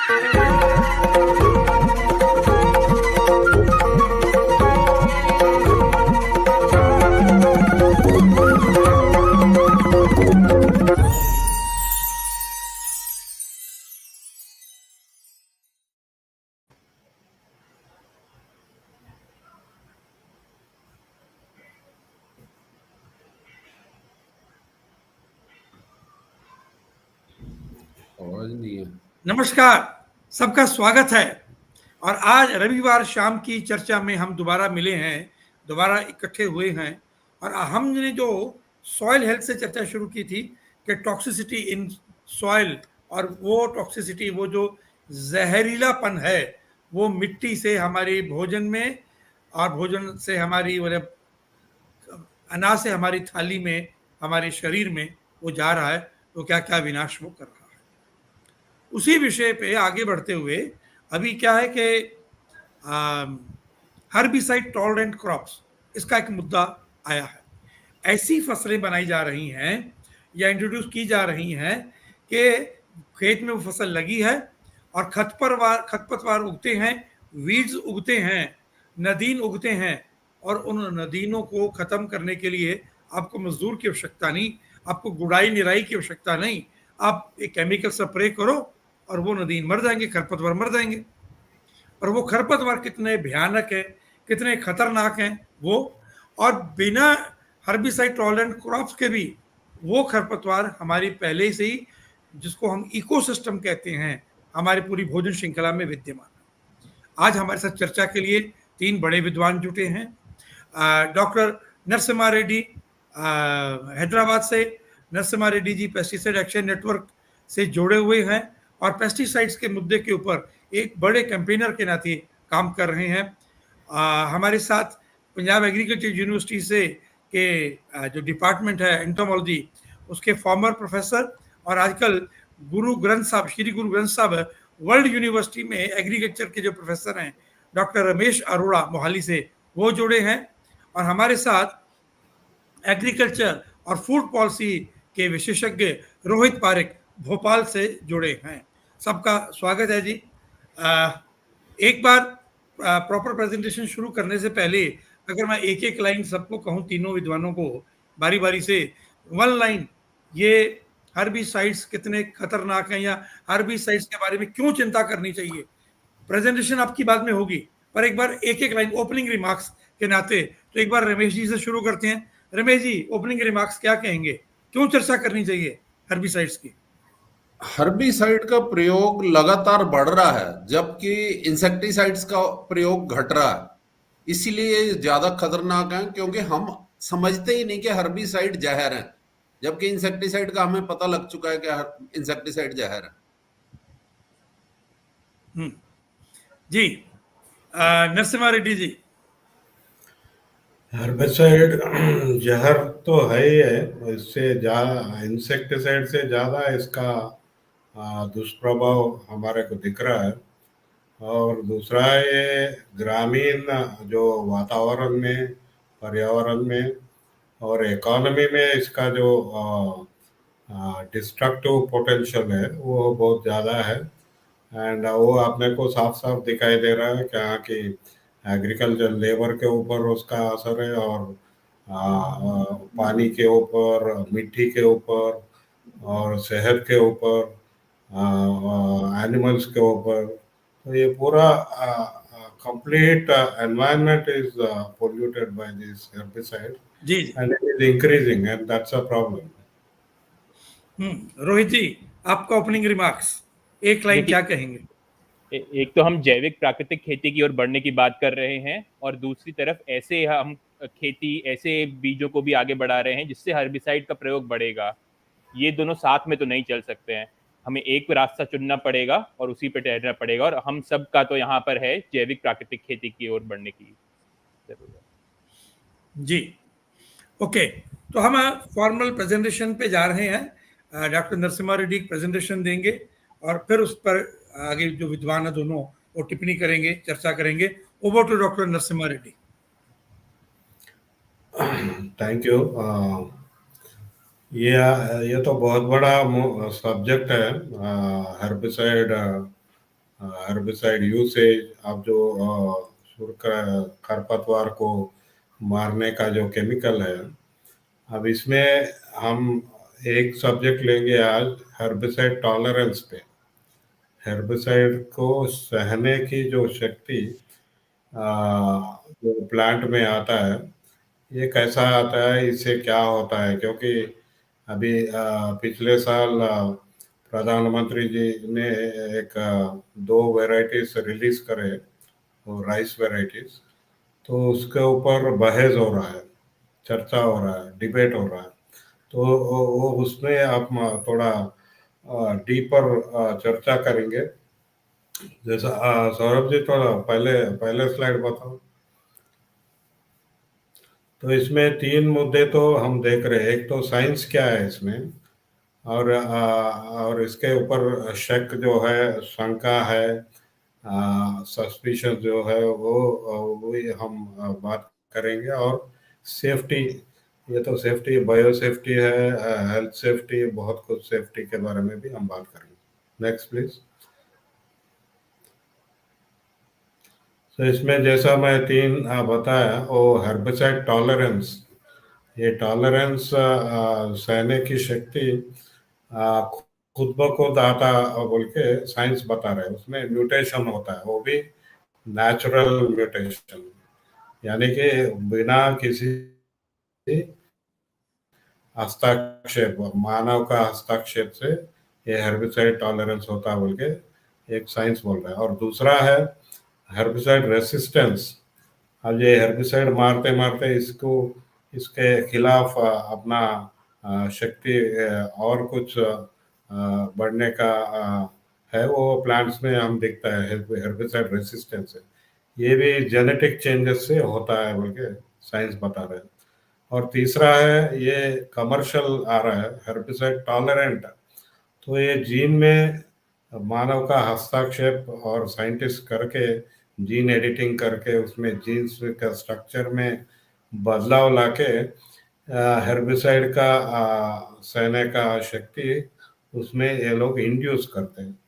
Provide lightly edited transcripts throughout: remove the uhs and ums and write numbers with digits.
आवाज नहीं है। नमस्कार, सबका स्वागत है। और आज रविवार शाम की चर्चा में हम दोबारा मिले हैं, दोबारा इकट्ठे हुए हैं। और हमने जो सॉइल हेल्थ से चर्चा शुरू की थी कि टॉक्सिसिटी इन सॉइल, और वो टॉक्सिसिटी, वो जो जहरीलापन है, वो मिट्टी से हमारी भोजन में, और भोजन से हमारी अनाज से हमारी थाली में, हमारे शरीर में वो जा रहा है, तो क्या क्या विनाश वो कर रहा है। उसी विषय पे आगे बढ़ते हुए अभी क्या है कि हर्बिसाइड टॉलरेंट क्रॉप्स, इसका एक मुद्दा आया है। ऐसी फसलें बनाई जा रही हैं या इंट्रोड्यूस की जा रही हैं कि खेत में वो फसल लगी है और खरपतवार उगते हैं, वीड्स उगते हैं, नदीन उगते हैं, और उन नदीनों को खत्म करने के लिए आपको मजदूर की आवश्यकता नहीं, आपको गुड़ाई निराई की आवश्यकता नहीं, आप एक केमिकल स्प्रे करो और वो नदीन मर जाएंगे, खरपतवार मर जाएंगे। और वो खरपतवार कितने भयानक है, कितने खतरनाक हैं वो, और बिना हर्बिसाइड टॉलरेंट क्रॉप्स के भी वो खरपतवार हमारी पहले से ही, जिसको हम इकोसिस्टम कहते हैं, हमारी पूरी भोजन श्रृंखला में विद्यमान है। आज हमारे साथ चर्चा के लिए 3 बड़े विद्वान जुटे हैं। डॉक्टर नरसिम्हा रेड्डी हैदराबाद से। नरसिम्हा रेड्डी जी पेस्टिसाइड एक्शन नेटवर्क से जुड़े हुए हैं और पेस्टिसाइड्स के मुद्दे के ऊपर एक बड़े कैंपेनर के नाते काम कर रहे हैं। हमारे साथ पंजाब एग्रीकल्चर यूनिवर्सिटी से के जो डिपार्टमेंट है एंटोमोलॉजी, उसके फॉर्मर प्रोफेसर और आजकल गुरु ग्रंथ साहब वर्ल्ड यूनिवर्सिटी में एग्रीकल्चर के जो प्रोफेसर हैं, डॉक्टर रमेश अरोड़ा मोहाली से, वो जुड़े हैं। और हमारे साथ एग्रीकल्चर और फूड पॉलिसी के विशेषज्ञ रोहित पारेख भोपाल से जुड़े हैं। सबका स्वागत है जी। एक बार प्रॉपर प्रेजेंटेशन शुरू करने से पहले अगर मैं एक एक लाइन सबको कहूं, तीनों विद्वानों को बारी बारी से, 1 लाइन, ये हर्बिसाइड्स कितने खतरनाक हैं या हर्बिसाइड्स के बारे में क्यों चिंता करनी चाहिए। प्रेजेंटेशन आपकी बाद में होगी, पर एक बार एक एक लाइन ओपनिंग रिमार्क्स के नाते, तो एक बार रमेश जी से शुरू करते हैं। रमेश जी, ओपनिंग रिमार्क्स क्या कहेंगे, क्यों चर्चा करनी चाहिए हर्बिसाइड्स की? हर्बिसाइड का प्रयोग लगातार बढ़ रहा है, जबकि इंसेक्टिसाइड्स का प्रयोग घट रहा है। इसीलिए ज्यादा खतरनाक है, क्योंकि हम समझते ही नहीं कि हर्बिसाइड जहर है, जबकि इंसेक्टिसाइड का हमें पता लग चुका है कि इंसेक्टिसाइड जहर है। जी, नरसिम्हा रेड्डी जी। हर्बिसाइड जहर तो है ही है, इससे इंसेक्टिसाइड से ज़्यादा इसका दुष्प्रभाव हमारे को दिख रहा है। और दूसरा, ये ग्रामीण जो वातावरण में, पर्यावरण में और इकोनॉमी में इसका जो डिस्ट्रक्टिव पोटेंशियल है वो बहुत ज़्यादा है। एंड वो अपने को साफ साफ दिखाई दे रहा है क्या कि एग्रीकल्चर लेबर के ऊपर उसका असर है, और पानी के ऊपर, मिट्टी के ऊपर, और सेहत के ऊपर, एनिमल्स के ऊपर। तो ये पूरा complete environment is polluted by this herbicide, and it is increasing, and that's a problem. Rohit जी, आपका ओपनिंग रिमार्क्स, एक लाइन क्या कहेंगे? एक तो हम जैविक प्राकृतिक खेती की ओर बढ़ने की बात कर रहे हैं, और दूसरी तरफ ऐसे हम ऐसे बीजों को भी आगे बढ़ा रहे हैं जिससे हर्बिसाइड का प्रयोग बढ़ेगा। ये दोनों साथ में तो नहीं चल सकते हैं, हमें एक रास्ता चुनना पड़ेगा और उसी पे ठहरना पड़ेगा। और हम सब का तो यहाँ पर है जैविक प्राकृतिक खेती की ओर बढ़ने की जरूरत। जी, ओके, तो हम फॉर्मल प्रेजेंटेशन पे जा रहे हैं। डॉक्टर नरसिम्हा रेड्डी प्रेजेंटेशन देंगे और फिर उस पर आगे जो विद्वान है दोनों वो टिप्पणी करेंगे, चर्चा करेंगे। Over to doctor Narasimha Reddy. Thank you. ये तो बहुत बड़ा सब्जेक्ट है, हर्बिसाइड हर्बिसाइड यूसेज, अब जो खरपतवार को मारने का जो केमिकल है, अब इसमें हम एक सब्जेक्ट लेंगे आज हर्बिसाइड टॉलरेंस पे। हेर्बिसाइड को सहने की जो शक्ति जो प्लांट में आता है, ये कैसा आता है, इससे क्या होता है? क्योंकि अभी पिछले साल प्रधानमंत्री जी ने एक दो वैरायटीज रिलीज करे, वो राइस वैरायटीज, तो उसके ऊपर बहस हो रहा है, चर्चा हो रहा है, डिबेट हो रहा है। तो वो उसमें आप थोड़ा डीपर चर्चा करेंगे। जैसा सौरभ जी, थोड़ा पहले पहले स्लाइड बताओ। तो इसमें तीन मुद्दे तो हम देख रहे हैं। एक तो साइंस क्या है इसमें, और इसके ऊपर शक जो है, शंका है, सस्पिशन जो है, वो ही हम बात करेंगे। और सेफ्टी, ये तो सेफ्टी, बायो सेफ्टी है, हेल्थ सेफ्टी, बहुत कुछ सेफ्टी के बारे में भी हम बात करेंगे। Next please. तो इसमें जैसा मैं तीन बताया, वो हेर्बिसाइड टॉलरेंस, ये टॉलरेंस सहने की शक्ति आ, खुद ब खुद आता बोल के साइंस बता रहे हैं। उसमें म्यूटेशन होता है, वो भी नेचुरल म्यूटेशन, यानी कि बिना किसी हस्ताक्षेप, मानव का हस्तक्षेप से ये हेर्बिसाइड टॉलरेंस होता है बोल के एक साइंस बोल रहा है। और दूसरा है हेर्बिसाइड रेसिस्टेंस। अब ये हेर्बिसाइड मारते मारते इसको, इसके खिलाफ अपना शक्ति और कुछ बढ़ने का है, वो प्लांट्स में हम दिखता है, हेर्बिसाइड रेसिस्टेंस है। ये भी जेनेटिक चेंजेस से होता है बोल के साइंस बता रहे हैं। और तीसरा है, ये कमर्शियल आ रहा है हेर्बिसाइड टॉलरेंट। तो ये जीन में मानव का हस्तक्षेप और साइंटिस्ट करके जीन एडिटिंग करके उसमें जीन्स का स्ट्रक्चर में बदलाव लाके हेर्बिसाइड का सहने का शक्ति उसमें ये लोग इंड्यूस करते हैं।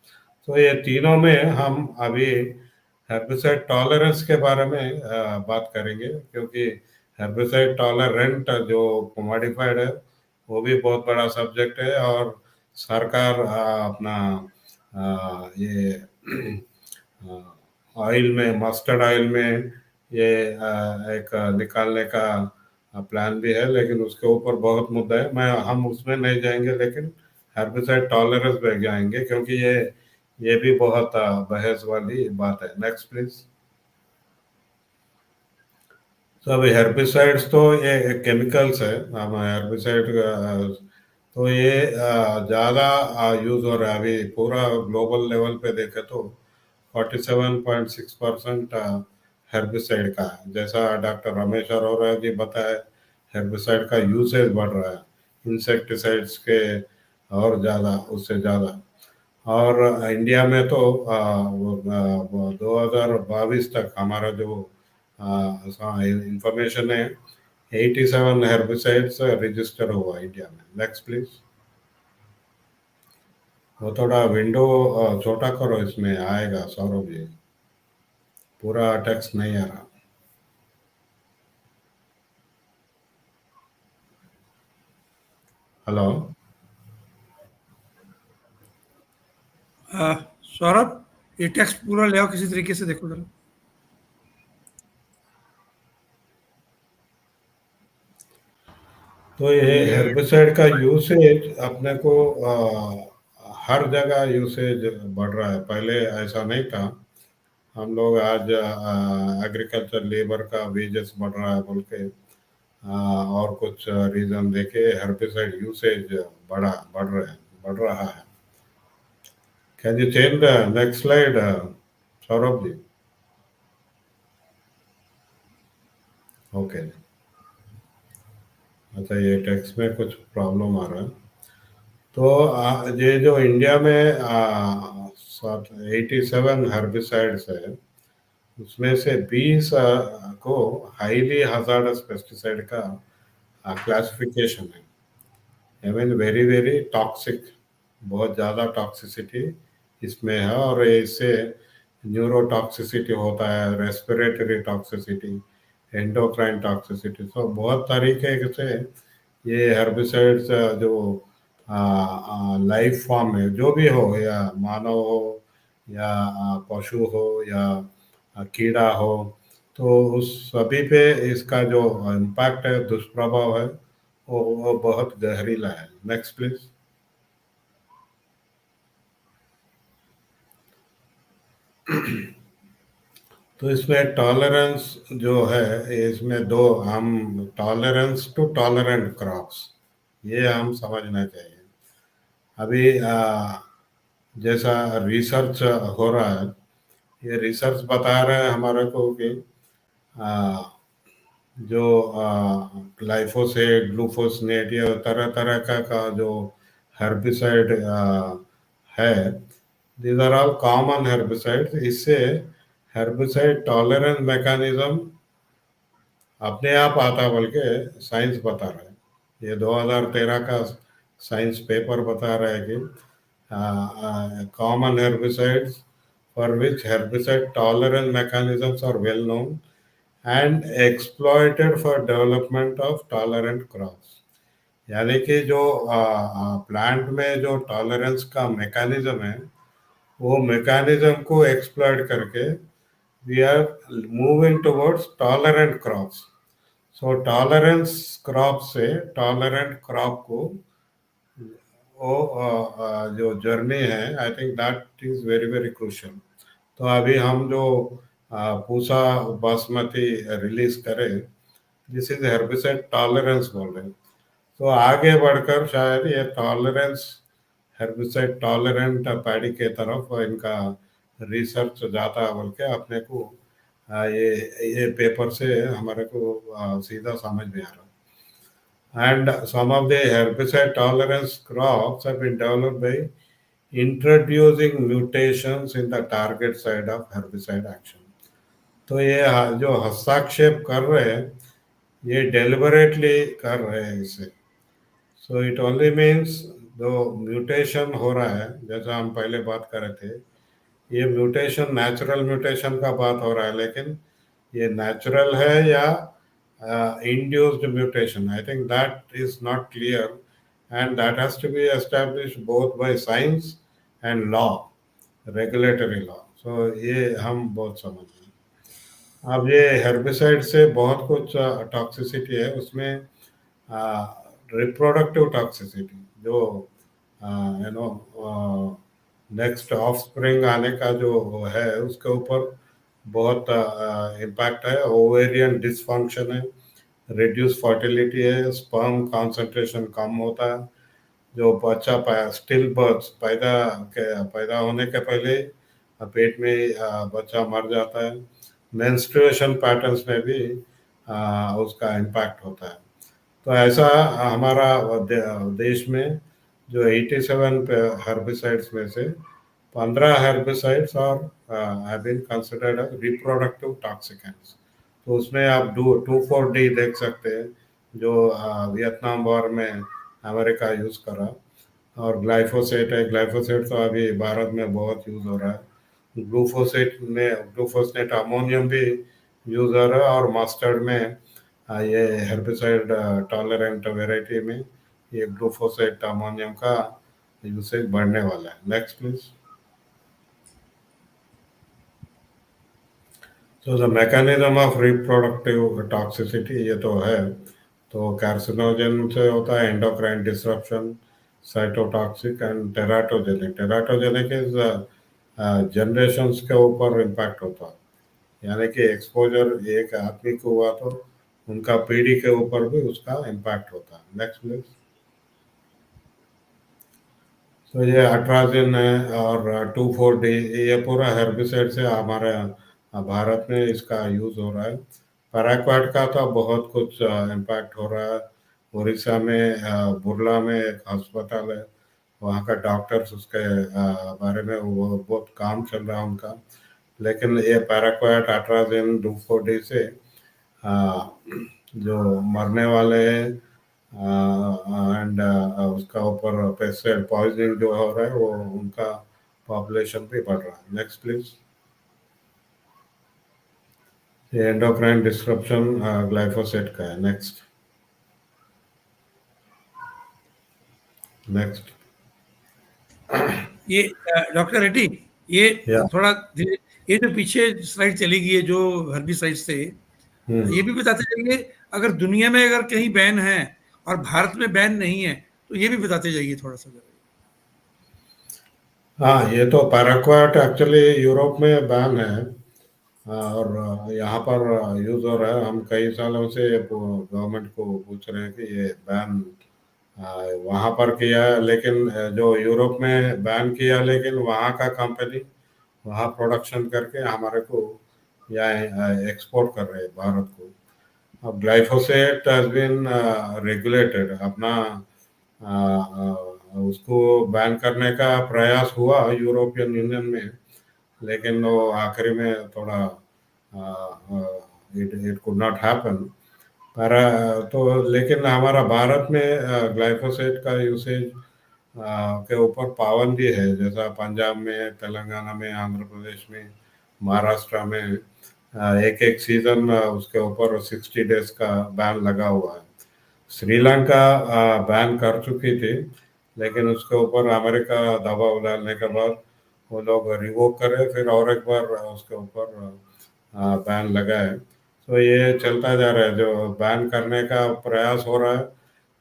तो ये तीनों में हम अभी हेर्बिसाइड टॉलरेंस के बारे में बात करेंगे, क्योंकि हेर्बिसाइड टॉलरेंट जो मॉडिफाइड है, वो भी बहुत बड़ा सब्जेक्ट है। और सरकार अपना ये ऑयल में, मस्टर्ड ऑयल में ये एक निकालने का प्लान भी है, लेकिन उसके ऊपर बहुत मुद्दा है। हम उसमें नहीं जाएंगे, लेकिन हेर्बिसाइड टॉलरेंस पे जाएंगे, क्योंकि ये भी बहुत बहस वाली बात है। Next please. तो अभी हेर्बिसाइड्स तो ये केमिकल्स है, हम हेर्बिसाइड तो ये ज़्यादा यूज हो रहा है अभी पूरा ग्लोबल लेवल पे देखे तो 47.6% हेर्बिसाइड का है। जैसा डॉक्टर रमेश अरोरा जी बताए, हेर्बिसाइड का यूसेज बढ़ रहा है इंसेक्टिसाइड्स के और ज़्यादा, उससे ज़्यादा। और इंडिया में तो 2022 तक हमारा जो इंफॉर्मेशन है, 87 हेर्बिसाइड्स रजिस्टर हुआ इंडिया में। Next please. वो थोड़ा विंडो छोटा करो, इसमें आएगा सौरभ जी, पूरा टेक्स्ट नहीं आ रहा। हेलो सौरभ, ये टेक्स्ट पूरा ले आओ किसी तरीके से, देखो जरा। तो ये हेर्बिसाइड का यूसेज अपने को हर जगह यूसेज बढ़ रहा है, पहले ऐसा नहीं था। हम लोग आज एग्रीकल्चर लेबर का वेजेस बढ़ रहा है बोल के और कुछ रीजन देके हेर्बिसाइड यूसेज बढ़ रहा है। Can you change the next slide Saurabh ji? Okay. अच्छा, ये टेक्स्ट में कुछ प्रॉब्लम आ रहा है। तो ये जो इंडिया में 87 हेर्बिसाइड्स है, उसमें से 20 को हाईली हजार्डस पेस्टिसाइड का क्लासिफिकेशन है। I mean very very toxic, बहुत ज़्यादा टॉक्सिसिटी इसमें है, और इससे न्यूरोटॉक्सिसिटी होता है, रेस्पिरेटरी टॉक्सिसिटी, एंडोक्राइन टॉक्सिसिटी। तो बहुत तरीके से ये हेर्बिसाइड्स जो लाइफ फॉर्म में जो भी हो, या मानव हो या पशु हो या कीड़ा हो, तो उस सभी पे इसका जो इम्पैक्ट है, दुष्प्रभाव है, वो बहुत गहरीला है। Next please. तो इसमें टॉलरेंस जो है, इसमें दो हम टॉलरेंस टू टॉलरेंट क्रॉप्स, ये हम समझना चाहिए। अभी जैसा रिसर्च हो रहा है, ये रिसर्च बता रहे हैं हमारे को कि आ, जो ग्लाइफोसेट, ग्लूफोसिनेट, ये तरह तरह का जो हेर्बिसाइड है, these are all common herbicides। इससे हेर्बिसाइड टॉलरेंस मैकेनिज्म अपने आप आता, बल्कि साइंस बता रहा है। ये 2013 का साइंस पेपर बता रहा है कि common herbicides for which herbicide tolerance mechanisms are well known and exploited for development of tolerant crops। यानी कि जो प्लांट में जो टॉलरेंस का मैकेनिज्म है, वो मैकेनिज्म को एक्सप्लॉइट करके we are moving towards tolerant crops. So tolerance crop से टॉलरेंट क्रॉप को वो जो जर्नी है, I think that is very very crucial. तो अभी हम जो पूसा बासमती रिलीज करें, दिस इज हेर्बिसाइड टॉलरेंस बोल रहे हैं। तो आगे बढ़कर शायद ये टॉलरेंस, हेर्बिसाइड टॉलरेंट पैडी के तरफ इनका रिसर्च जाता है, बोल के अपने को ये पेपर से हमारे को सीधा समझ में आ रहा है। And some of the herbicide tolerance crops have been developed by introducing mutations in the target site of herbicide action। तो ये जो हस्ताक्षेप कर रहे हैं, ये डेलिबरेटली कर रहे हैं इसे। सो इट ओनली मीन्स जो म्यूटेशन हो रहा है, जैसा हम पहले बात कर रहे थे, ये म्यूटेशन नेचुरल म्यूटेशन का बात हो रहा है, लेकिन ये नेचुरल है या induced mutation, I think that is not clear, and that has to be established both by science and law, regulatory law। so ये हम बहुत समझ रहे हैं। अब ये हेर्बिसाइड से बहुत कुछ टॉक्सिसिटी है, उसमें रिप्रोडक्टिव टॉक्सिसिटी, जो you know next of spring आने का जो है, उसके ऊपर बहुत इम्पैक्ट है। ओवेरियन डिसफंक्शन है, रिड्यूस फर्टिलिटी है, स्पर्म कॉन्सेंट्रेशन कम होता है, जो बच्चा स्टिल बर्थ पैदा होने के पहले पेट में बच्चा मर जाता है। मेंस्ट्रुएशन पैटर्न्स में भी उसका इम्पैक्ट होता है। तो ऐसा हमारा देश में जो 87 हेर्बिसाइड्स में से 15 herbicides have been considered as reproductive toxicants। तो उसमें आप 2,4-D देख सकते हैं, जो वियतनाम वॉर में अमेरिका यूज करा, और ग्लाइफोसेट है। ग्लाइफोसेट तो अभी भारत में बहुत यूज हो रहा है। ग्लूफोसनेट अमोनियम भी यूज हो रहा है, और मस्टर्ड में ये हेर्बिसाइड टॉलरेंट वेराइटी में ये ग्लूफोसेट अमोनियम का यूसेज बढ़ने वाला है। Next please. तो the mechanism of reproductive toxicity ये तो है, तो कार्सिनोजन से होता है, endocrine disruption, cytotoxic and teratogenic. Teratogenic is generations के ऊपर इम्पैक्ट होता है, यानी कि एक्सपोजर एक आदमी को हुआ तो उनका पीढ़ी के ऊपर भी उसका इम्पैक्ट होता है। Next please. तो ये अट्राजिन है और 2,4-D, ये पूरा हेर्बिसाइड से हमारे भारत में इसका यूज हो रहा है। पैराक्वाट का तो बहुत कुछ इम्पैक्ट हो रहा है। उड़ीसा में बुर्ला में एक अस्पताल है, वहाँ का डॉक्टर्स उसके बारे में वो बहुत काम चल रहा है उनका। लेकिन ये पैराक्वाट, अट्राजिन, 2,4-D से जो मरने वाले हैं एंड उसका ऊपर पेस्टिसाइड पॉइजनिंग जो हो रहा है, वो उनका पॉपुलेशन भी बढ़ रहा है। Next please. ये एंडोक्राइन डिस्ट्रप्शन ग्लाइफोसेट का है। Next next. ये डॉक्टर रेड्डी, ये या थोड़ा ये जो पीछे स्लाइड चली गई है जो हर्बिसाइड से, ये भी बताते जाइए अगर दुनिया में अगर कहीं बैन है और भारत में बैन नहीं है तो ये भी बताते जाइए थोड़ा सा। हाँ, ये तो पैराक्वाट एक्चुअली यूरोप में बैन है और यहाँ पर यूज हो रहा है। हम कई सालों से गवर्नमेंट को पूछ रहे हैं कि ये बैन वहाँ पर किया है, लेकिन जो यूरोप में बैन किया, लेकिन वहाँ का कंपनी वहाँ प्रोडक्शन करके हमारे को यहाँ एक्सपोर्ट कर रहे हैं भारत को। अब ग्लाइफोसेट हैज बीन रेगुलेटेड, अपना उसको बैन करने का प्रयास हुआ यूरोपियन यूनियन में, लेकिन वो आखिरी में थोड़ा इट कुड नॉट हैपन। पर तो लेकिन हमारा भारत में ग्लाइफोसेट का यूसेज के ऊपर पाबंदी है, जैसा पंजाब में, तेलंगाना में, आंध्र प्रदेश में, महाराष्ट्र में एक एक सीजन उसके ऊपर 60 डेज का बैन लगा हुआ है। श्रीलंका बैन कर चुकी थी, लेकिन उसके ऊपर अमेरिका दबाव डालने के बाद वो लोग रिवोक करे, फिर और एक बार उसके ऊपर बैन लगाए। तो ये चलता जा रहा है, जो बैन करने का प्रयास हो रहा है,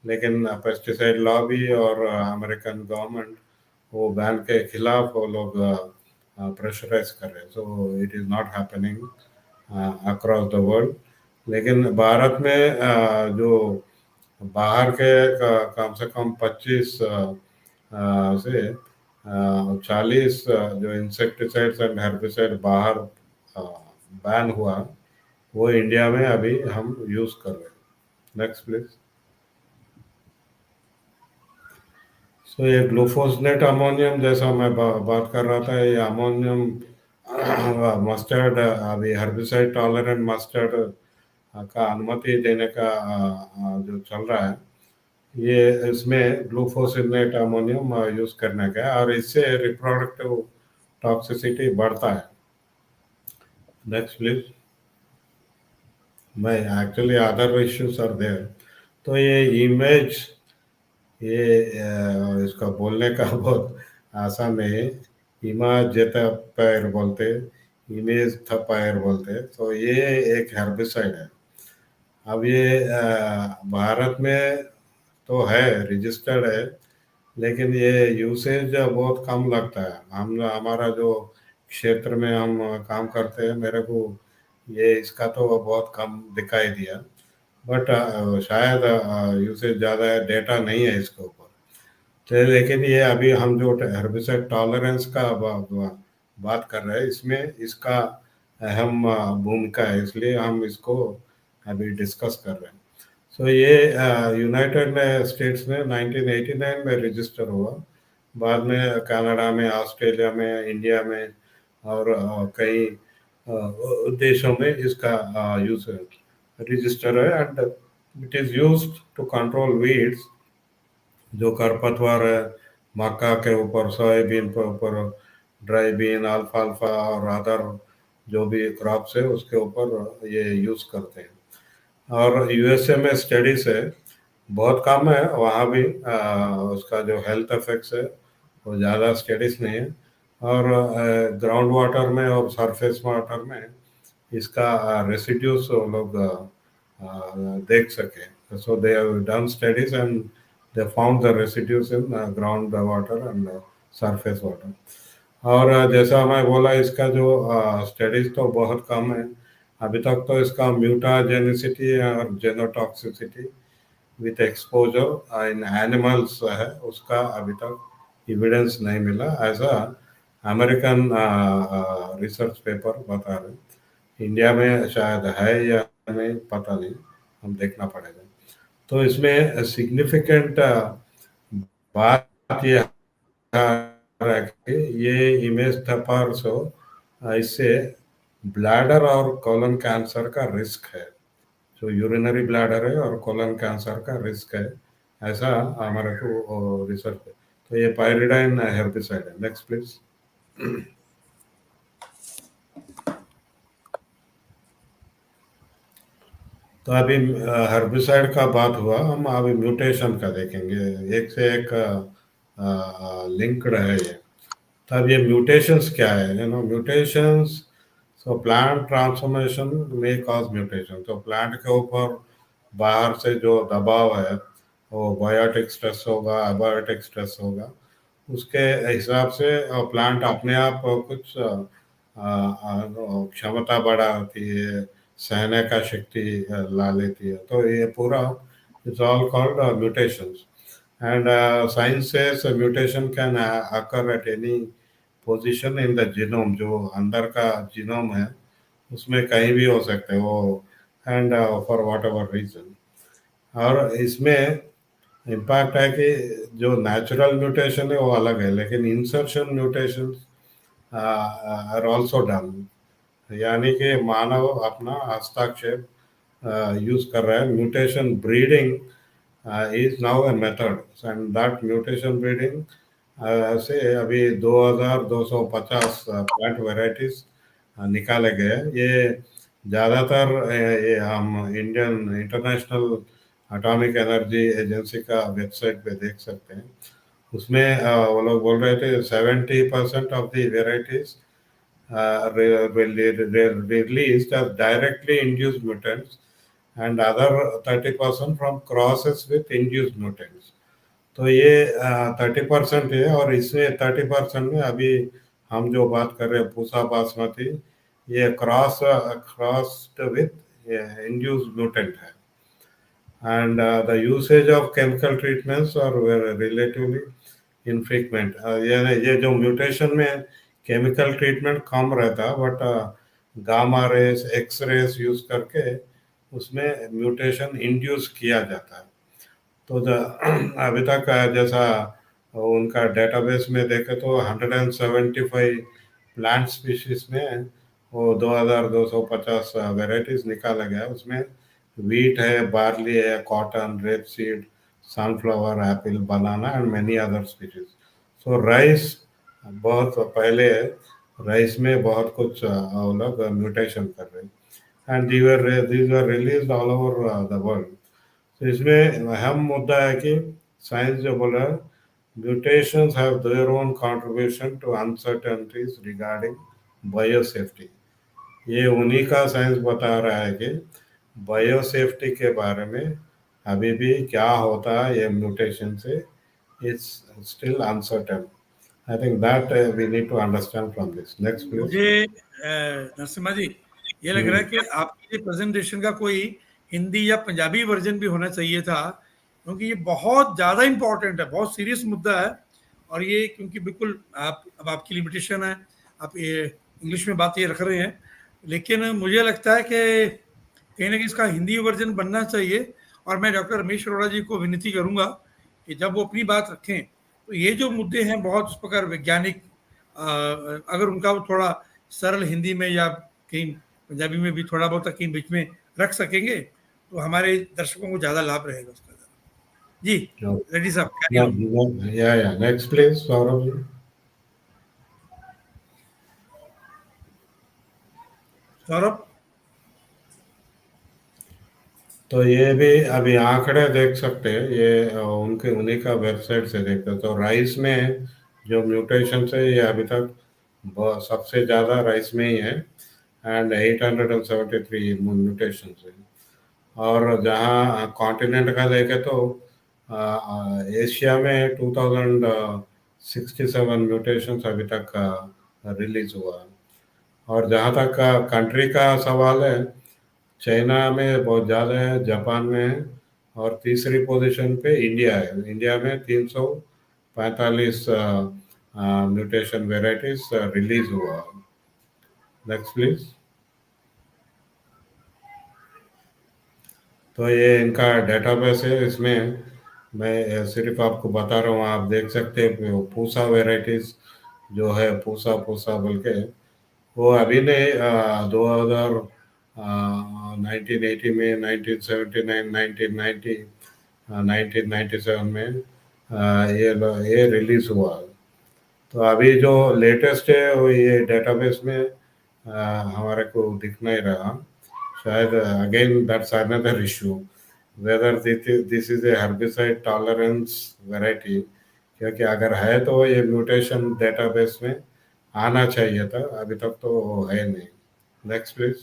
लेकिन पेस्टिसाइड लॉबी और अमेरिकन गवर्नमेंट वो बैन के खिलाफ वो लोग प्रेशराइज कर रहे हैं। So it is not happening across the world. लेकिन भारत में जो बाहर के कम से कम 25 से 40 जो इंसेक्टिसाइड्स एंड हेर्बिसाइड बाहर बैन हुआ, वो इंडिया में अभी हम यूज कर रहे हैं। Next please. सो ये ग्लूफोसनेट अमोनियम, जैसा मैं बात कर रहा था, ये अमोनियम मस्टर्ड अभी हर्बिसाइड टॉलरेंट मस्टर्ड का अनुमति देने का जो चल रहा है, ये इसमें ग्लूफोसिनेट अमोनियम यूज करने का है और इससे रिप्रोडक्टिव टॉक्सिसिटी बढ़ता है। Next please. मैं actually other issues are there. तो ये इमेज, ये इसका बोलने का बहुत आसान है। इमेज पैर बोलते, इमेज थपायर बोलते। तो ये एक हेर्बिसाइड है। अब ये भारत में तो है, रजिस्टर्ड है, लेकिन ये यूसेज बहुत कम लगता है। हम हमारा जो क्षेत्र में हम काम करते हैं, मेरे को ये इसका तो बहुत कम दिखाई दिया, बट शायद यूसेज ज़्यादा है, डेटा नहीं है इसके ऊपर। तो लेकिन ये अभी हम जो हेर्बिसाइड टॉलरेंस का बात कर रहे हैं, इसमें इसका अहम भूमिका है, इसलिए हम इसको अभी डिस्कस कर रहे हैं। सो ये यूनाइटेड स्टेट्स में 1989 में रजिस्टर हुआ, बाद में कनाडा में, ऑस्ट्रेलिया में, इंडिया में और कई देशों में इसका यूज रजिस्टर है। And it is used to control weeds, जो खरपतवार है मक्का के ऊपर, सोयाबीन के ऊपर, ड्राई बीन, अल्फाल्फा और अदर जो भी क्रॉप्स है उसके ऊपर ये यूज करते हैं। और यूएसए में स्टडीज है, बहुत कम है वहाँ भी, उसका जो हेल्थ इफेक्ट्स है वो ज़्यादा स्टडीज नहीं है। और ग्राउंड वाटर में और सरफेस वाटर में इसका रेसिड्यूज वो लोग देख सके। So they have done studies and they found the residues in ground water and surface water. और जैसा मैं बोला, इसका जो स्टडीज तो बहुत कम है अभी तक। तो इसका म्यूटाजेनिसिटी और जेनोटॉक्सिसिटी विथ एक्सपोजर इन एनिमल्स है, उसका अभी तक एविडेंस नहीं मिला, ऐसा अमेरिकन रिसर्च पेपर बता रहे। इंडिया में शायद है या नहीं पता नहीं, हम देखना पड़ेगा। तो इसमें सिग्निफिकेंट बात ये है कि ये इमेज थपार से इससे ब्लैडर और कोलन कैंसर का रिस्क है, जो यूरिनरी ब्लैडर है और कोलन कैंसर का रिस्क है, ऐसा हमारे को रिसर्च है। तो ये पायरिडाइन हेर्बिसाइड है। Next please. तो अभी हर्बिसाइड का बात हुआ, हम अभी म्यूटेशन का देखेंगे। एक से एक लिंक्ड है ये। तो अब ये म्यूटेशंस क्या है, म्यूटेशंस। सो प्लांट ट्रांसफॉर्मेशन में कॉज म्यूटेशन। तो प्लांट के ऊपर बाहर से जो दबाव है वो बायोटिक स्ट्रेस होगा, अबायोटिक स्ट्रेस होगा, उसके हिसाब से प्लांट अपने आप कुछ क्षमता बढ़ाती है, सहने का शक्ति ला लेती है। तो ये पूरा it's all called mutations. And science says mutation can occur at any position in the genome. जो अंदर का जीनोम है उसमें कहीं भी हो सकते हैं वो, and for whatever reason. और इसमें इम्पैक्ट है कि जो नेचुरल म्यूटेशन है वो अलग है, लेकिन insertion mutation are also done. यानी कि मानव अपना हस्ताक्षेप यूज कर रहा है। Mutation breeding is now a method, and that mutation breeding से अभी 2250 प्लांट वेराइटीज निकाले गए। ये ज़्यादातर ये हम Indian international atomic energy agency का वेबसाइट पे देख सकते हैं। उसमें वो लोग बोल रहे थे 70% of the varieties released as directly induced mutants, and other 30% from crosses with induced mutants. तो ये 30% है, और इसमें 30% में अभी हम जो बात कर रहे हैं पूसा बासमती, ये क्रॉस्ड विथ इंड्यूस्ड म्यूटेंट है। and the usage of chemical treatments are relatively infrequent. ये जो म्यूटेशन में केमिकल ट्रीटमेंट कम रहता, but gamma rays X rays use करके उसमें म्यूटेशन इंड्यूस किया जाता है। तो अभी तक जैसा उनका डेटाबेस में देखे तो 175 प्लांट स्पीशीज में वो 2250 वेराइटीज निकाला गया। उसमें वीट है, बार्ली है, cotton, rape seed, sunflower, Apple, banana and many other species. So rice बहुत पहले है, राइस में बहुत कुछ वो लोग म्यूटेशन कर रहे हैं, and these were released all over the world. तो इसमें अहम मुद्दा है कि साइंस जो बोल रहा है, mutations have their own contribution to uncertainties regarding biosafety. ये उन्हीं का साइंस बता रहा है कि बायोसेफ्टी के बारे में अभी भी क्या होता है ये म्यूटेशन से, it's still uncertain. I think that we need to understand from this. Next please. मुझे नरसिम्हा जी ये लग रहा है कि आपके प्रेजेंटेशन का कोई हिंदी या पंजाबी वर्जन भी होना चाहिए था, क्योंकि ये बहुत ज़्यादा इम्पोर्टेंट है, बहुत सीरियस मुद्दा है। और ये क्योंकि बिल्कुल अब आपकी लिमिटेशन है, आप ये इंग्लिश में बात ये रख रहे हैं, लेकिन मुझे लगता है कि कहीं ना कहीं इसका हिंदी वर्जन बनना चाहिए। और मैं डॉक्टर रमेश अरोड़ा जी को विनती करूंगा कि जब वो अपनी बात रखें तो ये जो मुद्दे हैं बहुत उस प्रकार वैज्ञानिक, अगर उनका वो थोड़ा सरल हिंदी में या कहीं पंजाबी में भी थोड़ा बहुत कहीं बीच में रख सकेंगे तो हमारे दर्शकों को ज़्यादा लाभ रहेगा उसका। जी रेड्डी साहब, carry on। या नेक्स्ट प्लीज सौरभ जी। सौरभ, तो ये भी अभी आंकड़े देख सकते हैं, ये उनके उन्हीं का वेबसाइट से देखते हैं। तो राइस में जो म्यूटेशन है ये अभी तक सबसे ज़्यादा राइस में ही है, एंड 873 म्यूटेशन है। और जहाँ कॉन्टिनेंट का देखे तो एशिया में 2067 म्यूटेशन अभी तक रिलीज हुआ है। और जहाँ तक कंट्री का सवाल है, चाइना में बहुत ज़्यादा है, जापान में है, और तीसरी पोजीशन पे इंडिया है। इंडिया में 345 म्यूटेशन वेराइटीज रिलीज हुआ। Next please. तो ये इनका डेटाबेस है, इसमें मैं सिर्फ आपको बता रहा हूँ, आप देख सकते हैं पूसा वेराइटीज जो है, पूसा पूसा बोल के, वो अभी ने 2000 1980 में, 1979, 1990, 1997 में ये रिलीज हुआ। तो अभी जो लेटेस्ट है वो ये डेटाबेस में हमारे को दिख नहीं रहा। शायद again that's another issue whether this is a herbicide tolerance variety, क्योंकि अगर है तो ये म्यूटेशन डेटाबेस में आना चाहिए था, अभी तक तो वो है नहीं। Next please.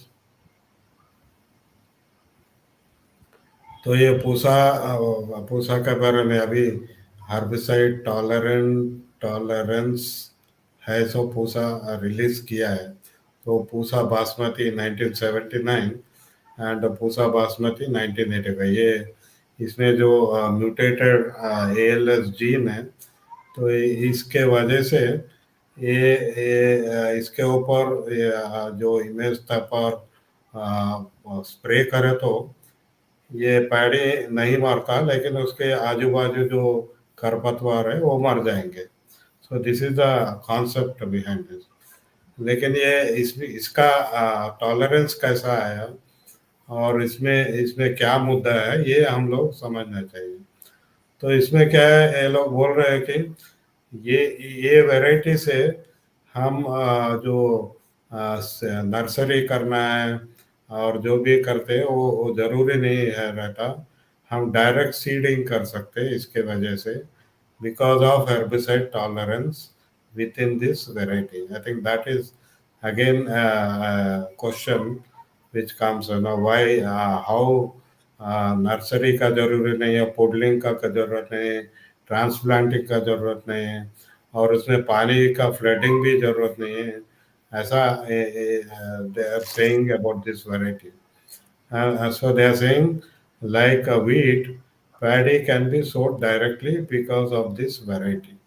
तो ये पूसा के बारे में अभी हर्बिसाइड टॉलरेंस है, सो पूसा रिलीज किया है। तो पूसा बासमती 1979 एंड पूसा बासमती 1985, ये इसमें जो म्यूटेटेड ALS जीन है, तो इसके वजह से इसके ऊपर जो इमेज था पर स्प्रे करे तो ये पैडी नहीं मरता, लेकिन उसके आजू बाजू जो खरपतवार है वो मर जाएंगे। So this is the concept behind this. लेकिन ये इसका टॉलरेंस कैसा आया और इसमें इसमें क्या मुद्दा है, ये हम लोग समझना चाहिए। तो इसमें क्या है, ये लोग बोल रहे हैं कि ये वैरायटी से हम जो नर्सरी करना है और जो भी करते हैं वो जरूरी नहीं है रहता, हम डायरेक्ट सीडिंग कर सकते हैं इसके वजह से, because of herbicide tolerance within this variety. I think that is again a question which comes, why how nursery का जरूरी नहीं है, पोडलिंग का जरूरत नहीं है, ट्रांसप्लांटिंग का जरूरत नहीं है, और उसमें पानी का फ्लडिंग भी जरूरत नहीं है, ऐसा they are saying about this variety. So they are saying like a wheat, paddy can be sowed directly because of this variety.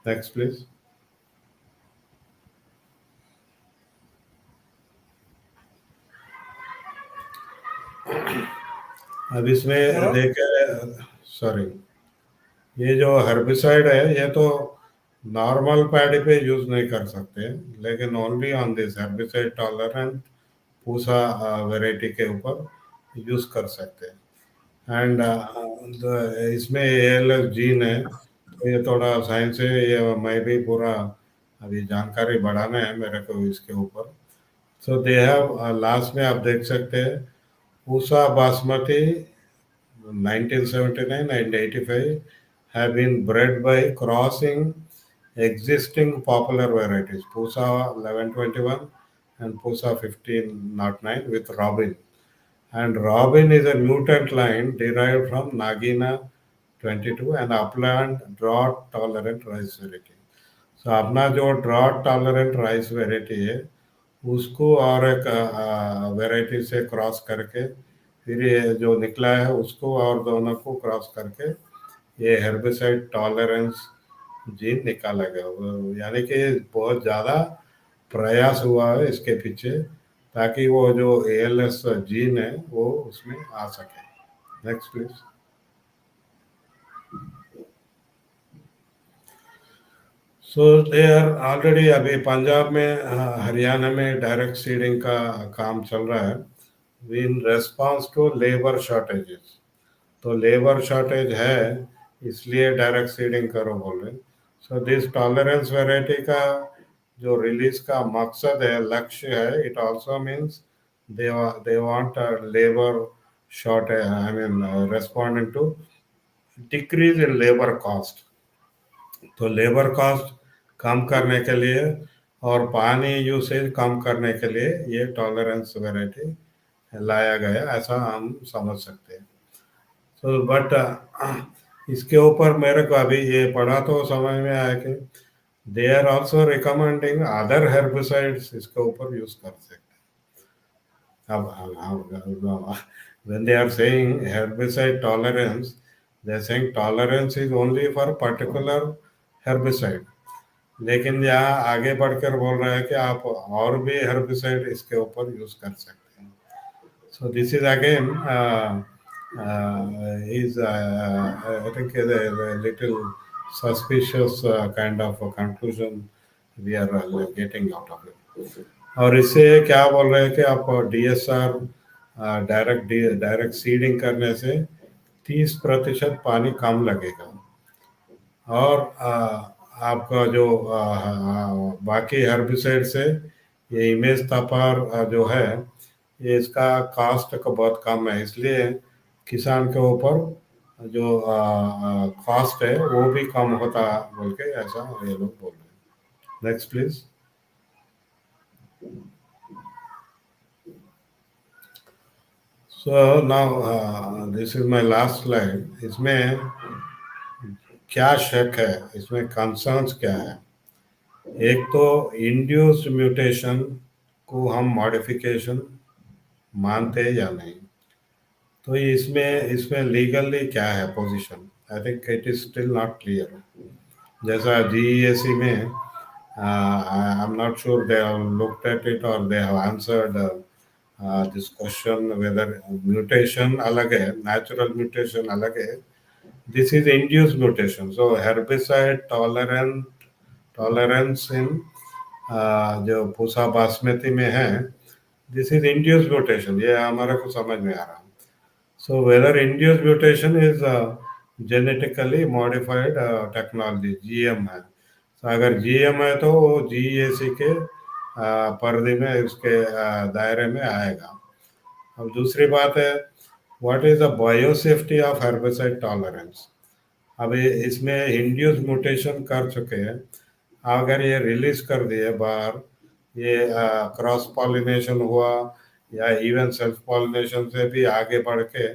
Next, please. अब इसमें देखे, सॉरी, ये जो हर्बिसाइड है ये तो नॉर्मल पैडी पे यूज नहीं कर सकते, लेकिन only on this herbicide tolerant Pusa variety के ऊपर यूज कर सकते हैं। एंड इसमें ALS जीन है, तो ये थोड़ा साइंस है, ये मैं भी पूरा अभी जानकारी बढ़ाना है मेरे को इसके ऊपर। सो दे हैव लास्ट में आप देख सकते हैं Pusa basmati 1979 and 85 have been bred by crossing existing popular varieties Pusa 1121 and Pusa 1509 with Robin. And Robin is a mutant line derived from Nagina 22 and upland drought tolerant rice variety. So अपना जो drought tolerant rice variety है उसको और एक variety से cross करके फिर ये जो निकला है उसको और दोनों को क्रॉस करके ये हेर्बिसाइड टॉलरेंस जीन निकाला गया। यानी कि बहुत ज़्यादा प्रयास हुआ है इसके पीछे ताकि वो जो ALS जीन है वो उसमें आ सके। Next please. So they are already अभी पंजाब में हरियाणा में डायरेक्ट सीडिंग का काम चल रहा है in response to labour shortages. तो लेबर शॉर्टेज है इसलिए डायरेक्ट सीडिंग करो बोल रहे। सो दिस टॉलरेंस वैरायटी का जो रिलीज का मकसद है, लक्ष्य है, it also means they want a labor shortage, I mean responding to decrease in labor cost। तो लेबर कॉस्ट कम करने के लिए और पानी यूसेज कम करने के लिए ये टॉलरेंस वैरायटी लाया गया, ऐसा हम समझ सकते हैं। तो बट इसके ऊपर मेरे को अभी ये पढ़ा तो समझ में आया कि they are also recommending other herbicides इसके ऊपर यूज कर सकते हैं। अब when they are saying herbicide tolerance, they are saying tolerance is only for particular herbicide, लेकिन यहाँ आगे बढ़कर बोल रहा है कि आप और भी हेर्बिसाइड इसके ऊपर यूज कर सकते हैं। So this is again is I think a little suspicious kind of a conclusion we are getting out of it। और इससे क्या बोल रहे हैं कि आप DSR डायरेक्ट सीडिंग करने से 30% पानी कम लगेगा। और आपका जो बाकी हर्बिसाइड से ये इमेज तापार जो है, ये इसका कास्ट का बहुत कम है, इसलिए किसान के ऊपर जो कॉस्ट है वो भी कम होता बोल के ऐसा ये लोग बोल रहे हैं। Next please. So now this is my last slide. इसमें क्या शक है, इसमें कंसर्न्स क्या है? एक तो इंड्यूस्ड म्यूटेशन को हम मॉडिफिकेशन मानते हैं या नहीं, तो इसमें इसमें लीगली क्या है position? I think it is still not clear. जैसा जीईएसी में I am not sure they have looked at it और they have answered this question whether mutation अलग है, नेचुरल म्यूटेशन अलग है, this is induced mutation. So herbicide tolerance in जो पूसा बासमती में है, दिस इज इंड्यूस्ड म्यूटेशन, ये हमारे को समझ में आ रहा है। So whether induced mutation is genetically modified technology, GM है। तो अगर GM है तो वो GEAC के पर्दे में उसके दायरे में आएगा। अब दूसरी बात है, what is the biosafety of herbicide tolerance? अभी इसमें इंड्यूस म्यूटेशन कर चुके हैं, अगर ये रिलीज कर दिए बाहर, ये क्रॉस पॉलिनेशन हुआ या इवन सेल्फ पॉलिनेशन से भी आगे बढ़ के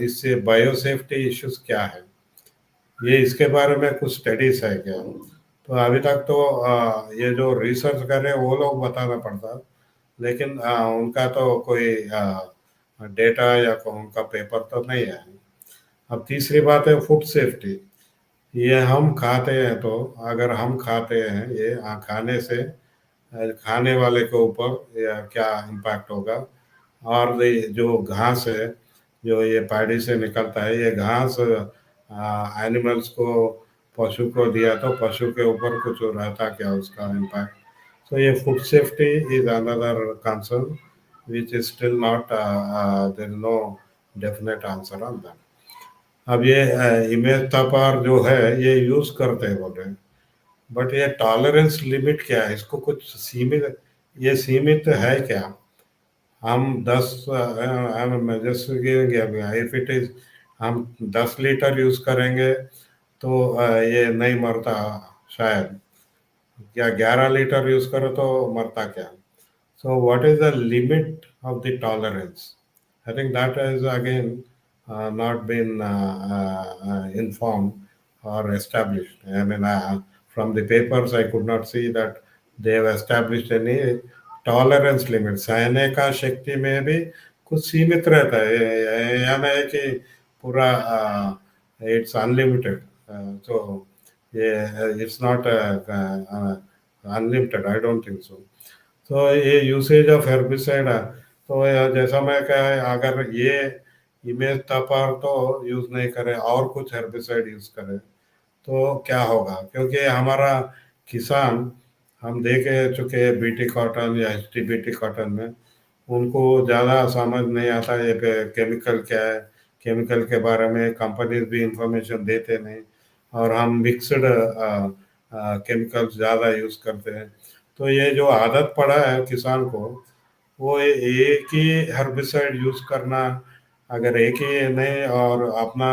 इससे बायोसेफ्टी इश्यूज क्या है, ये इसके बारे में कुछ स्टडीज है क्या? तो अभी तक तो ये जो रिसर्च कर रहे हैं वो लोग बताना पड़ता, लेकिन उनका तो कोई डेटा या उनका पेपर तो नहीं है। अब तीसरी बात है फूड सेफ्टी। ये हम खाते हैं, तो अगर हम खाते हैं ये खाने से खाने वाले के ऊपर या क्या इम्पैक्ट होगा? और ये जो घास है जो ये पैडी से निकलता है, ये घास एनिमल्स को, पशु को दिया तो पशु के ऊपर कुछ रहता क्या उसका इम्पैक्ट? सो ये food safety is another concern which is still not, there is no definite answer on that. अब ये इमेज तपार जो है ये यूज करते हैं बोल रहे हैं, बट ये टॉलरेंस लिमिट क्या है? इसको कुछ सीमित, ये सीमित है क्या? हम 10 इफ इट इज हम 10 लीटर यूज करेंगे तो ये नहीं मरता शायद, या 11 लीटर यूज करो तो मरता क्या? So what is the limit of the tolerance? I think that is again not been informed or established. I mean, from the papers, I could not see that they have established any tolerance limit. सहने का शक्ति में भी कुछ सीमित रहता है, यह नहीं है कि पूरा it's unlimited. So yeah, it's not unlimited. I don't think so. So ये यूसेज ऑफ हेर्बिसाइड है, तो जैसा मैं कहा, अगर ये इमेज तपार तो यूज नहीं करे और कुछ हेर्बिसाइड यूज करे तो क्या होगा? क्योंकि हमारा किसान, हम देखे चुके हैं बीटी कॉटन या HTBT कॉटन में, उनको ज़्यादा समझ नहीं आता ये केमिकल क्या है, केमिकल के बारे में कंपनीज भी इंफॉर्मेशन देते नहीं, और हम मिक्सड केमिकल्स ज़्यादा यूज़ करते हैं। तो ये जो आदत पड़ा है किसान को, वो एक ही हेर्बिसाइड यूज़ करना, अगर एक ही नहीं और अपना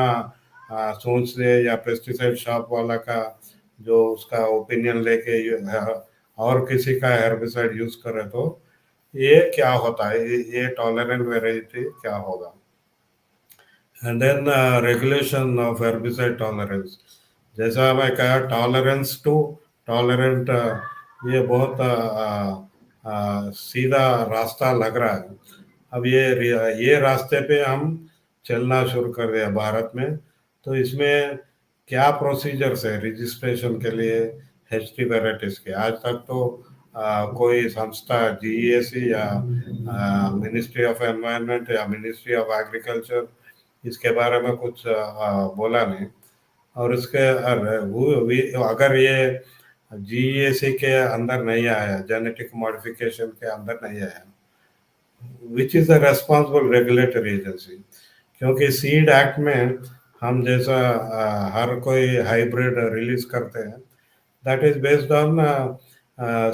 सोच से या पेस्टिसाइड शॉप वाला का जो उसका ओपिनियन लेके और किसी का हेर्बिसाइड यूज करे तो ये क्या होता है, ये टॉलरेंट वेराइटी क्या होगा? And then regulation of herbicide tolerance, जैसा मैं कहा टॉलरेंस टू टॉलरेंट, ये बहुत सीधा रास्ता लग रहा है। अब ये रास्ते पे हम चलना शुरू कर दिया भारत में, तो इसमें क्या प्रोसीजर्स है रजिस्ट्रेशन के लिए HT वेराइटीज के? आज तक तो कोई संस्था GEAC या मिनिस्ट्री ऑफ एनवायरनमेंट या मिनिस्ट्री ऑफ एग्रीकल्चर इसके बारे में कुछ बोला नहीं, और इसके अगर ये GEAC के अंदर नहीं आया, जेनेटिक मॉडिफिकेशन के अंदर नहीं आया, which is the responsible regulatory agency? क्योंकि सीड एक्ट में हम जैसा हर कोई हाइब्रिड रिलीज करते हैं, that is based on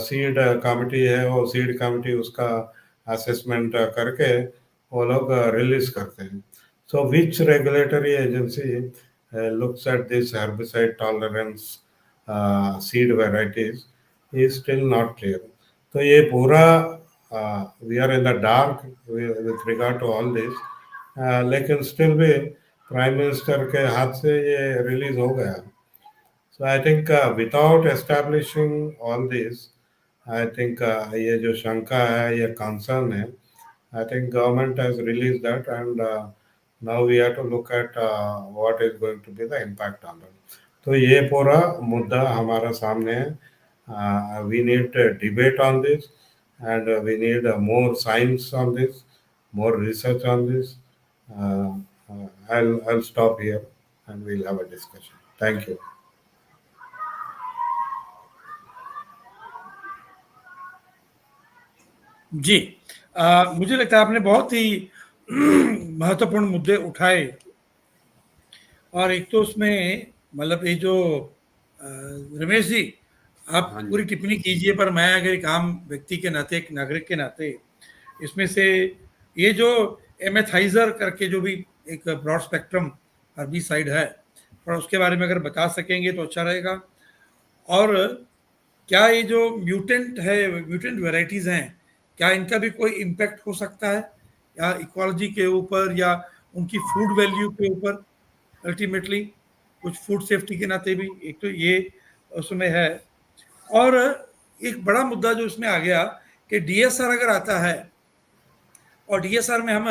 seed committee है, वो सीड कमिटी उसका असेसमेंट करके वो लोग रिलीज करते हैं. So which regulatory agency looks at this herbicide tolerance seed varieties is still not clear. तो ये पूरा we are in the dark with regard to all this, लेकिन स्टिल भी प्राइम मिनिस्टर के हाथ से ये रिलीज हो गया. So I think without establishing all this, I think ये जो शंका है, ये concern है, I think government has released that, and now we have to look at what is going to be the impact on them. तो ये पूरा मुद्दा हमारा सामने है. We need a debate on this, and we need more science on this, more research on this. I'll stop here, and we'll have a discussion. Thank you. जी, मुझे लगता है आपने बहुत ही महत्वपूर्ण मुद्दे उठाए, और एक तो उसमें मतलब ये जो रमेश जी, आप हाँ जी। पूरी टिप्पणी कीजिए, पर मैं अगर एक आम व्यक्ति के नाते, एक नागरिक के नाते, इसमें से ये जो एमेथाइजर करके जो भी एक ब्रॉड स्पेक्ट्रम हर्बिसाइड है, और उसके बारे में अगर बता सकेंगे तो अच्छा रहेगा. और क्या ये जो म्यूटेंट है, म्यूटेंट वैरायटीज़ हैं, क्या इनका भी कोई इम्पैक्ट हो सकता है, या इक्वालॉजी के ऊपर, या उनकी फूड वैल्यू के ऊपर, अल्टीमेटली कुछ फूड सेफ्टी के नाते भी, एक तो ये उसमें है. और एक बड़ा मुद्दा जो इसमें आ गया कि डीएसआर अगर आता है, और डीएसआर में हम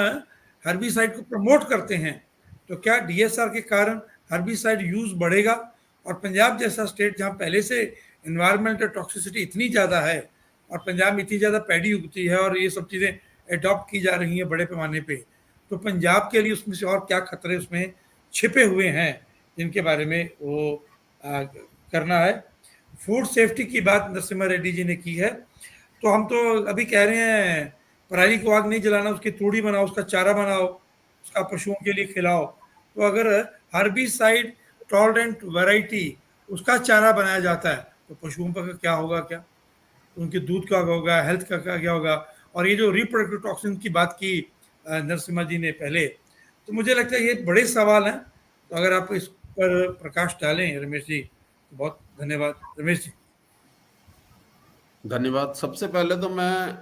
हर्बिसाइड को प्रमोट करते हैं, तो क्या डीएसआर के कारण हर्बिसाइड यूज बढ़ेगा? और पंजाब जैसा स्टेट जहां पहले से एनवायरमेंटल टॉक्सिसिटी इतनी ज़्यादा है, और पंजाब में इतनी ज़्यादा पैडी उगती है, और ये सब चीज़ें एडॉप्ट की जा रही हैं बड़े पैमाने पे, तो पंजाब के लिए उसमें से और क्या खतरे उसमें छिपे हुए हैं जिनके बारे में वो करना है. फूड सेफ्टी की बात नरसिम्हा रेड्डी जी ने की है, तो हम तो अभी कह रहे हैं पराली को आग नहीं जलाना, उसकी तूड़ी बनाओ, उसका चारा बनाओ, उसका पशुओं के लिए खिलाओ. तो अगर हर्बिसाइड टॉलरेंट वैरायटी उसका चारा बनाया जाता है, तो पशुओं पर क्या होगा, क्या उनके दूध का होगा, हेल्थ का क्या होगा. और ये जो रिप्रोडक्टिव टॉक्सिन की बात की नरसिम्हा जी ने पहले, तो मुझे लगता है ये बड़े सवाल हैं. तो अगर आप इस पर प्रकाश डालें रमेश जी, तो बहुत धन्यवाद. रमेश जी. धन्यवाद. सबसे पहले तो मैं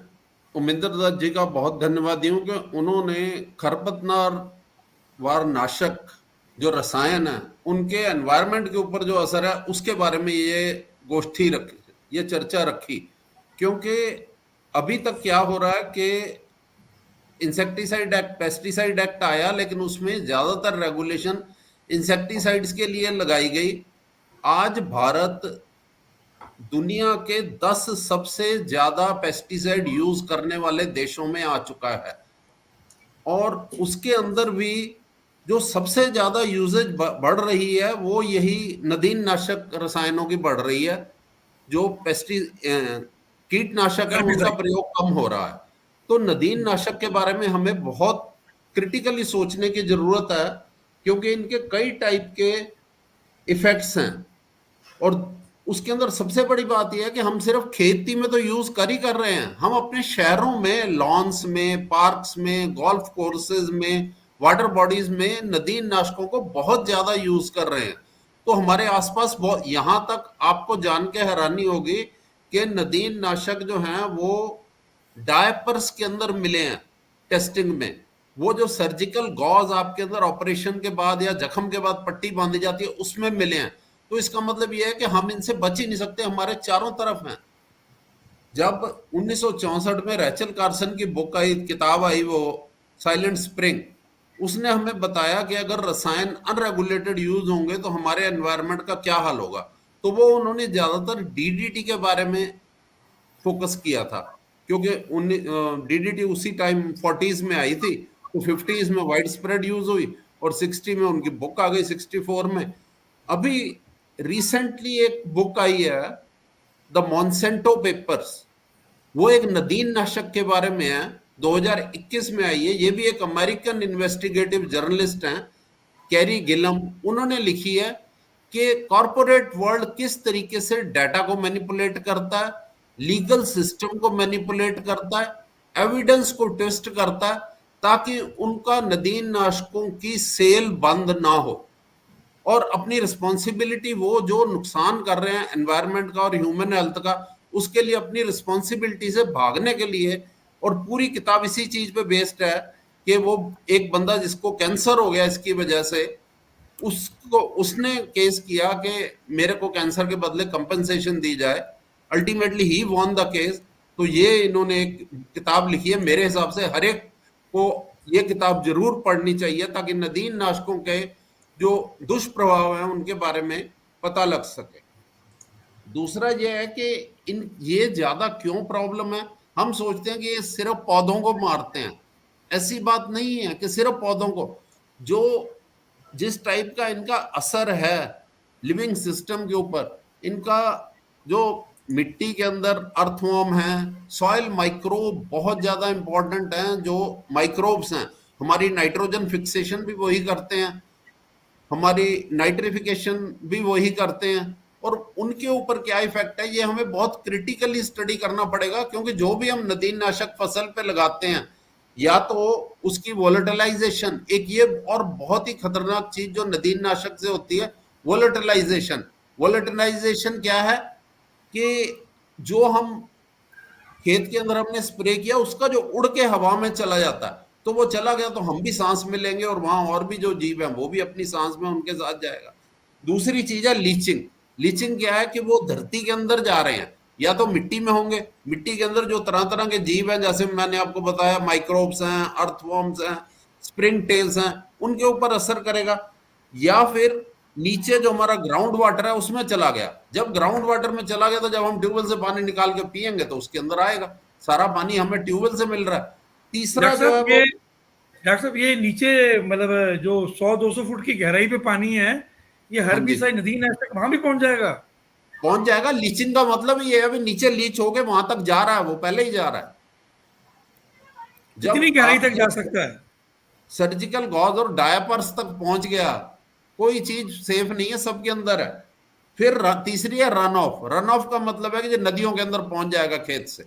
उमेंद्र दत्त जी का बहुत धन्यवाद दूं कि उन्होंने खरपतवार नाशक जो रसायन है उनके एनवायरनमेंट के ऊपर जो असर है उसके बारे में ये गोष्ठी रखी, ये चर्चा रखी. क्योंकि अभी तक क्या हो रहा है कि इंसेक्टिसाइड एक्ट, पेस्टिसाइड एक्ट आया, लेकिन उसमें ज्यादातर रेगुलेशन इंसेक्टिसाइड्स के लिए लगाई गई. आज भारत दुनिया के 10 सबसे ज्यादा पेस्टिसाइड यूज करने वाले देशों में आ चुका है, और उसके अंदर भी जो सबसे ज्यादा यूजेज बढ़ रही है वो यही नदीन नाशक रसायनों की बढ़ रही है. जो कीटनाशक है उनका प्रयोग कम हो रहा है. तो नदीन नाशक के बारे में हमें बहुत क्रिटिकली सोचने की जरूरत है, क्योंकि इनके कई टाइप के इफेक्ट्स हैं. और उसके अंदर सबसे बड़ी बात यह है कि हम सिर्फ खेती में तो यूज कर ही कर रहे हैं, हम अपने शहरों में, लॉन्स में, पार्क्स में, गोल्फ कोर्सेज में, वाटर बॉडीज में नदीन नाशकों को बहुत ज्यादा यूज कर रहे हैं. तो हमारे आसपास बहुत, यहां तक आपको जान के हैरानी होगी कि नदीन नाशक जो हैं वो डायपर्स के अंदर मिले हैं टेस्टिंग में. वो जो सर्जिकल गॉज आपके अंदर ऑपरेशन के बाद या जख्म के बाद पट्टी बांधी जाती है उसमें मिले हैं. तो इसका मतलब यह है कि हम इनसे बच ही नहीं सकते, हमारे चारों तरफ हैं. जब 1964 में रैचल कार्सन की बुक आई, किताब आई, वो साइलेंट स्प्रिंग, उसने हमें बताया कि अगर रसायन अनरेगुलेटेड यूज होंगे तो हमारे एनवायरनमेंट का क्या हाल होगा. तो वो उन्होंने ज्यादातर डीडीटी के बारे में फोकस किया था, क्योंकि डीडीटी उसी टाइम 40s में आई थी, तो 50s में वाइड स्प्रेड यूज हुई, और 60 में उनकी बुक आ गई, 64 में. अभी रिसेंटली एक बुक आई है, द मॉन्सेंटो पेपर्स, वो एक नदीन नाशक के बारे में है, 2021 में आई है. ये भी एक अमेरिकन इन्वेस्टिगेटिव जर्नलिस्ट हैं, कैरी गिलम, उन्होंने लिखी है कि कॉरपोरेट वर्ल्ड किस तरीके से डाटा को मैनिपुलेट करता है, लीगल सिस्टम को मैनिपुलेट करता है, एविडेंस को ट्विस्ट करता है, ताकि उनका नदीन नाशकों की सेल बंद ना हो और अपनी रिस्पॉन्सिबिलिटी वो जो नुकसान कर रहे हैं एनवायरनमेंट का और ह्यूमन हेल्थ का, उसके लिए अपनी रिस्पॉन्सिबिलिटी से भागने के लिए। और पूरी किताब इसी चीज पे बेस्ड है कि वो एक बंदा जिसको कैंसर हो गया इसकी वजह से, उसको उसने केस किया कि मेरे को कैंसर के बदले कंपनसेशन दी जाए। Ultimately he won the case. तो ये इन्होंने एक किताब लिखी है, मेरे हिसाब से हर एक को ये किताब जरूर पढ़नी चाहिए ताकि नदीन नाशकों के जो दुष्प्रभाव हैं उनके बारे में पता लग सके। दूसरा ये है कि ये ज्यादा क्यों प्रॉब्लम है। हम सोचते हैं कि ये सिर्फ पौधों को मारते हैं, ऐसी बात नहीं है कि सिर्फ पौधों को। जो जिस टाइप का इनका असर है लिविंग सिस्टम के ऊपर, इनका जो मिट्टी के अंदर अर्थवॉर्म है, सॉइल माइक्रोब बहुत ज्यादा इंपॉर्टेंट हैं। जो माइक्रोब्स हैं हमारी नाइट्रोजन फिक्सेशन भी वही करते हैं, हमारी नाइट्रिफिकेशन भी वही करते हैं, और उनके ऊपर क्या इफेक्ट है ये हमें बहुत क्रिटिकली स्टडी करना पड़ेगा। क्योंकि जो भी हम नदीनाशक फसल पे लगाते हैं, या तो उसकी वोलेटिलाइजेशन, एक ये और बहुत ही खतरनाक चीज जो नदीनाशक से होती है, वोलेटिलाइजेशन। वोलेटिलाइजेशन क्या है कि जो हम खेत के अंदर हमने स्प्रे किया उसका जो उड़ के हवा में चला जाता है, तो वो चला गया तो हम भी सांस में लेंगे और वहां और भी जो जीव हैं वो भी अपनी सांस में उनके साथ जाएगा। दूसरी चीज है लीचिंग। लीचिंग क्या है कि वो धरती के अंदर जा रहे हैं, या तो मिट्टी में होंगे, मिट्टी के अंदर जो तरह तरह के जीव हैं, जैसे मैंने आपको बताया माइक्रोब्स हैं, अर्थवॉर्म्स हैं, स्प्रिंग टेल्स हैं, उनके ऊपर असर करेगा। या फिर नीचे जो हमारा ग्राउंड वाटर है उसमें चला गया। जब ग्राउंड वाटर में चला गया तो जब हम ट्यूबवेल से पानी निकाल के पियेंगे तो उसके अंदर आएगा, सारा पानी हमें ट्यूबवेल से मिल रहा है। तीसरा जो है वो, डॉक्टर साहब ये नीचे मतलब जो 100-200 फुट की गहराई पे पानी है, ये हर्बिसाइड नदीनाशक वहां भी पहुंच जाएगा? पहुंच जाएगा। लीचिंग का मतलब ये है अभी नीचे लीच होके वहां तक जा रहा है, वो पहले ही जा रहा है। कितनी गहराई तक जा सकता है? सर्जिकल गॉज और डायपर्स तक पहुंच गया, कोई चीज सेफ नहीं है, सबके अंदर है। फिर तीसरी है रन ऑफ। रन ऑफ का मतलब है कि जो नदियों के अंदर पहुंच जाएगा खेत से,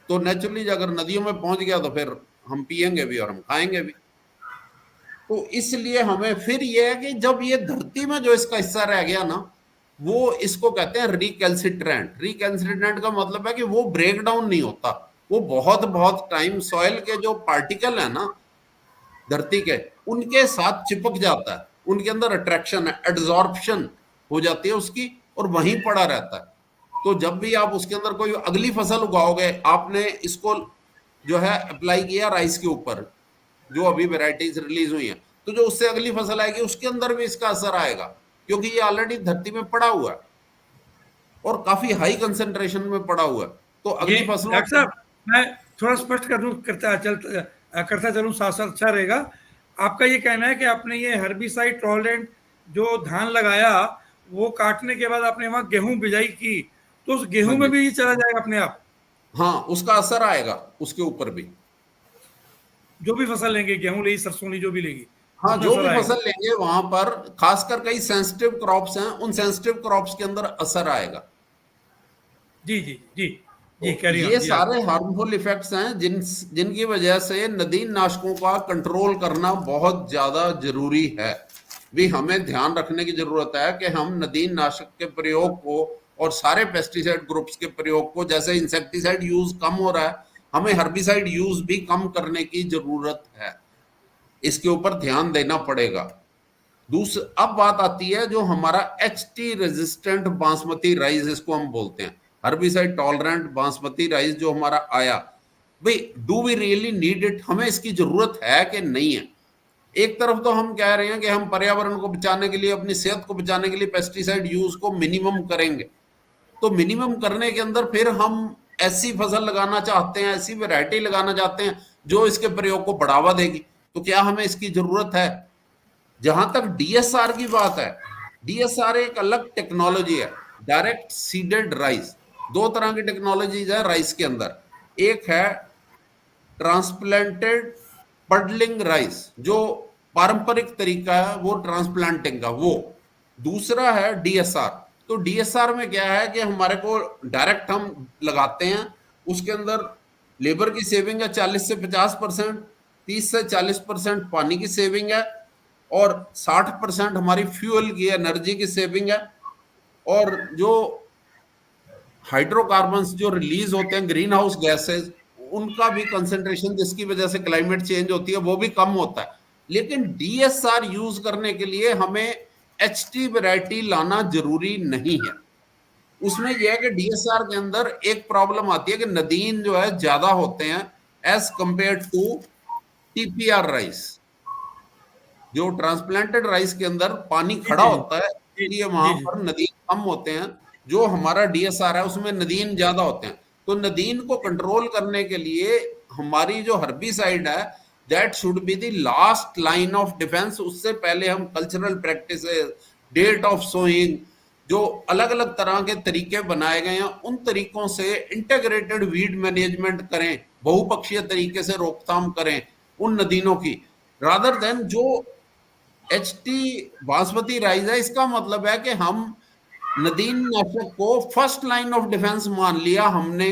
तो नेचुरली अगर नदियों में पहुंच गया तो फिर हम पिएंगे भी और हम खाएंगे भी। तो इसलिए हमें फिर यह है कि जब ये धरती में जो इसका हिस्सा रह गया ना, वो इसको कहते हैं रिकैल्सिट्रेंट। रिकैल्सिट्रेंट का मतलब है कि वो ब्रेक डाउन नहीं होता, वो बहुत बहुत टाइम सॉइल के जो पार्टिकल है ना धरती के, उनके साथ चिपक जाता है, उनके अंदर अट्रैक्शन है, एड्सॉर्प्शन हो जाती है उसकी, और वहीं पड़ा रहता है। तो जब भी आप उसके अंदर कोई अगली फसल उगाओगे, आपने इसको जो है अप्लाई किया राइस के ऊपर, जो अभी वेराइटीज रिलीज हुई हैं, तो जो उससे अगली फसल आएगी उसके अंदर भी इसका असर आएगा, क्योंकि ये ऑलरेडी धरती में पड़ा हुआ है और काफी हाई कंसेंट्रेशन में पड़ा हुआ है। तो अगली फसलों, डॉक्टर साहब मैं थोड़ा स्पष्ट कर दूं, करता चलूं साथ साथ अच्छा रहेगा। आपका ये कहना है कि आपने ये हर्बिसाइड टॉलरेंट जो धान लगाया, वो काटने के बाद आपने वहां गेहूं बिजाई की, तो उस गेहूं में भी ये चला जाएगा अपने आप? हाँ, उसका असर आएगा उसके ऊपर भी। जो भी फसल लेंगे, गेहूं लेगी, सरसों ली, जो भी लेगी, हाँ, जो भी फसल लेंगे वहां पर, खासकर कई सेंसिटिव क्रॉप्स हैं, उन सेंसिटिव क्रॉप्स के अंदर असर आएगा। जी जी जी जी, ये सारे हार्मफुल इफेक्ट्स हैं जिनकी वजह से नदीन नाशकों का कंट्रोल करना बहुत ज्यादा जरूरी है। भी हमें ध्यान रखने की जरूरत है कि हम नदीन नाशक के प्रयोग को और सारे पेस्टिसाइड ग्रुप्स के प्रयोग को, जैसे इंसेक्टिसाइड यूज कम हो रहा है, हमें हर्बिसाइड यूज भी कम करने की जरूरत है। इसके ऊपर ध्यान देना पड़ेगा। अब बात आती है जो हमारा HT रेजिस्टेंट बासमती राइस, इसको हम बोलते हैं हर्बिसाइड टॉलरेंट बासमती राइस, जो हमारा आया, भाई do we really need it? हमें इसकी जरूरत है कि नहीं है? एक तरफ तो हम कह रहे हैं कि हम पर्यावरण को बचाने के लिए, अपनी सेहत को बचाने के लिए पेस्टिसाइड यूज को मिनिमम करेंगे। तो मिनिमम करने के अंदर फिर हम ऐसी फसल लगाना चाहते हैं, ऐसी वैरायटी लगाना चाहते हैं जो इसके प्रयोग को बढ़ावा देगी। तो क्या हमें इसकी जरूरत है? जहां तक DSR की बात है, DSR एक अलग टेक्नोलॉजी है, डायरेक्ट सीडेड राइस। दो तरह की टेक्नोलॉजीज है राइस के अंदर। एक है ट्रांसप्लांटेड पडलिंग राइस, जो पारंपरिक तरीका है वो ट्रांसप्लांटिंग का, वो। दूसरा है डीएसआर। तो डीएसआर में क्या है कि हमारे को डायरेक्ट हम लगाते हैं, उसके अंदर लेबर की सेविंग है 40 से 50%, 30 से 40% पानी की सेविंग है, और 60% हमारी फ्यूल की एनर्जी की सेविंग है। और जो हाइड्रोकार्बन्स जो रिलीज होते हैं, ग्रीन हाउस गैसेज, उनका भी कंसेंट्रेशन जिसकी वजह से क्लाइमेट चेंज होती है वो भी कम होता है। लेकिन डीएसआर यूज करने के लिए हमें एचटी वैरायटी लाना जरूरी नहीं है। उसमें यह है कि डीएसआर के अंदर एक प्रॉब्लम आती है कि नदीन जो है ज्यादा होते हैं as compare to TPR rice. जो ट्रांसप्लांटेड राइस के अंदर पानी जी खड़ा जी होता है, जी इसलिए जी वहां जी पर नदीन कम होते हैं। जो हमारा डीएसआर है उसमें नदीन ज्यादा होते हैं। तो नदीन को कंट्रोल करने के लिए हमारी जो हर्बिसाइड है, that should be the last line of defence. उससे पहले हम cultural practices, date of sowing, जो अलग अलग तरह के तरीके बनाए गए हैं, उन तरीकों से इंटीग्रेटेड वीड मैनेजमेंट करें, बहुपक्षीय तरीके से रोकथाम करें उन नदीनों की, रादर देन जो एचटी बासमती राइस है। इसका मतलब है कि हम नदीन नाशक को फर्स्ट लाइन ऑफ डिफेंस मान लिया हमने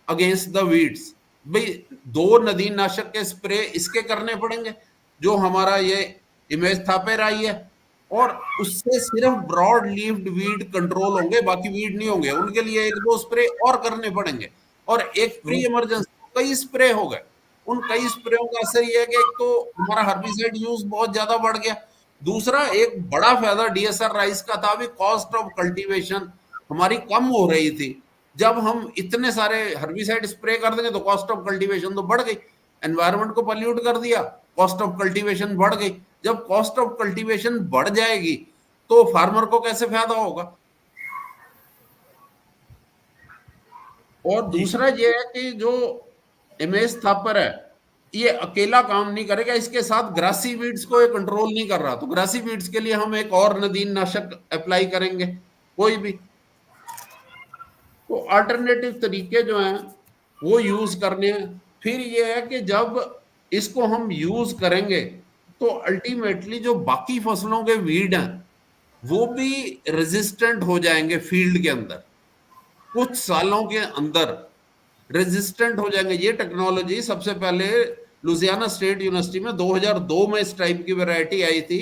अगेंस्ट द वीड्स। भाई, दो नदीन नाशक के स्प्रे इसके करने पड़ेंगे, जो हमारा ये इमेज थापेर आई है, और उससे सिर्फ ब्रॉड लीव्ड वीड कंट्रोल होंगे, बाकी वीड नहीं होंगे। उनके लिए एक दो स्प्रे और करने पड़ेंगे, और एक प्री इमरजेंसी कई स्प्रे हो गए। उन कई स्प्रेयों का असर ये है कि एक तो हमारा हर्बिसाइड यूज बहुत ज्यादा बढ़ गया। दूसरा एक बड़ा फायदा डीएसआर राइस का था भी, कॉस्ट ऑफ कल्टीवेशन हमारी कम हो रही थी। जब हम इतने सारे हर्बिसाइड स्प्रे कर देंगे तो कॉस्ट ऑफ कल्टीवेशन तो बढ़ गई, एनवायरनमेंट को पॉल्यूट कर दिया, कॉस्ट ऑफ कल्टीवेशन बढ़ गई। जब कॉस्ट ऑफ कल्टीवेशन बढ़ जाएगी तो फार्मर को कैसे फायदा होगा। और जी दूसरा ये है कि जो एमएस थापर है, ये अकेला काम नहीं करेगा, इसके साथ ग्रासी वीड्स को ये कंट्रोल नहीं कर रहा। तो ग्रासी वीड्स के लिए हम एक और नदीन नाशक अप्लाई करेंगे कोई भी। तो अल्टरनेटिव तरीके जो हैं वो यूज करने हैं। फिर ये है कि जब इसको हम यूज करेंगे तो अल्टीमेटली जो बाकी फसलों के वीड हैं वो भी रेजिस्टेंट हो जाएंगे फील्ड के अंदर, कुछ सालों के अंदर रेजिस्टेंट हो जाएंगे। ये टेक्नोलॉजी सबसे पहले लुजियाना स्टेट यूनिवर्सिटी में 2002 में इस टाइप की वैरायटी आई थी।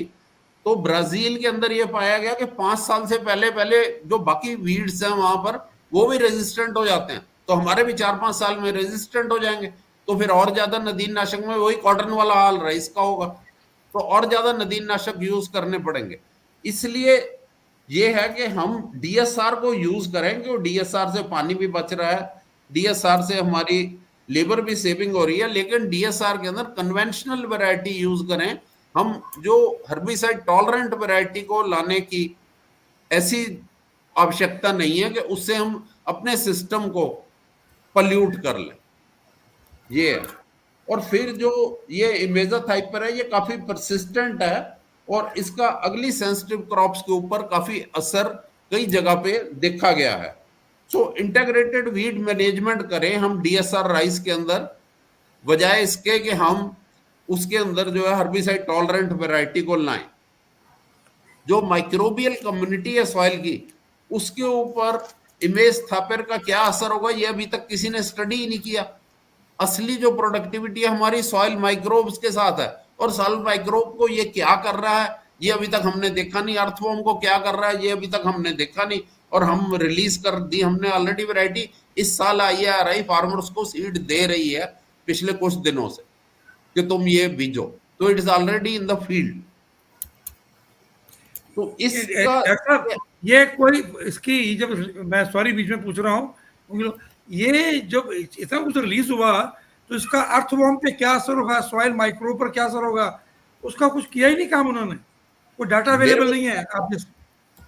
तो ब्राजील के अंदर ये पाया गया कि 5 साल से पहले पहले जो बाकी वीड्स हैं वहां पर वो भी रेजिस्टेंट हो जाते हैं। तो हमारे भी 4-5 साल में रेजिस्टेंट हो जाएंगे। तो फिर और ज्यादा नदीन नाशक में वही कॉटन वाला हाल राइस का होगा, तो और ज्यादा नदीन नाशक यूज करने पड़ेंगे। इसलिए ये है कि हम डीएसआर को यूज करें, क्योंकि डीएसआर से पानी भी बच रहा है, डीएसआर से हमारी लेबर भी सेविंग हो रही है। लेकिन डीएसआर के अंदर कन्वेंशनल वैरायटी यूज करें। हम जो हर्बिसाइड टॉलरेंट वैरायटी को लाने की ऐसी आवश्यकता नहीं है कि उससे हम अपने सिस्टम को पल्यूट कर लें, ये है। और फिर जो ये इमेजाथाइपर है ये काफी परसिस्टेंट है, और इसका अगली सेंसिटिव क्रॉप्स के ऊपर काफी असर कई जगह पे देखा गया है। सो इंटीग्रेटेड वीड मैनेजमेंट करें हम डीएसआर राइस के अंदर, बजाय इसके कि हम उसके अंदर जो है हर्बिसाइड टॉलरेंट वैरायटी को लाएं। जो माइक्रोबियल कम्युनिटी है सॉइल की, उसके ऊपर इमेज थापर का क्या असर होगा ये अभी तक किसी ने स्टडी ही नहीं किया। असली जो प्रोडक्टिविटी है हमारी सॉइल माइक्रोब्स के साथ है, और सॉइल माइक्रोब को ये क्या कर रहा है ये अभी तक हमने देखा नहीं। अर्थवॉर्म को क्या कर रहा है ये अभी तक हमने देखा नहीं, और हम रिलीज कर दी हमने ऑलरेडी वैरायटी। इस साल IARI फार्मर्स को सीड दे रही है पिछले कुछ दिनों से कि तुम ये बीजो, तो it is already in the field. तो इसका डॉक्टर साहब, ये कोई इसकी जब, मैं सॉरी बीच में पूछ रहा हूँ, ये जब इतना कुछ रिलीज हुआ तो इसका अर्थवॉर्म पे क्या असर होगा, सॉइल माइक्रो पर क्या असर होगा, उसका कुछ किया ही नहीं काम उन्होंने। कोई डाटा अवेलेबल नहीं है आप जिस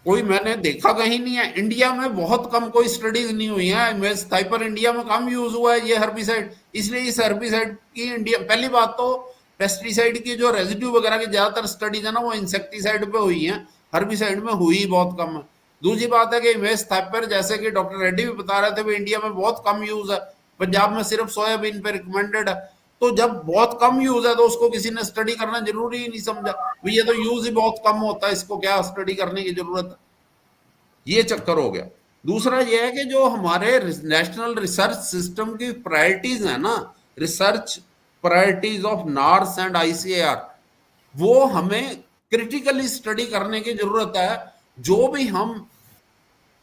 कोई मैंने देखा कहीं नहीं है। इंडिया में बहुत कम कोई स्टडीज नहीं हुई है। इमेज थाइपर इंडिया में कम यूज हुआ है ये हर्बिसाइड, इसलिए इस हर्बिसाइड की इंडिया, पहली बात तो पेस्टिसाइड की जो रेजिड्यू वगैरह की ज्यादातर स्टडीज है ना वो इंसेक्टिसाइड पे हुई है, हर्बिसाइड में हुई बहुत कम है। दूसरी बात है कि इमेज थाइपर जैसे कि डॉक्टर रेड्डी भी बता रहे थे, वो इंडिया में बहुत कम यूज है, पंजाब में सिर्फ सोयाबीन पे रिकमेंडेड है। तो जब बहुत कम यूज है तो उसको किसी ने स्टडी करना जरूरी ही नहीं समझा, भाई ये तो यूज ही बहुत कम होता है, इसको क्या स्टडी करने की जरूरत है, ये चक्कर हो गया। दूसरा ये है कि जो हमारे नेशनल रिसर्च सिस्टम की प्रायोरिटीज है ना, research priorities of nurse and ICAR, वो हमें क्रिटिकली स्टडी करने की जरूरत है। जो भी हम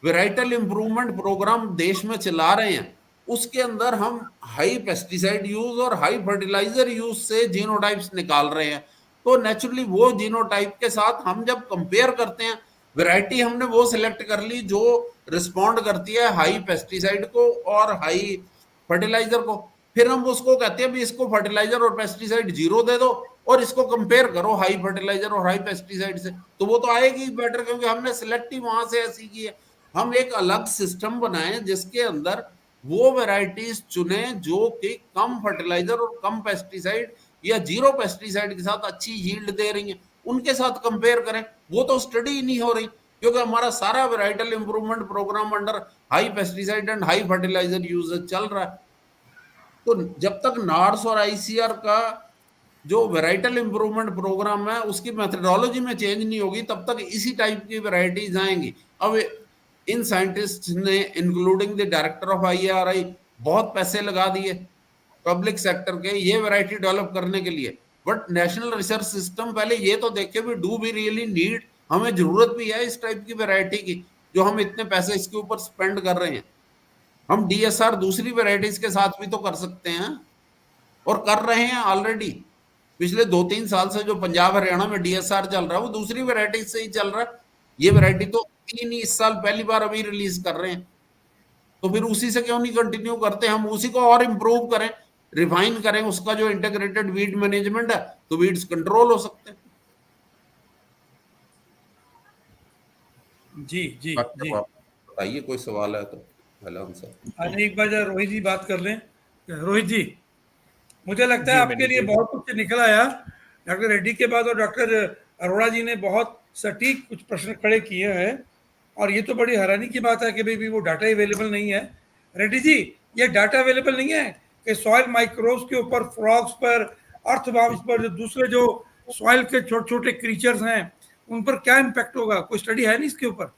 वेराइटल इंप्रूवमेंट प्रोग्राम देश में चला रहे हैं उसके अंदर हम हाई पेस्टिसाइड यूज और हाई फर्टिलाइजर यूज से जीनोटाइप्स निकाल रहे हैं, तो नेचुरली वो जीनोटाइप के साथ हम जब कंपेयर करते हैं, वैरायटी हमने वो सिलेक्ट कर ली जो रिस्पॉन्ड करती है हाई पेस्टिसाइड को और हाई फर्टिलाइजर को, फिर हम उसको कहते हैं भी इसको फर्टिलाइजर और पेस्टिसाइड 0 दे दो और इसको कंपेयर करो हाई फर्टिलाइजर और हाई पेस्टिसाइड से, तो वो तो आएगी बेटर, क्योंकि हमने सिलेक्ट ही वहां से ऐसी की है। हम एक अलग सिस्टम बनाएं जिसके अंदर वो वैरायटीज चुने जो कि कम फर्टिलाइजर और कम पेस्टिसाइड या 0 पेस्टिसाइड के साथ अच्छी यील्ड दे रही हैं, उनके साथ कंपेयर करें। वो तो स्टडी ही नहीं हो रही, क्योंकि हमारा सारा varietal improvement programme under high pesticide and high fertiliser usage चल रहा है। तो जब तक नार्स और आईसीआर का जो वैराइटल इंप्रूवमेंट प्रोग्राम है उसकी मेथडोलॉजी में चेंज नहीं होगी, तब तक इसी टाइप की वैरायटीज आएंगी। अब इन साइंटिस्ट ने including the director of IRI बहुत पैसे लगा दिए पब्लिक सेक्टर के ये वैरायटी डेवलप करने के लिए, बट नेशनल रिसर्च सिस्टम पहले ये तो देखे भी डू वी रियली नीड, हमें जरूरत भी है इस टाइप की वैरायटी की जो हम इतने पैसे इसके ऊपर स्पेंड कर रहे हैं। हम डीएसआर दूसरी वैरायटीज के साथ भी तो कर सकते हैं और कर रहे हैं ऑलरेडी। पिछले 2-3 साल से जो पंजाब हरियाणा में डीएसआर चल रहा है वो दूसरी वैरायटी से ही चल रहा है, ये वैरायटी तो 3 इस साल पहली बार अभी रिलीज कर रहे हैं, तो फिर उसी से क्यों नहीं कंटिन्यू करते, हम उसी को और इम्प्रूव करें, रिफाइन करें उसका जो इंटीग्रेटेड वीड मैनेजमेंट है, तो वीड्स कंट्रोल हो सकते हैं। जी जी जी, बताइए कोई सवाल है तो पहला आंसर। अरे एक बार जरा रोहित जी बात कर लें। रोहित जी, मुझे लगता है आपके लिए बहुत कुछ निकल आया डॉक्टर रेड्डी के बाद, और डॉक्टर अरोड़ा जी ने बहुत सटीक कुछ प्रश्न खड़े किए हैं, और ये तो बड़ी हैरानी की बात है कि भाई वो डाटा अवेलेबल नहीं है। रेड्डी जी, ये डाटा अवेलेबल नहीं है कि सॉइल माइक्रोब्स के ऊपर, फ्रॉग्स पर, अर्थवर्म्स पर, जो दूसरे जो सॉइल के छोटे छोटे क्रीचर्स हैं उन पर क्या इम्पैक्ट होगा, कोई स्टडी है नहीं इसके ऊपर?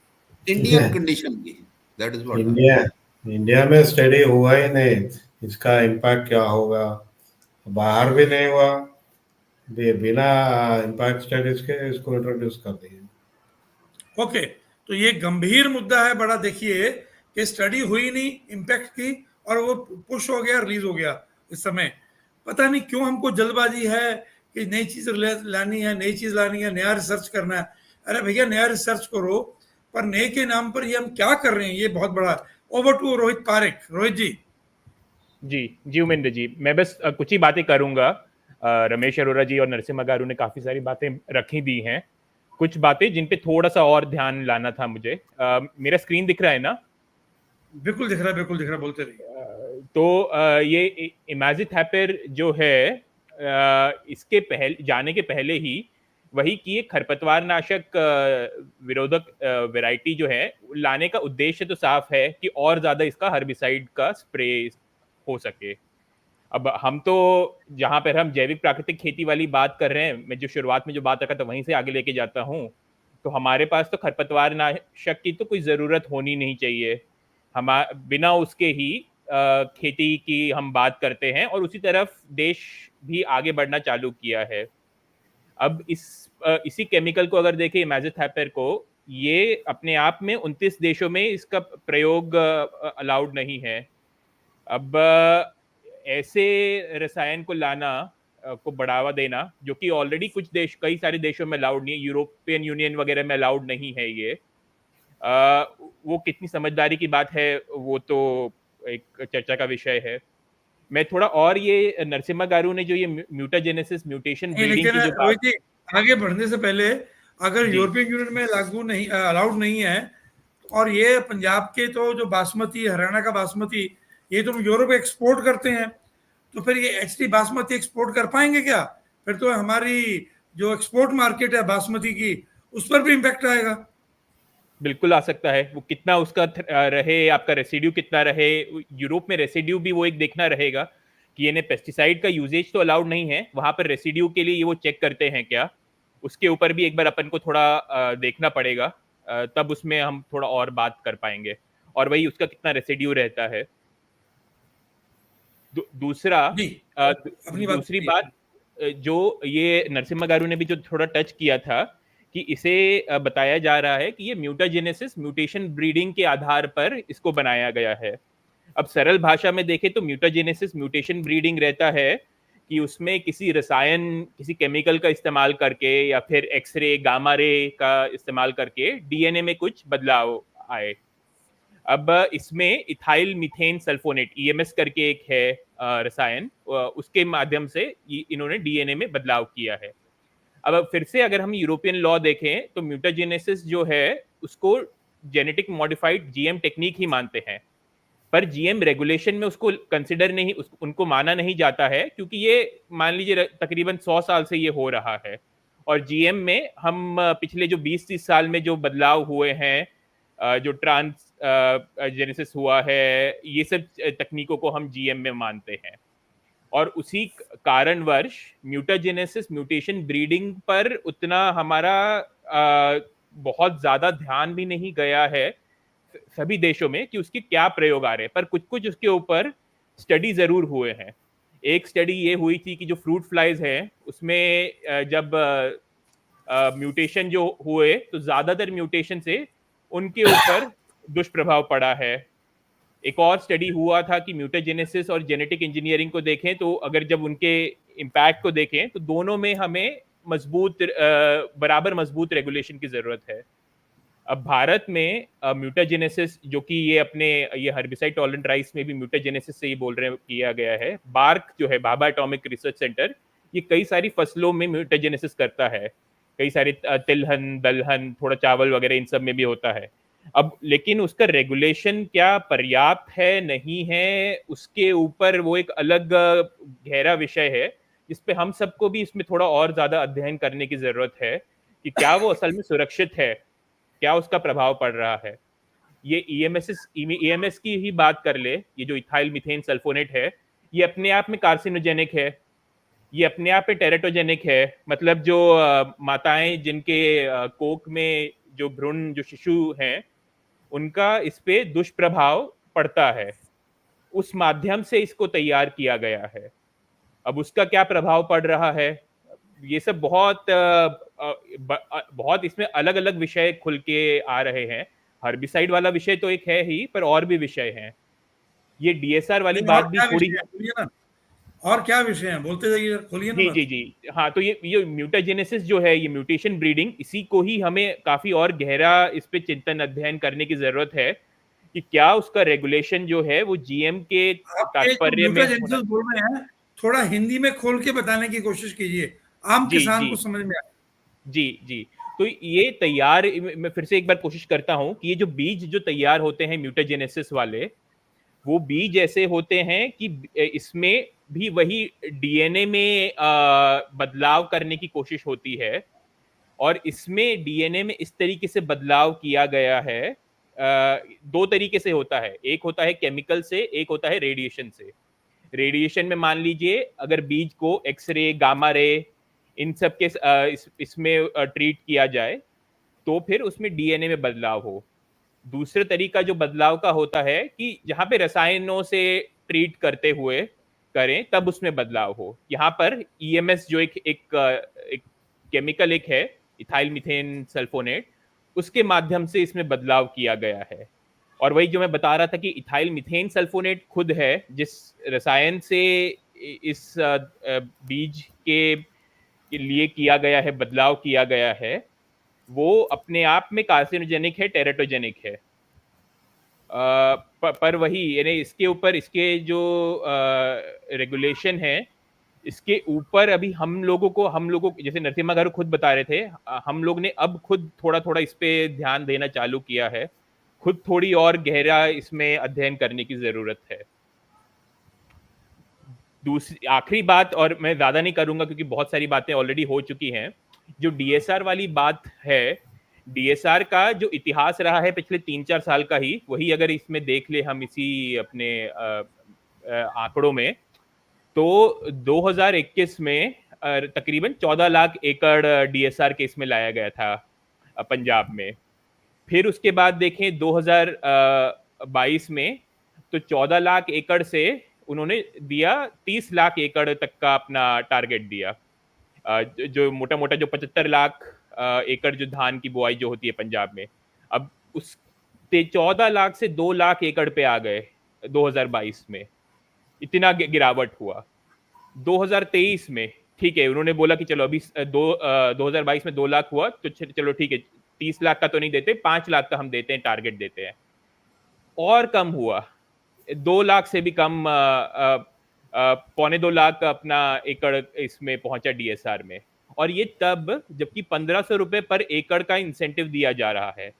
इंडियन कंडीशन की, दैट इज व्हाट इंडिया में स्टडी हुआ ही नहीं, इसका इम्पैक्ट क्या होगा, बाहर भी नहीं हुआ, बिना इम्पैक्ट स्टडीज के इसको इंट्रोड्यूस कर दिए। ओके, तो ये गंभीर मुद्दा है बड़ा। देखिए कि स्टडी हुई नहीं इम्पैक्ट की और वो पुश हो गया, रिलीज हो गया। इस समय पता नहीं क्यों हमको जल्दबाजी है कि नई चीज लानी है, नई चीज लानी है, नया रिसर्च करना है। अरे भैया नया रिसर्च करो, पर नए के नाम पर ये हम क्या कर रहे हैं, ये बहुत बड़ा। Over to Rohit Parekh. रोहित जी। जी उमेंद्र जी, मैं बस कुछ ही बातें करूंगा। रमेश अरोड़ा जी और नरसिम्हा गारू ने काफी सारी बातें रखी दी हैं, कुछ बातें जिन पे थोड़ा सा और ध्यान लाना था मुझे। मेरा स्क्रीन दिख रहा है ना? बिल्कुल दिख रहा है, बिल्कुल दिख रहा है, बोलते रहिए। तो ये इमेजिथैपिर जो है, इसके पहले जाने के पहले ही वही कि एक खरपतवार नाशक विरोधक वैरायटी जो है लाने का उद्देश्य तो साफ है कि और ज्यादा इसका हर्बिसाइड का स्प्रे हो सके। अब हम तो जहां पर हम जैविक प्राकृतिक खेती वाली बात कर रहे हैं, मैं जो शुरुआत में जो बात रखा था वहीं से आगे लेके जाता हूं, तो हमारे पास तो खरपतवार नाशक की तो कोई जरूरत होनी नहीं चाहिए। हम बिना उसके ही खेती की हम बात करते हैं और उसी तरफ देश भी आगे बढ़ना चालू किया है। अब इसी केमिकल को अगर देखें, इमेजिथैपिर को, ये अपने आप में 29 देशों में इसका प्रयोग अलाउड नहीं है। अब ऐसे रसायन को लाना को बढ़ावा देना, जो कि ऑलरेडी कई सारे देशों में अलाउड नहीं है, यूरोपियन यूनियन वगैरह में अलाउड नहीं है ये, वो कितनी समझदारी की बात है वो तो एक चर्चा का विषय है। मैं थोड़ा और ये नरसिम्हा गारू ने जो ये म्यूटाजेनेसिस म्यूटेशन ब्रीडिंग की जो बात, आगे बढ़ने से पहले, अगर यूरोपियन यूनियन में लागू नहीं, अलाउड नहीं है, और ये पंजाब के तो जो बासमती, हरियाणा का बासमती, ये तो यूरोप एक्सपोर्ट करते हैं, तो फिर ये एचटी बासमती एक्सपोर्ट कर पाएंगे क्या? फिर तो हमारी जो एक्सपोर्ट मार्केट है बासमती की, उस पर भी इम्पैक्ट आएगा। बिल्कुल आ सकता है। वो कितना उसका रहे, आपका रेसिड्यू कितना रहे, यूरोप में रेसिड्यू भी वो एक देखना रहेगा। कि यानी पेस्टिसाइड का यूजेज तो अलाउड नहीं है, वहां पर रेसिड्यू के लिए ये वो चेक करते हैं क्या, उसके ऊपर भी एक बार अपन को थोड़ा देखना पड़ेगा, तब उसमें हम थोड़ा और बात कर पाएंगे, और वही उसका कितना रेसिड्यू रहता है। दूसरा जी अपनी बात दूसरी बात जो ये नरसिम्हा गारू ने भी जो थोड़ा टच किया था कि इसे बताया जा रहा है कि ये म्यूटाजेनेसिस म्यूटेशन ब्रीडिंग के आधार पर इसको बनाया गया है। अब सरल भाषा में देखें तो म्यूटाजेनेसिस म्यूटेशन ब्रीडिंग रहता है कि उसमें किसी रसायन किसी केमिकल का इस्तेमाल करके या फिर एक्सरे गामा रे का इस्तेमाल करके डीएनए में कुछ बदलाव आए। अब इसमें इथाइल मीथेन सल्फोनेट ईएमएस करके एक है रसायन, उसके माध्यम से इन्होंने डीएनए में बदलाव किया है। अब फिर से अगर हम यूरोपियन लॉ देखें तो म्यूटाजेनेसिस जो है उसको जेनेटिक मॉडिफाइड जीएम टेक्निक ही मानते हैं, पर जीएम रेगुलेशन में उसको कंसिडर नहीं उनको माना नहीं जाता है, क्योंकि ये मान लीजिए तकरीबन 100 साल से ये हो रहा है, और जीएम में हम पिछले जो 20-30 साल में जो बदलाव हुए हैं, जो ट्रांस जेनेसिस हुआ है, ये सब तकनीकों को हम जीएम में मानते हैं। और उसी कारणवश म्यूटाजेनेसिस म्यूटेशन ब्रीडिंग पर उतना हमारा बहुत ज्यादा ध्यान भी नहीं गया है सभी देशों में कि उसके क्या प्रयोग आ रहे हैं, पर कुछ कुछ उसके ऊपर स्टडी जरूर हुए हैं। एक स्टडी ये हुई थी कि जो फ्रूट फ्लाइज हैं उसमें जब म्यूटेशन जो हुए तो ज्यादातर म्यूटेशन से उनके ऊपर दुष्प्रभाव पड़ा है। एक और स्टडी हुआ था कि म्यूटाजेनेसिस और जेनेटिक इंजीनियरिंग को देखें तो अगर जब उनके इम्पैक्ट को देखें तो दोनों में हमें बराबर मजबूत रेगुलेशन की जरूरत है। अब भारत में म्यूटाजेनेसिस जो कि ये हर्बिसाइड टॉलरेंट राइस में भी म्यूटाजेनेसिस से ही बोल रहे हैं किया गया है। बार्क जो है भाभा एटॉमिक रिसर्च सेंटर, ये कई सारी फसलों में म्यूटाजेनेसिस करता है, कई सारे तिलहन दलहन थोड़ा चावल वगैरह इन सब में भी होता है। अब लेकिन उसका रेगुलेशन क्या पर्याप्त है नहीं है, उसके ऊपर वो एक अलग गहरा विषय है जिस पे हम सबको भी इसमें थोड़ा और ज्यादा अध्ययन करने की जरूरत है कि क्या वो असल में सुरक्षित है, क्या उसका प्रभाव पड़ रहा है। ये ईएमएस की ही बात कर ले, ये जो इथाइल मीथेन सल्फोनेट है, ये अपने आप में कार्सिनोजेनिक है, ये अपने आप में टेरेटोजेनिक है। मतलब जो माताएं जिनके कोख में जो भ्रूण जो शिशु हैं उनका इस पे दुष्प्रभाव पड़ता है, उस माध्यम से इसको तैयार किया गया है। अब उसका क्या प्रभाव पड़ रहा है, ये सब बहुत इसमें अलग अलग विषय खुल के आ रहे हैं। हर्बिसाइड वाला विषय तो एक है ही, पर और भी विषय हैं। ये डीएसआर वाली बात भी थोड़ी और क्या विषय है, बोलते जाइए, खोलिए ना। जी हाँ, तो ये म्यूटाजेनेसिस जो है, ये म्यूटेशन ब्रीडिंग, इसी को ही हमें काफी और गहरा इस पे चिंतन अध्ययन करने की जरूरत है कि क्या उसका रेगुलेशन जो है वो जीएम के तात्पर्य में म्यूटाजेनेसिस बोल रहे हैं, थोड़ा हिंदी में खोल के बताने की कोशिश कीजिए, आम किसान को समझ में आए। जी तो ये तैयार, मैं फिर से एक बार कोशिश करता हूं कि ये जो बीज जो तैयार होते हैं म्यूटाजेनेसिस वाले, वो बीज ऐसे होते हैं कि इसमें भी वही डीएनए में बदलाव करने की कोशिश होती है, और इसमें डीएनए में इस तरीके से बदलाव किया गया है। दो तरीके से होता है, एक होता है केमिकल से, एक होता है रेडिएशन से। रेडिएशन में मान लीजिए अगर बीज को एक्सरे गामा रे इन सब के इसमें ट्रीट किया जाए तो फिर उसमें डीएनए में बदलाव हो। दूसरे तरीका जो बदलाव का होता है कि जहां पे रसायनों से ट्रीट करते हुए करें तब उसमें बदलाव हो। यहाँ पर ईएमएस जो एक केमिकल एक है इथाइल मीथेन सल्फोनेट, उसके माध्यम से इसमें बदलाव किया गया है। और वही जो मैं बता रहा था कि इथाइल मीथेन सल्फोनेट खुद है जिस रसायन से इस बीज के लिए किया गया है, बदलाव किया गया है, वो अपने आप में कार्सिनोजेनिक है, टेरेटोजेनिक है। पर वही यानी इसके ऊपर इसके जो रेगुलेशन है, इसके ऊपर अभी हम लोगों जैसे नरसिम्हा गारू खुद बता रहे थे, हम लोग ने अब खुद थोड़ा थोड़ा इस पे ध्यान देना चालू किया है, खुद थोड़ी और गहरा इसमें अध्ययन करने की जरूरत है। दूसरी आखिरी बात, और मैं ज्यादा नहीं करूंगा क्योंकि बहुत सारी बातें ऑलरेडी हो चुकी हैं, जो डीएसआर वाली बात है, डीएसआर का जो इतिहास रहा है पिछले 3-4 साल का ही, वही अगर इसमें देख ले हम इसी अपने आंकड़ों में, तो 2021 में तकरीबन 14 लाख एकड़ डीएसआर केस में लाया गया था पंजाब में। फिर उसके बाद देखें 2022 में तो 14 लाख एकड़ से उन्होंने दिया 30 लाख एकड़ तक का अपना टारगेट दिया। जो मोटा मोटा जो 75 लाख एकड़ जो धान की बुआई जो होती है पंजाब में, अब उस 14 लाख से 2 लाख एकड़ पे आ गए 2022 में, इतना गिरावट हुआ। 2023 में ठीक है, उन्होंने बोला कि चलो अभी 2022 में 2 लाख हुआ तो चलो ठीक है, 30 लाख का तो नहीं देते, 5 लाख का हम देते हैं, टारगेट देते हैं। और कम हुआ, 2 लाख से भी कम, 1.25 लाख अपना एकड़ इसमें पहुंचा डीएसआर में। और ये तब जबकि 1500 रुपए पर एकड़ का इंसेंटिव दिया जा रहा है।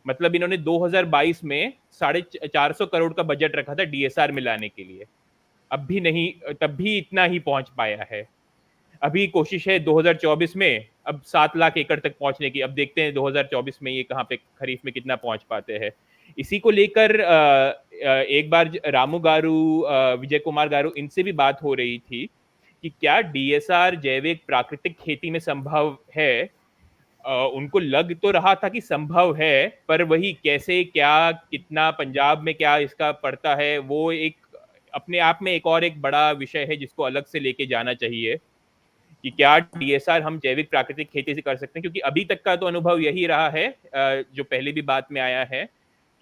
मतलब इन्होंने 2022 में 450 करोड़ का बजट रखा था डीएसआर में लाने के लिए, अब भी नहीं, तब भी इतना ही पहुंच पाया है। अभी कोशिश है 2024 में अब 7 लाख एकड़ तक पहुंचने की। अब देखते हैं 2024 में ये कहाँ पे खरीफ में कितना पहुंच पाते हैं। इसी को लेकर एक बार रामू गारू, विजय कुमार गारू, इनसे भी बात हो रही थी कि क्या डीएसआर जैविक प्राकृतिक खेती में संभव है। उनको लग तो रहा था कि संभव है, पर वही कैसे, क्या, कितना, पंजाब में क्या इसका पड़ता है, वो एक अपने आप में एक और एक बड़ा विषय है जिसको अलग से लेके जाना चाहिए कि क्या डीएसआर हम जैविक प्राकृतिक खेती से कर सकते हैं। क्योंकि अभी तक का तो अनुभव यही रहा है, जो पहले भी बात में आया है,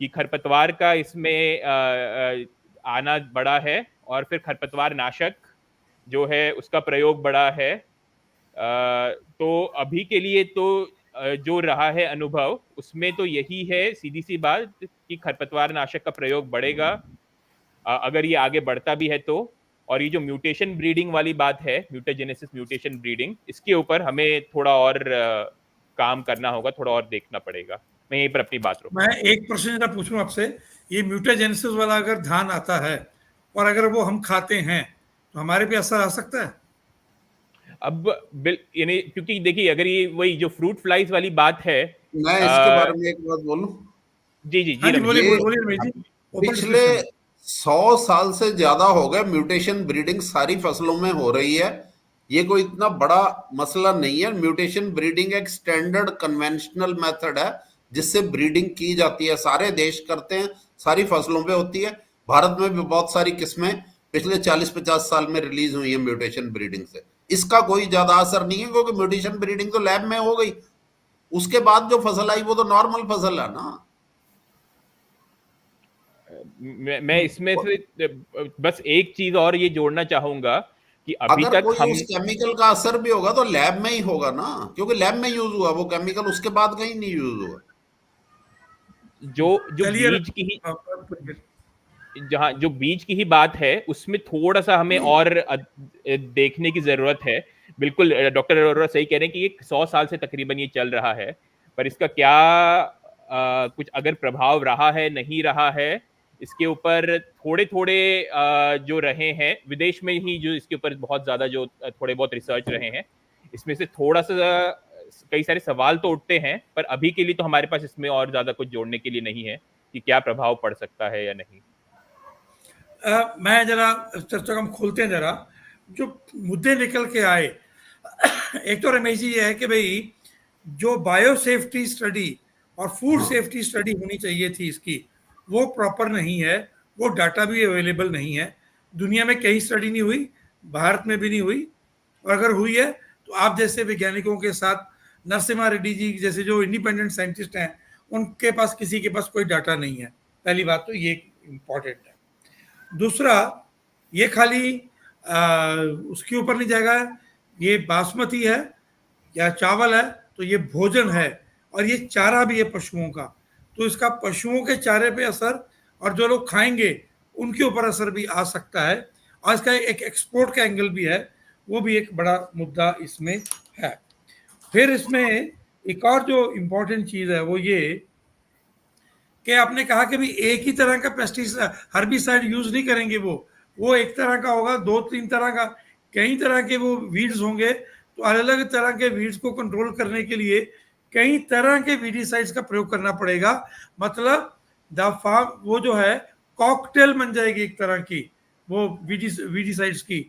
कि खरपतवार का इसमें आना बड़ा है और फिर खरपतवार नाशक जो है उसका प्रयोग बड़ा है। तो अभी के लिए तो जो रहा है अनुभव, उसमें तो यही है सीधी सी बात कि खरपतवार नाशक का प्रयोग बढ़ेगा अगर ये आगे बढ़ता भी है तो। और ये जो म्यूटेशन ब्रीडिंग वाली बात है, म्यूटाजेनेसिस म्यूटेशन ब्रीडिंग, इसके ऊपर हमें थोड़ा और काम करना होगा, थोड़ा और देखना पड़ेगा। मैं यहीं पर अपनी बात रोक। मैं एक प्रश्न जरा पूछूं आपसे, ये म्यूटाजेनेसिस वाला अगर धान आता है और अगर वो हम खाते हैं तो हमारे पे असर आ सकता है? अब यानी क्योंकि देखिए, अगर ये वही जो फ्रूट फ्लाइज वाली बात है, मैं इसके बारे में एक बात बोलूं। जी जी हाँ जी जी, बोलिए ये बोलिए रमेश जी। पिछले 100 साल से ज्यादा हो गए म्यूटेशन ब्रीडिंग सारी फसलों में हो रही है। ये कोई इतना बड़ा मसला नहीं है। म्यूटेशन ब्रीडिंग एक स्टैंडर्ड कन्वेंशनल मेथड है जिससे ब्रीडिंग की जाती है, सारे देश करते हैं, सारी फसलों पे होती है। भारत में भी बहुत सारी किस्में पिछले 40-50 साल में रिलीज हुई है म्यूटेशन ब्रीडिंग से। इसका कोई ज्यादा असर नहीं है क्योंकि म्यूटेशन ब्रीडिंग तो लैब में हो गई, उसके बाद जो फसल आई वो तो नॉर्मल फसल है ना। मैं इसमें से बस एक चीज और ये जोड़ना चाहूंगा कि अभी अगर तक कोई हम उस केमिकल का असर भी होगा तो लैब में ही होगा ना, क्योंकि लैब में यूज हुआ वो केमिकल, उसके बाद कहीं नहीं यूज हुआ। जो जो चलिए बीज की ही जहाँ जो बीज की ही बात है, उसमें थोड़ा सा हमें और देखने की जरूरत है। बिल्कुल डॉक्टर अरोरा सही कह रहे हैं कि ये 100 साल से तकरीबन ये चल रहा है, पर इसका क्या कुछ अगर प्रभाव रहा है, नहीं रहा है, इसके ऊपर थोड़े थोड़े जो रहे हैं विदेश में ही, जो इसके ऊपर बहुत ज्यादा जो थोड़े बहुत रिसर्च रहे हैं, इसमें से थोड़ा सा कई सारे सवाल तो उठते हैं, पर अभी के लिए तो हमारे पास इसमें और ज्यादा कुछ जोड़ने के लिए नहीं है कि क्या प्रभाव पड़ सकता है या नहीं। मैं जरा चर्चा को हम खोलते हैं जरा, जो मुद्दे निकल के आए। एक तो रमेश जी ये है कि भाई जो बायो सेफ्टी स्टडी और फूड सेफ्टी स्टडी होनी चाहिए थी इसकी, वो प्रॉपर नहीं है, वो डाटा भी अवेलेबल नहीं है। दुनिया में कहीं स्टडी नहीं हुई, भारत में भी नहीं हुई, और अगर हुई है तो आप जैसे वैज्ञानिकों के साथ नरसिम्हा रेड्डी जी जैसे जो इंडिपेंडेंट साइंटिस्ट हैं, उनके पास किसी के पास कोई डाटा नहीं है। पहली बात तो ये इम्पॉर्टेंट है। दूसरा, ये खाली उसके ऊपर नहीं जाएगा, ये बासमती है या चावल है तो ये भोजन है, और ये चारा भी है पशुओं का, तो इसका पशुओं के चारे पे असर और जो लोग खाएंगे उनके ऊपर असर भी आ सकता है। और इसका एक एक्सपोर्ट का एंगल भी है, वो भी एक बड़ा मुद्दा इसमें है। फिर इसमें एक और जो इम्पोर्टेंट चीज़ है वो ये कि आपने कहा कि भी एक ही तरह का पेस्टिसाइड हर्बिसाइड यूज नहीं करेंगे, वो एक तरह का होगा, 2-3 तरह का, कई तरह के वो वीड्स होंगे, तो अलग अलग तरह के वीड्स को कंट्रोल करने के लिए कई तरह के वीडिसाइड्स का प्रयोग करना पड़ेगा। मतलब वो जो है कॉकटेल बन जाएगी एक तरह की वो वीडिसाइड्स की,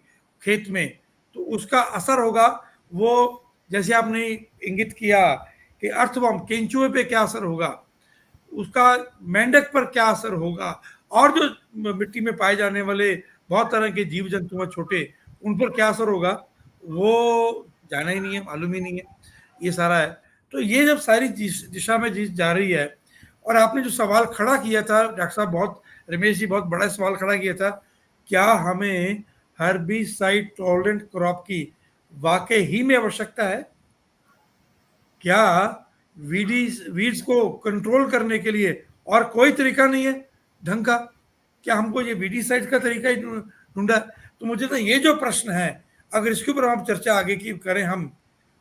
खेत में, तो उसका असर होगा वो, जैसे आपने इंगित किया कि अर्थवर्म केंचुए पे क्या असर होगा, उसका मेंढक पर क्या असर होगा, और जो मिट्टी में पाए जाने वाले बहुत तरह के जीव जंतु हैं छोटे, उन पर क्या असर होगा वो जाना ही नहीं है, मालूम ही नहीं है। ये सारा है। तो ये जब सारी दिशा में जा रही है, और आपने जो सवाल खड़ा किया था डॉक्टर साहब, बहुत रमेश जी बहुत बड़ा सवाल खड़ा किया था, क्या हमें हर्बिसाइड टॉलरेंट क्रॉप की वाकई ही में आवश्यकता है? क्या वीड्स को कंट्रोल करने के लिए और कोई तरीका नहीं है ढंग का? क्या हमको ये वीडीसाइड का तरीका ही ढूंढा? तो मुझे तो ये जो प्रश्न है, अगर इसके ऊपर हम चर्चा आगे की करें हम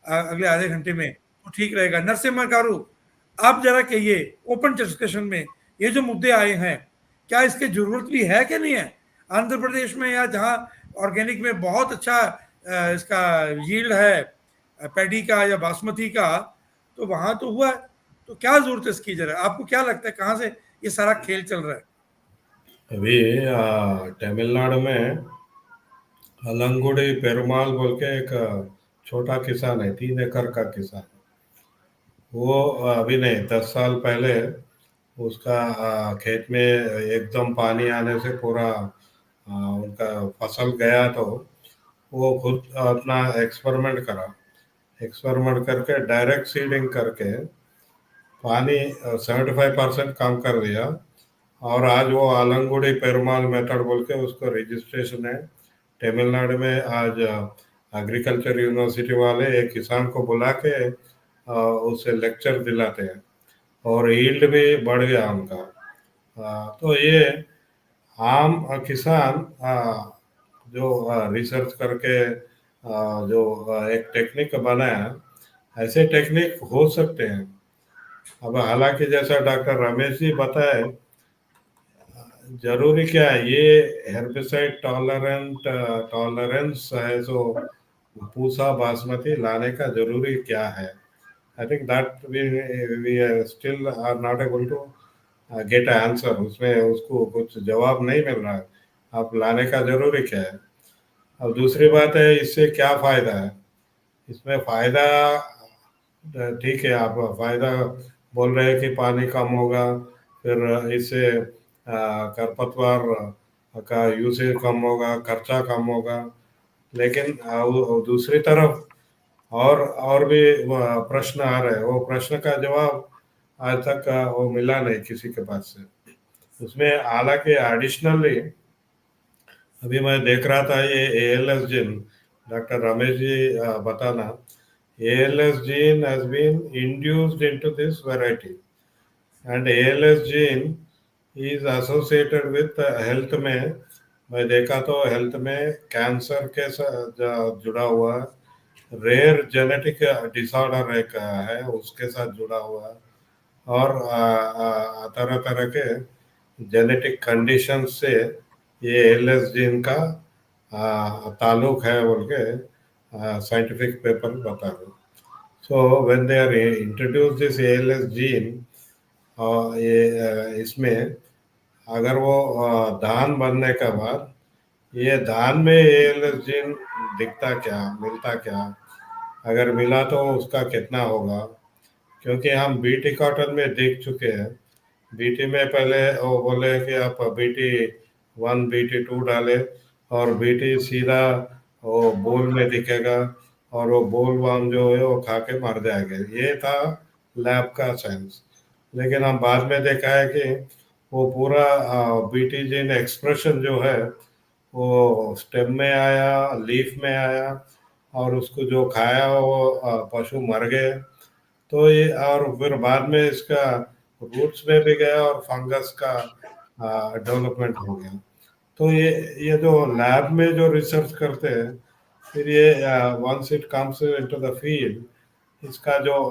अगले आधे घंटे में, तो ठीक रहेगा। नरसिम्हा गारू, आप जरा कहिए, ओपन डिस्कशन में ये जो मुद्दे आए हैं, क्या इसकी जरूरत भी है कि नहीं है? आंध्र प्रदेश में या जहाँ ऑर्गेनिक में बहुत अच्छा इसका यील्ड है पैडी का या बासमती का, तो वहां तो हुआ है, तो क्या जरूरत है इसकी? जरा आपको क्या लगता है कहाँ से ये सारा खेल चल रहा है? अभी तमिलनाडु में अलंगुड़ी पेरुमाल बोल के एक छोटा किसान है, 3 एकड़ का किसान। वो अभी नहीं, 10 साल पहले उसका खेत में एकदम पानी आने से पूरा उनका फसल गया, तो वो खुद अपना एक्सपेरिमेंट करके डायरेक्ट सीडिंग करके पानी 75% कम कर दिया। और आज वो आलंगुड़ी पेरुमाल मेथड बोल के उसको रजिस्ट्रेशन है तमिलनाडु में। आज एग्रीकल्चर यूनिवर्सिटी वाले एक किसान को बुला के उसे लेक्चर दिलाते हैं, और यील्ड भी बढ़ गया उनका। तो ये आम किसान जो रिसर्च करके जो एक टेक्निक बनाया, ऐसे टेक्निक हो सकते हैं। अब हालांकि जैसा डॉक्टर रमेश जी बताए, जरूरी क्या है, ये हेर्बिसाइड टॉलरेंस है जो पूसा बासमती लाने का जरूरी क्या है? I think that we still are not able to get answer. उसमें उसको कुछ जवाब नहीं मिल रहा है। आप लाने का जरूरी क्या है? अब दूसरी बात है, इससे क्या फायदा है? इसमें फायदा ठीक है, आप फायदा बोल रहे हैं कि पानी कम होगा, फिर इससे खरपतवार का यूसेज कम होगा, खर्चा कम होगा। लेकिन दूसरी तरफ और भी प्रश्न आ रहे हैं। वो प्रश्न का जवाब आज तक वो मिला नहीं किसी के पास से। उसमें हालांकि एडिशनली अभी मैं देख रहा था, ये ALS gene, doctor Ramesh ji बताना, ALS gene has been induced into this variety, and ALS gene is associated with health में, मैं देखा तो हेल्थ में कैंसर के साथ जुड़ा हुआ, रेयर जेनेटिक डिसऑर्डर एक है उसके साथ जुड़ा हुआ, और तरह तरह के जेनेटिक कंडीशन से ये ALS जीन का ताल्लुक है बोल के साइंटिफिक पेपर बता रहे। So when they are introduced this ALS gene, ये इसमें अगर वो धान बनने के बाद ये धान में ALS जीन दिखता क्या, मिलता क्या, अगर मिला तो उसका कितना होगा? क्योंकि हम बीटी कॉटन में देख चुके हैं। बीटी में पहले वो बोले कि आप BT1 BT2 डाले, और बीटी सीधा वो बोल में दिखेगा, और वो बोल वाम जो है वो खा के मर जाएंगे। ये था लैब का साइंस। लेकिन हम बाद में देखा है कि वो पूरा बीटी जीन एक्सप्रेशन जो है वो स्टेम में आया, लीफ में आया, और उसको जो खाया वो पशु मर गए। तो ये, और फिर बाद में इसका रूट्स में भी गया और फंगस का डेवलपमेंट हो गया। तो ये जो लैब में जो रिसर्च करते हैं, फिर ये once it comes into the field, इसका जो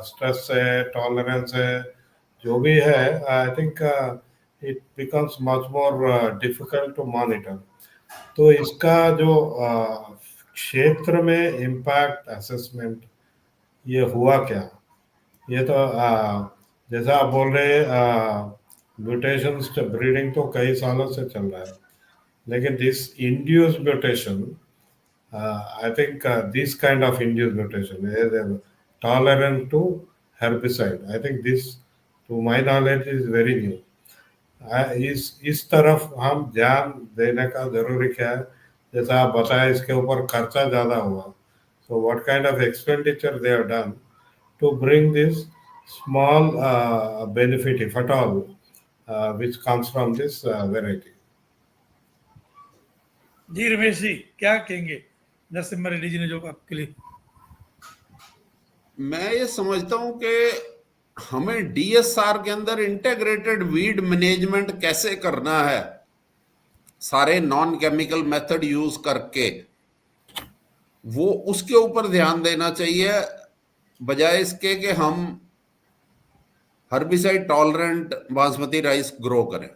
स्ट्रेस है, टॉलरेंस है, जो भी है, I think it becomes much more difficult to monitor. तो इसका जो क्षेत्र में इम्पैक्ट असेसमेंट ये हुआ क्या? ये तो जैसा आप बोल रहे हैं, म्यूटेशंस ब्रीडिंग तो कई सालों से चल रहा है, लेकिन this induce mutation I think this kind of induced mutation is tolerant to herbicide. I think this, to my knowledge, is very new. इस तरफ हम ध्यान देने का जरूरी क्या है, जैसा आप बताया इसके ऊपर खर्चा ज़्यादा हुआ, so what kind of expenditure they have done to bring this small benefit, if at all, which comes from this variety. जी रमेश जी, क्या कहेंगे नरसिम्हा रेड्डी जी ने जो आपके लिए? मैं ये समझता हूं कि हमें डीएसआर के अंदर इंटीग्रेटेड वीड मैनेजमेंट कैसे करना है, सारे नॉन केमिकल मेथड यूज करके, वो उसके ऊपर ध्यान देना चाहिए, बजाय इसके कि हम herbicide tolerant basmati rice grow करें।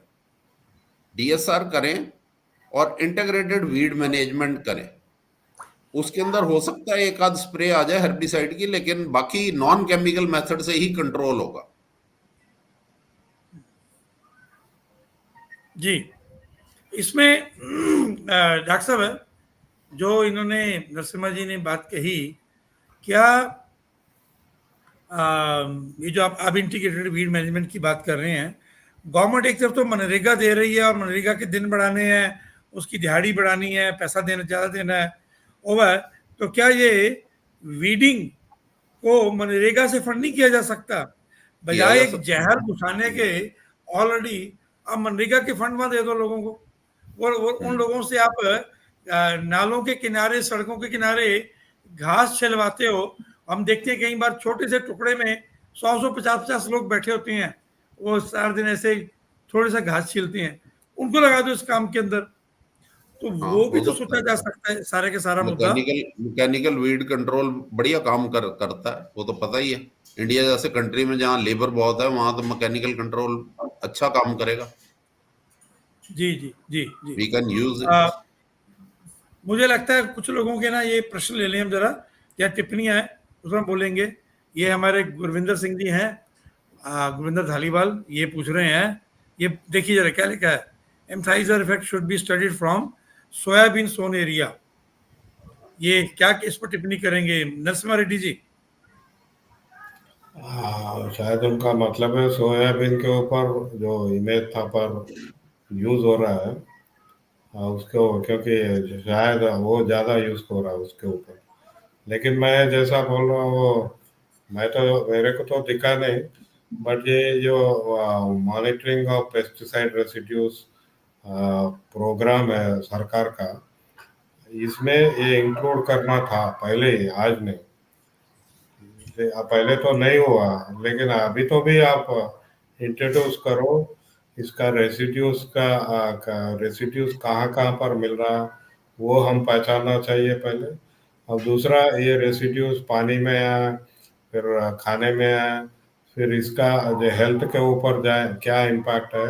डीएसआर करें और इंटीग्रेटेड वीड मैनेजमेंट करें। उसके अंदर हो सकता है एक आध स्प्रे आ जाए हर्बिसाइड की, लेकिन बाकी नॉन केमिकल मेथड से ही कंट्रोल होगा। जी, इसमें डॉक्टर साहब जो इन्होंने नरसिम्हा जी ने बात कही, क्या ये जो आप इंटीग्रेटेड वीड मैनेजमेंट की बात कर रहे हैं, गवर्नमेंट एक तरफ तो मनरेगा दे रही है और मनरेगा के दिन बढ़ाने हैं, उसकी दिहाड़ी बढ़ानी है, पैसा देना ज़्यादा देना है ओवर, तो क्या ये वीडिंग को मनरेगा से फंड नहीं किया जा सकता? बजाय एक जहर घुसाने के ऑलरेडी आप मनरेगा के फंड वहां दे दो लोगों को, और उन लोगों से आप नालों के किनारे, सड़कों के किनारे घास छिलवाते हो। हम देखते हैं कई बार छोटे से टुकड़े में 100-150 लोग बैठे होते हैं, वो सारा दिन ऐसे थोड़े सा घास छीलते हैं, उनको लगा दो इस काम के अंदर, तो वो भी तो सोचा जा सकता है सारे के सारा मुद्दा। मैकेनिकल वीड कंट्रोल बढ़िया काम करता है, वो तो पता ही है। इंडिया जैसे कंट्री में जहाँ लेबर बहुत है, वहां तो मैकेनिकल कंट्रोल अच्छा काम करेगा। जी जी जी जी, वी कैन यूज। मुझे लगता है कुछ लोगों के ना ये प्रश्न ले लें हम जरा, या टिप्पणियां हैं उसमें बोलेंगे। ये हमारे गुरविंदर सिंह जी हैं, गुरविंदर धालीवाल, ये पूछ रहे हैं, ये देखिए जरा क्या लिखा है, emphasiser effect should be studied from soybean sown area. ये क्या इस पर टिप्पणी करेंगे नरसिम्हा रेड्डी जी? शायद उनका मतलब है सोयाबीन के ऊपर जो इमेज था पर यूज हो रहा है उसको, क्योंकि शायद वो ज़्यादा यूज हो रहा है उसके ऊपर। लेकिन मैं जैसा बोल रहा हूँ, वो मैं तो, मेरे को तो दिखा नहीं, बट ये जो monitoring of pesticide residues programme है सरकार का, इसमें ये इंक्लूड करना था पहले ही, आज नहीं। पहले तो नहीं हुआ, लेकिन अभी तो भी आप इंट्रोड्यूस करो इसका रेसिड्यूज का रेसिड्यूज कहाँ कहाँ पर मिल रहा है वो हम पहचानना चाहिए पहले। और दूसरा, ये रेसिड्यूज पानी में है, फिर खाने में है, फिर इसका जो हेल्थ के ऊपर जाए क्या इम्पैक्ट है,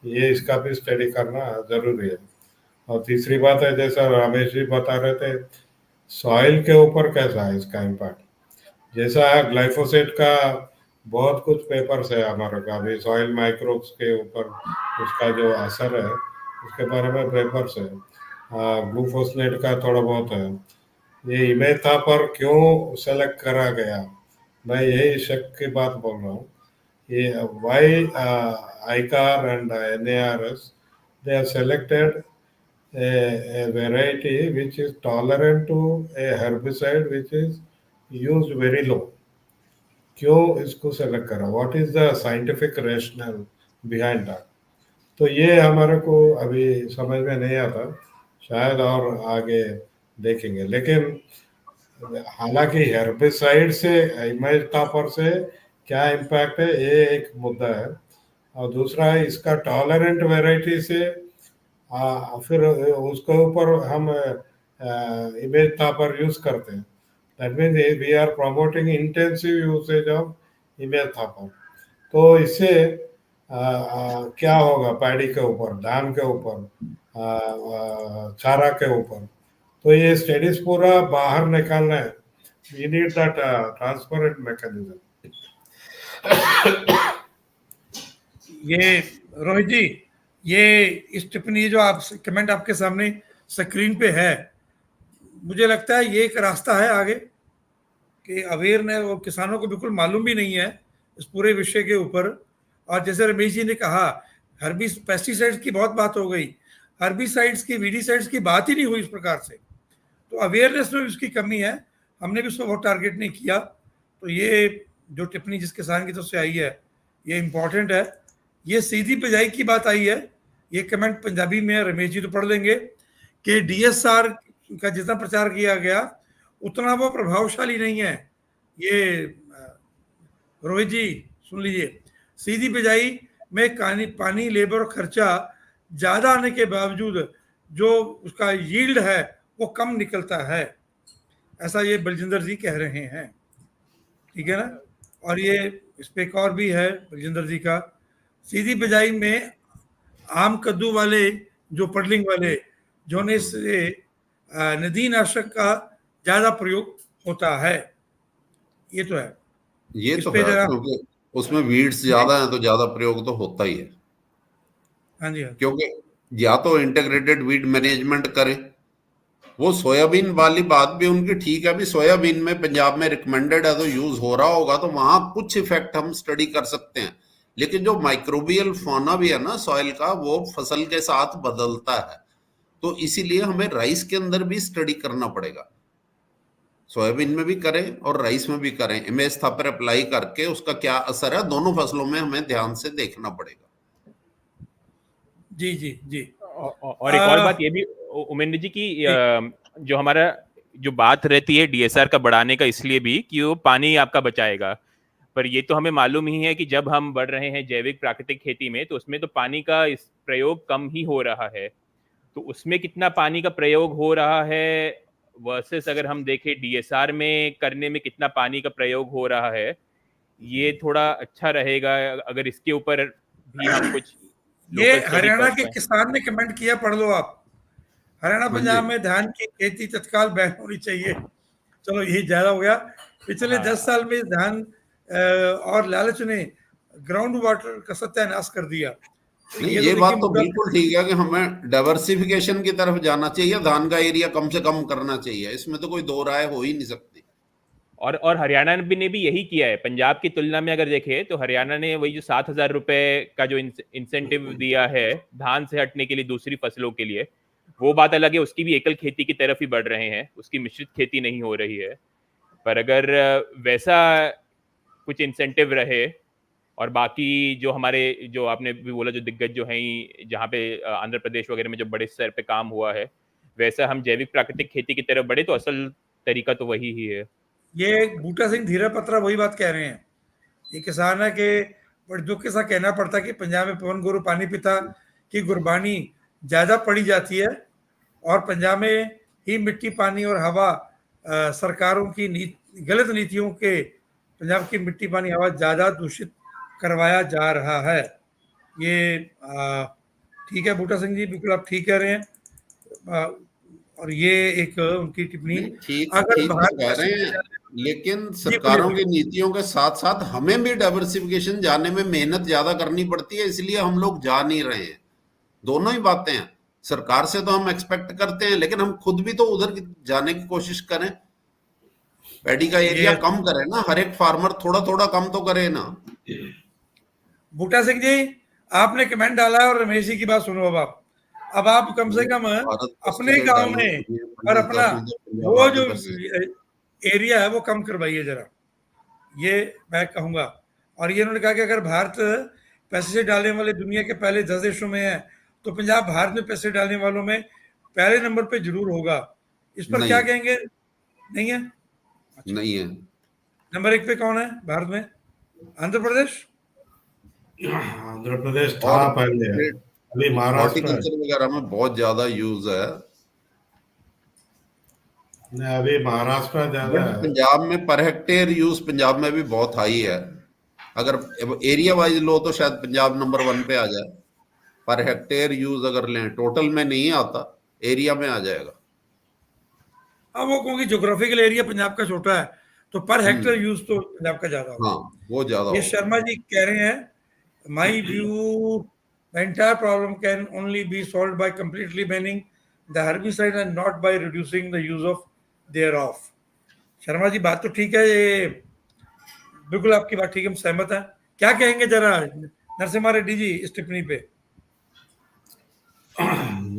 ये इसका भी स्टडी करना ज़रूरी है। और तीसरी बात है, जैसा रमेश जी बता रहे थे, सॉइल के ऊपर कैसा है इसका इम्पैक्ट। जैसा ग्लाइफोसेट का बहुत कुछ पेपर्स है हमारे का, अभी सॉइल माइक्रोब्स के ऊपर उसका जो असर है उसके बारे में पेपर्स है। ग्लूफोसनेट का थोड़ा बहुत है। ये इमेज था पर क्यों सेलेक्ट करा गया, मैं यही शक की बात बोल रहा हूँ। ये Y ICAR and NARS, they have selected a variety which is tolerant to a herbicide which is used very low. क्यों इसको सेलेक्ट करा, what is the scientific rational behind that? तो ये हमारे को अभी समझ में नहीं आता, शायद और आगे देखेंगे। लेकिन हालांकि हेर्बिसाइड से इमेज टॉपर से क्या इम्पैक्ट है ये एक मुद्दा है, और दूसरा है इसका टॉलरेंट वैरायटी से फिर उसके ऊपर हम इमेज टॉपर यूज करते हैं। That means we are promoting intensive usage of imazethapyr. तो इससे क्या होगा पैडी के ऊपर, धान के ऊपर, चारा के ऊपर। तो ये स्टडीज पूरा बाहर निकालना है। We need that transparent mechanism. ये रोहित जी, ये इस टिप्पणी जो आप कमेंट आपके सामने स्क्रीन पे है, मुझे लगता है ये एक रास्ता है आगे कि अवेयरनेस, और किसानों को बिल्कुल मालूम भी नहीं है इस पूरे विषय के ऊपर। और जैसे रमेश जी ने कहा, पेस्टिसाइड्स की बहुत बात हो गई, हर्बिसाइड्स की, वीडीसाइड्स की बात ही नहीं हुई इस प्रकार से। तो अवेयरनेस में भी उसकी कमी है, हमने भी उसको बहुत टारगेट नहीं किया। तो ये जो टिप्पणी जिस किसान की तरफ से आई है ये इम्पोर्टेंट है। ये सीधी बिजाई की बात आई है, ये कमेंट पंजाबी में रमेश जी तो पढ़ लेंगे कि डीएसआर का जितना प्रचार किया गया उतना वो प्रभावशाली नहीं है। ये रोहित जी सुन लीजिए, सीधी बिजाई में पानी, लेबर और खर्चा ज्यादा आने के बावजूद जो उसका यील्ड है वो कम निकलता है, ऐसा ये बलजिंदर जी कह रहे हैं। ठीक है ना। और ये इस पे एक और भी है बलजिंदर जी का, सीधी बिजाई में आम कद्दू वाले जो पडलिंग वाले जोने से नदीनाशक का ज्यादा प्रयोग होता है। ये तो है, ये इस तो पे है, जरा। क्योंकि उसमें वीड्स ज्यादा हैं तो ज्यादा प्रयोग तो होता ही है। हाँ जी, हाँ। क्योंकि या तो इंटीग्रेटेड वीड मैनेजमेंट करें, वो सोयाबीन वाली बात भी उनकी ठीक है, भी सोयाबीन में पंजाब में रिकमेंडेड है तो यूज हो रहा होगा, तो वहां कुछ इफेक्ट हम स्टडी कर सकते हैं। लेकिन जो माइक्रोबियल फौना भी है ना सॉइल का, वो फसल के साथ बदलता है, तो इसीलिए हमें राइस के अंदर भी स्टडी करना पड़ेगा। सोयाबीन में भी करें और राइस में भी करें, इमेज था पर अप्लाई करके उसका क्या असर है, दोनों फसलों में हमें ध्यान से देखना पड़ेगा। जी जी जी। और एक और बात ये भी उमेंद्र जी की, जो हमारा जो बात रहती है डीएसआर का बढ़ाने का, इसलिए भी कि वो पानी आपका बचाएगा। पर ये तो हमें मालूम ही है कि जब हम बढ़ रहे हैं जैविक प्राकृतिक खेती में, तो उसमें तो पानी का इस प्रयोग कम ही हो रहा है। तो उसमें कितना पानी का प्रयोग हो रहा है वर्सेस अगर हम देखें डीएसआर में करने में कितना पानी का प्रयोग हो रहा है, ये थोड़ा अच्छा रहेगा अगर इसके ऊपर भी हम कुछ ये लोकल स्टडी हरियाणा कर के पाए। किसान ने कमेंट किया, पढ़ लो आप। हरियाणा हाँ जी। पंजाब में धान की खेती तत्काल बैन होनी चाहिए। चलो ये ज्यादा हो गया। पिछले हाँ 10 साल में धान और लालच ने ग्राउंड वाटर का सत्यानाश कर दिया। तो नहीं, ये ये तो बात देखिए तो मुद्दा। बिल्कुल ठीक है कि हमें डाइवर्सिफिकेशन की तरफ जाना चाहिए, धान का एरिया कम से कम करना चाहिए, इसमें तो कोई दो राय हो ही नहीं सकती। और हरियाणा ने भी यही किया है। पंजाब की तुलना में अगर देखें तो हरियाणा ने वही जो 7,000 रुपए का जो इंसेंटिव दिया है धान से हटने के लिए दूसरी फसलों के लिए, वो बात अलग है, उसकी भी एकल खेती की तरफ ही बढ़ रहे हैं, उसकी मिश्रित खेती नहीं हो रही है। पर अगर वैसा कुछ इंसेंटिव रहे, और बाकी जो हमारे, जो आपने भी बोला, जो दिग्गज जो हैं जहाँ पे आंध्र प्रदेश वगैरह में जो बड़े स्तर पे काम हुआ है, वैसा हम जैविक प्राकृतिक खेती की तरफ बढ़े तो असल तरीका तो वही ही है। ये बूटा सिंह धीरा पत्रा वही बात कह रहे हैं। ये किसान है कि बड़े दुख के साथ कहना पड़ता है कि पंजाब में पवन गुरु पानी पिता की गुरबानी ज्यादा पड़ी जाती है, और पंजाब में ही मिट्टी, पानी और हवा सरकारों की गलत नीतियों के पंजाब की मिट्टी, पानी, हवा ज्यादा दूषित करवाया जा रहा है। ये ठीक है बूटा सिंह जी, बिल्कुल आप ठीक कह रहे हैं। और ये एक उनकी टिप्पणी। नहीं, ठीक अगर ठीक तो भारत कह रहे हैं, लेकिन सरकारों की नीतियों के साथ साथ हमें भी डाइवर्सिफिकेशन जाने में मेहनत ज्यादा करनी पड़ती है, इसलिए हम लोग जा नहीं रहे हैं। दोनों ही बातें हैं, सरकार से तो हम एक्सपेक्ट करते हैं, लेकिन हम खुद भी तो उधर जाने की कोशिश करें, पैडी का एरिया ये कम करें ना, हर एक फार्मर थोड़ा थोड़ा कम तो करे ना। बूटा सिंह जी आपने कमेंट डाला है, और रमेश जी की बात सुनो। अब आप कम से कम भारत अपने पेस्टिसाइड गांव डालना में चाहिए, और अपना 10 में जब पंजाब वो आगे जो बढ़ सके। एरिया है वो कम करवाइए जरा, ये मैं कहूंगा। और ये उन्होंने कहा कि अगर भारत पेस्टिसाइड डालने वाले दुनिया के पहले 10 देशों में है, तो पंजाब भारत में पेस्टिसाइड डालने वालों में पहले नंबर पे जरूर होगा। इस पर क्या नहीं, कहेंगे? नहीं है? अच्छा, नहीं है। नंबर 1 पे कौन है भारत में? आंध्र प्रदेश। आंध्र प्रदेश था और पहले, अभी महाराष्ट्र है। हॉर्टिकल्चर वगैरह में बहुत ज्यादा यूज है, नहीं, अभी महाराष्ट्र ज्यादा बट है। पंजाब में पर हेक्टेयर यूज पंजाब में भी बहुत हाई है। अगर एरिया वाइज लो तो शायद पंजाब नंबर 1 पे आ जाए, पर हेक्टेयर यूज अगर लें, टोटल में नहीं आता, एरिया में आ जाएगा। हाँ, वो क्योंकि ज्योग्राफिकल एरिया पंजाब का छोटा है, तो पर हेक्टेयर यूज तो पंजाब का ज्यादा हाँ, होगा। वो ज्यादा ये होगा। शर्मा जी कह रहे हैं, my view the entire problem can only be solved by completely banning the herbicide and not by reducing the use of thereof. Sharma ji बात तो ठीक है, ये बिल्कुल आपकी बात ठीक है, हम सहमत हैं। क्या कहेंगे जरा नरसिम्हा रेड्डी जी इस टिप्पणी पे?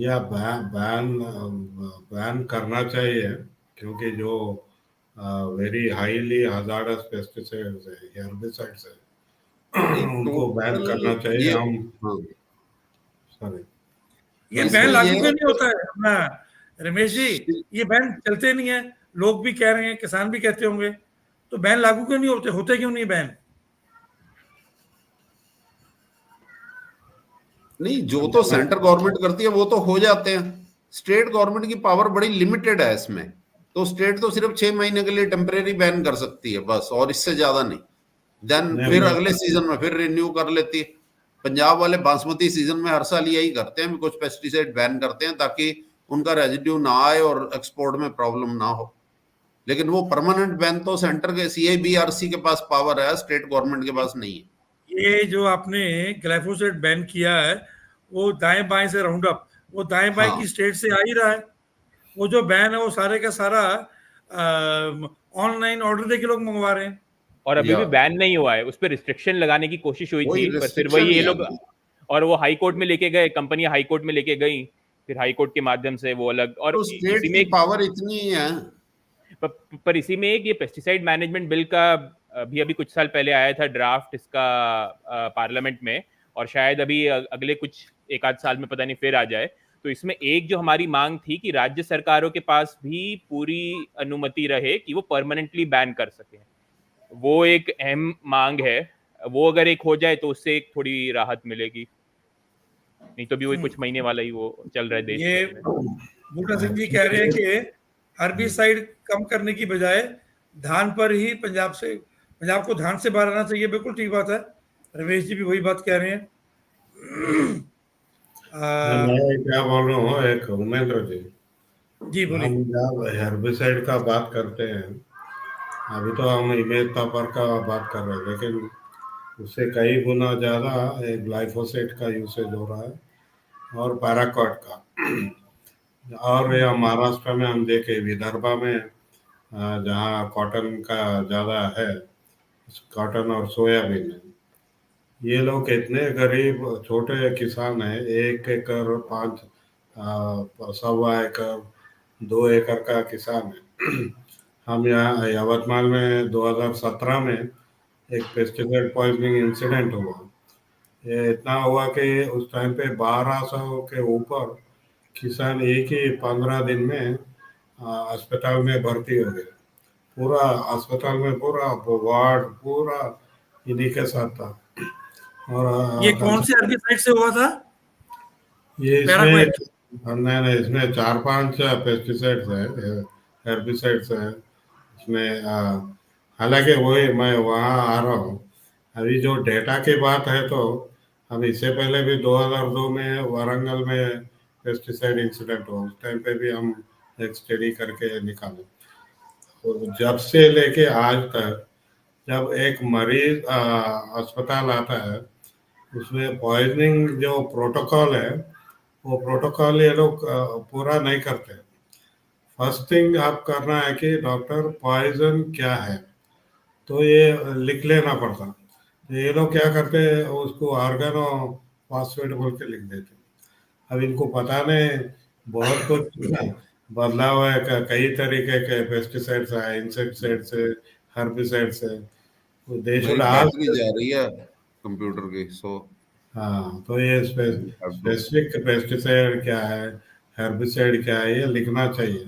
या बैन बैन करना चाहिए, क्योंकि जो वेरी हाईली हजार्डस पेस्टिसाइड्स है, हेर्बिसाइड्स है, नहीं उनको बैन टोटल करना चाहिए। ये, हम हाँ, ये तो बैन इसमें लागू ये क्यों है नहीं होता है अपना रमेश जी? कि ये बैन चलते नहीं है, लोग भी कह रहे हैं, किसान भी कहते होंगे, तो बैन लागू क्यों नहीं होते? होते क्यों नहीं बैन? नहीं, जो तो सेंटर गवर्नमेंट करती है वो तो हो जाते हैं। स्टेट गवर्नमेंट की पावर बड़ी लिमिटेड है इसमें। तो स्टेट तो सिर्फ 6 महीने के लिए टेम्परेरी बैन कर सकती है बस, और इससे ज्यादा नहीं। देन फिर नहीं, अगले सीजन में फिर रिन्यू कर लेती है। पंजाब वाले बासमती सीजन में हर साल यही करते हैं, कुछ पेस्टिसाइड बैन करते हैं ताकि उनका रेजिड्यू ना आए और एक्सपोर्ट में प्रॉब्लम ना हो। लेकिन वो परमानेंट बैन तो सेंटर के CIBRC के पास पावर है, स्टेट गवर्नमेंट के पास नहीं है। ये जो आपने ग्लाइफोसेट बैन किया है, वो दाएं बाएं से राउंड अप, वो दाएं बाएं हाँ, की स्टेट से आ ही रहा है। वो जो बैन है वो सारे का सारा ऑनलाइन ऑर्डर दे के लोग मंगवा रहे हैं। और अभी या भी बैन नहीं हुआ है, उस पर रिस्ट्रिक्शन लगाने की कोशिश हुई वही थी, पर फिर रिस्ट्रिक्शन वही ही ये है लोग, अभी। और वो हाई कोर्ट में लेके गए, कंपनियां हाई कोर्ट में लेके गई, फिर हाई कोर्ट के माध्यम से वो अलग। और तो स्टेट इसी में की पावर इतनी ही है। पर इसी में एक ये पेस्टिसाइड मैनेजमेंट बिल का अभी अभी कुछ साल पहले आया था ड्राफ्ट इसका पार्लियामेंट में, और शायद अभी अगले कुछ एक आध साल में पता नहीं फिर आ जाए। तो इसमें एक जो हमारी मांग थी कि राज्य सरकारों के पास भी पूरी अनुमति रहे कि वो परमानेंटली बैन कर सके, वो एक अहम मांग है। वो अगर एक हो जाए तो उससे एक थोड़ी राहत मिलेगी, नहीं तो भी वही कुछ महीने वाला ही वो चल रहा है देश ये भर में। बूटा सिंह जी कह रहे हैं कि हर्बिसाइड कम करने की बजाय धान पर ही पंजाब को धान से बाहर आना चाहिए। बिल्कुल ठीक बात है, रमेश जी भी वही बात कह रहे हैं। मैं क्या बोल रहा हूँ, एक उमेंद्र जी, जी बोलिए। हम जब हेर्बिसाइड का बात करते हैं, अभी तो हम इमेज पेपर का बात कर रहे हैं, लेकिन उससे कई गुना ज़्यादा एक ग्लाइफोसेट का यूसेज हो रहा है, और पैराक्वाट का। और यह महाराष्ट्र में हम देखे, विदर्भा में जहाँ कॉटन का ज़्यादा है, कॉटन और सोयाबीन है, ये लोग इतने गरीब छोटे किसान हैं, 1 एकड़, 5 सवा एकड़, 2 एकड़ का किसान है। हम यहाँ यवतमाल में 2017 में एक पेस्टिसाइड पॉइजनिंग इंसिडेंट हुआ। ये इतना हुआ कि उस टाइम पे 1200 के ऊपर किसान एक ही 15 दिन में अस्पताल में भर्ती हो गए। पूरा अस्पताल में पूरा वार्ड पूरा इन्हीं के साथ था। और ये कौन से हर्बिसाइड से हुआ था? ये इसमें पैराक्वेट। नहीं नहीं, इसमें 4-5 पेस्टिसाइड्स है, हेर्बिसाइड्स है इसमें। हालांकि वही मैं वहाँ आ रहा हूँ, अभी जो डेटा की बात है, तो हम इससे पहले भी 2002 में वारंगल में पेस्टिसाइड इंसिडेंट हुआ, उस टाइम पे भी हम एक स्टडी करके निकाले। तो जब से लेके आज तक जब एक मरीज अस्पताल आता है, उसमें पॉइजनिंग जो प्रोटोकॉल है, वो प्रोटोकॉल ये लोग पूरा नहीं करते। फर्स्ट थिंग आप करना है कि डॉक्टर पॉइजन क्या है, तो ये लिख लेना पड़ता। तो ये लोग क्या करते हैं, उसको आर्गेनो फॉस्फेट बोल के लिख देते। अब इनको पता नहीं, बहुत कुछ बदलाव है, कई तरीके के पेस्टिसाइड्स है, इंसेक्टिसाइड्स है, हर्बिसाइड्स है। तो दे शुड मेरी बैटरी आस्क। जा रही है कंप्यूटर की, सो हाँ, तो ये हैव टू। स्पेसिफिक पेस्टिसाइड क्या है, हेर्बिसाइड क्या है, ये लिखना चाहिए,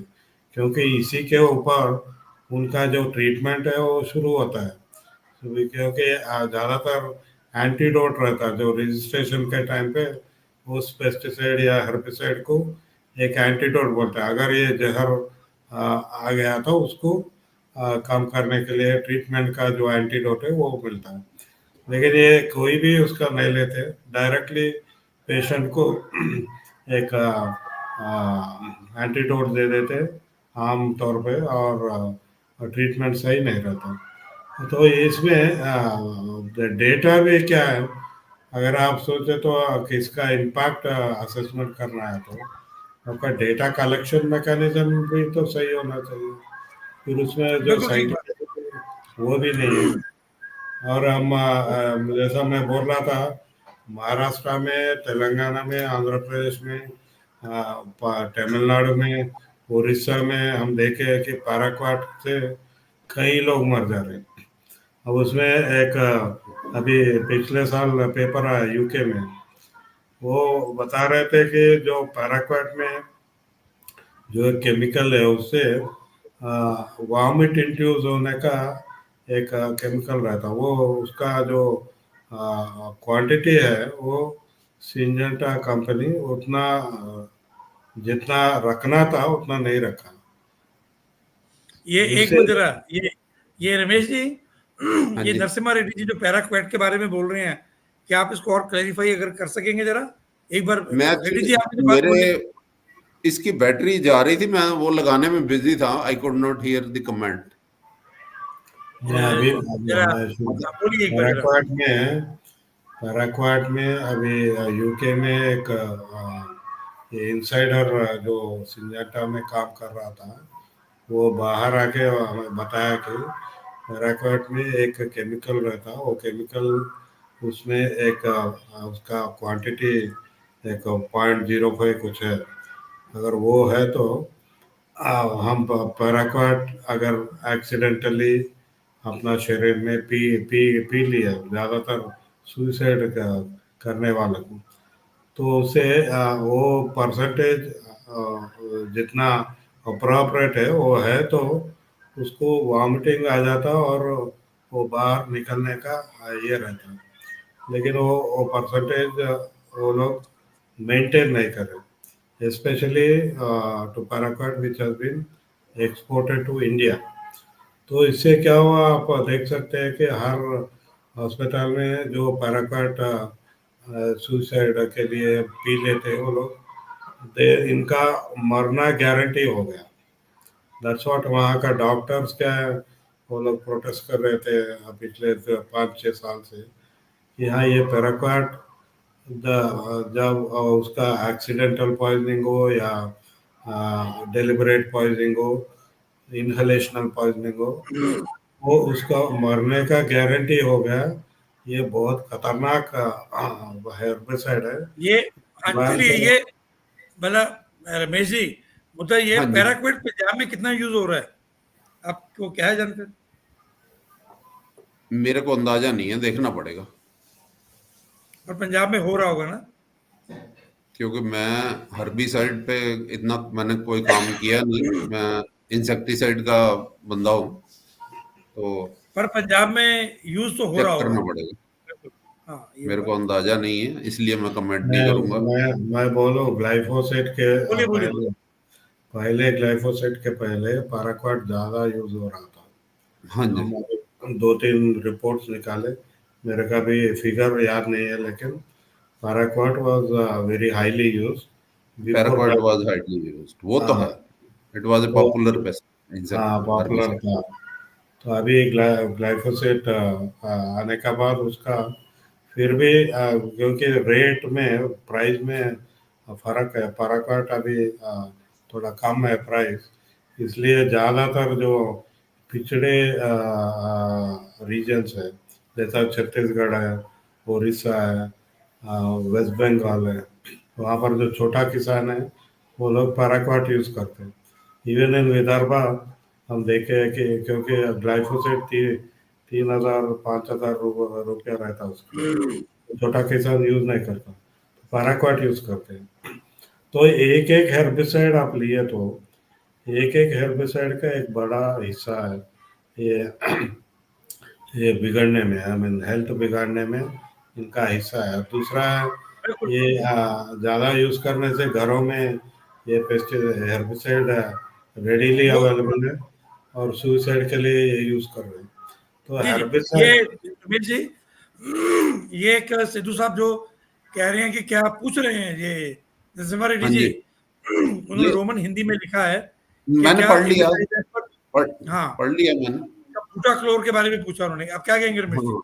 क्योंकि इसी के ऊपर उनका जो ट्रीटमेंट है वो शुरू होता है। क्योंकि ज़्यादातर एंटीडोट रहता है, जो रजिस्ट्रेशन के टाइम पे उस पेस्टिसाइड या हेर्बिसाइड को एक एंटीडोट बोलते हैं। अगर ये जहर आ गया तो उसको कम करने के लिए ट्रीटमेंट का जो एंटीडोट है वो मिलता है। लेकिन ये कोई भी उसका नहीं लेते, डायरेक्टली पेशेंट को एक एंटीडोट दे देते आम तौर पे, और ट्रीटमेंट सही नहीं रहता। तो इसमें डेटा भी क्या है, अगर आप सोचे तो किसका इम्पैक्ट असेसमेंट करना है, तो आपका डेटा कलेक्शन मैकेनिज्म भी तो सही होना चाहिए। फिर उसमें जो बिल्कुल ठीक बात। साइंटिफिक वो भी नहीं है। और हम जैसा मैं बोल रहा था, महाराष्ट्र में, तेलंगाना में, आंध्र प्रदेश में, तमिलनाडु में, उड़ीसा में हम देखे हैं कि पैराक्वाट से कई लोग मर जा रहे हैं। अब उसमें एक अभी पिछले साल पेपर आया यूके में, वो बता रहे थे कि जो पैराक्वाट में जो एक केमिकल है उससे वॉमिट इंड्यूस होने का एक केमिकल रहता, वो उसका जो क्वांटिटी है वो सिंजेंटा कंपनी उतना जितना रखना था उतना नहीं रखा। ये एक जिससे मिनट जरा, ये रमेश जी, हाँ ये जी। नरसिम्हा रेड्डी जी जो पैराक्वेट के बारे में बोल रहे हैं, क्या आप इसको और क्लैरिफाई अगर कर सकेंगे जरा एक बार? मैं रेड्डी जी एक्चुअली आपने जो बात मेरे बोली। इसकी बैटरी जा रही थी, मैं वो लगाने में बिजी था, I could not here the comment. मैं अभी जरा मैं आप बोलिए एक बार जरा। पैराक्वाट में अभी यूके में एक ये इनसाइडर जो सिंजेंटा में काम कर रहा था, वो बाहर आके हमें बताया कि पैराक्वाट में एक केमिकल रहता, वो केमिकल उसमें एक उसका क्वांटिटी एक 0.05 कुछ है। अगर वो है तो हम पैराक्वाट अगर एक्सीडेंटली अपना शरीर में पी पी पी लिया, ज़्यादातर सुइसाइड करने वाले को, तो उसे वो परसेंटेज जितना अप्रोप्रिएट है वो है, तो उसको वॉमिटिंग आ जाता और वो बाहर निकलने का ये रहता। लेकिन वो परसेंटेज वो लोग मेंटेन नहीं कर रहे, specially to paraquat which has been exported to India. तो इससे क्या हुआ, आप देख सकते हैं कि हर हॉस्पिटल में जो पैराक्वाट सुसाइड के लिए पी लेते हैं वो लोग, इनका मरना गारंटी हो गया। दैट्स व्हाट वहाँ का डॉक्टर्स क्या है, वो लोग प्रोटेस्ट कर रहे थे पिछले 5-6 साल से कि हाँ ये पैराक्वाट जब उसका एक्सीडेंटल पॉइजनिंग हो या डेलिबरेट पॉइजनिंग हो, इनहलेशनल पॉइजनिंग हो, वो उसका मरने का गारंटी हो गया। ये बहुत खतरनाक हेर्बिसाइड है। ये चलिए, भयंकर। ये भला रमेश जी, मुद्दा ये हाँ जी। पैराक्वेट पंजाब में कितना यूज हो रहा है, आपको क्या है जानकारी? मेरे को अंदाजा नहीं है, देखना पड़ेगा, और पंजाब में हो रहा होगा ना? क्योंकि मैं हर्बिसाइड पे इतना मैंने कोई काम किया नहीं, मैं इंसेक्टिसाइड का बंदा हूँ, तो पर पंजाब में यूज तो हो रहा चेक होगा। करना पड़ेगा। हाँ, ये मेरे को बात अंदाजा नहीं है, इसलिए मैं कमेंट मैं नहीं करूंगा। मैं बोलूं, ग्लाइफोसेट के बोलिए बोलिए। पहले पहले ग्लाइफोसेट के पहले पैराक्वाट ज़्यादा यूज हो रहा था। हाँ जी। हम अभी 2-3 रिपोर्ट्स निकाले, मेरे का भी फिगर याद नहीं है, लेकिन paraquat was very highly use before paraquat was that. Highly used, वो तो हाँ, है, इट वाज ए तो पॉपुलर पेस्ट हाँ इंसेक्ट पॉपुलर हर्बिसाइड। था। तो अभी ग्लाइफोसेट आने के बाद उसका फिर भी क्योंकि रेट में, प्राइस में फर्क है, पैराक्वाट अभी थोड़ा कम है प्राइस, इसलिए ज़्यादातर जो पिछड़े रीजन्स है, जैसा छत्तीसगढ़ है, उड़ीसा है, वेस्ट बंगाल है, वहाँ पर जो छोटा किसान है वो लोग पैराक्वाट यूज़ करते हैं। इवन इन विदर्भा हम देखे हैं कि क्योंकि ग्लाइफोसेट 3,000-5,000 रुपया रहता है उसका, तो छोटा किसान यूज़ नहीं करता, तो पैराक्वाट यूज़ करते हैं। तो एक एक हेर्बिसाइड आप लिए तो एक एक हेर्बिसाइड का एक बड़ा हिस्सा है ये ये बिगड़ने में, आई मीन हेल्थ बिगाड़ने में इनका हिस्सा है। दूसरा है बिल्कुल। ये ज़्यादा यूज़ करने से घरों में ये पेस्टिसाइड हेर्बिसाइड रेडीली वो अवेलेबल है और सुसाइड के लिए ये यूज़ कर रहे हैं। तो जी जी, ये हेर्बिसाइड रमेश जी, ये एक सिद्धू साहब जो कह रहे हैं कि क्या पूछ रहे हैं, ये नरसिम्हा रेड्डी हाँ जी, जी। उन्होंने ये रोमन हिंदी में लिखा है कि मैंने क्या पढ़ लिया, इनसाइडर पर। पढ़ हाँ, पढ़ लिया मैंने। बूटा क्लोर के बारे में पूछा उन्होंने, अब क्या कहेंगे रमेश जी? हाँ,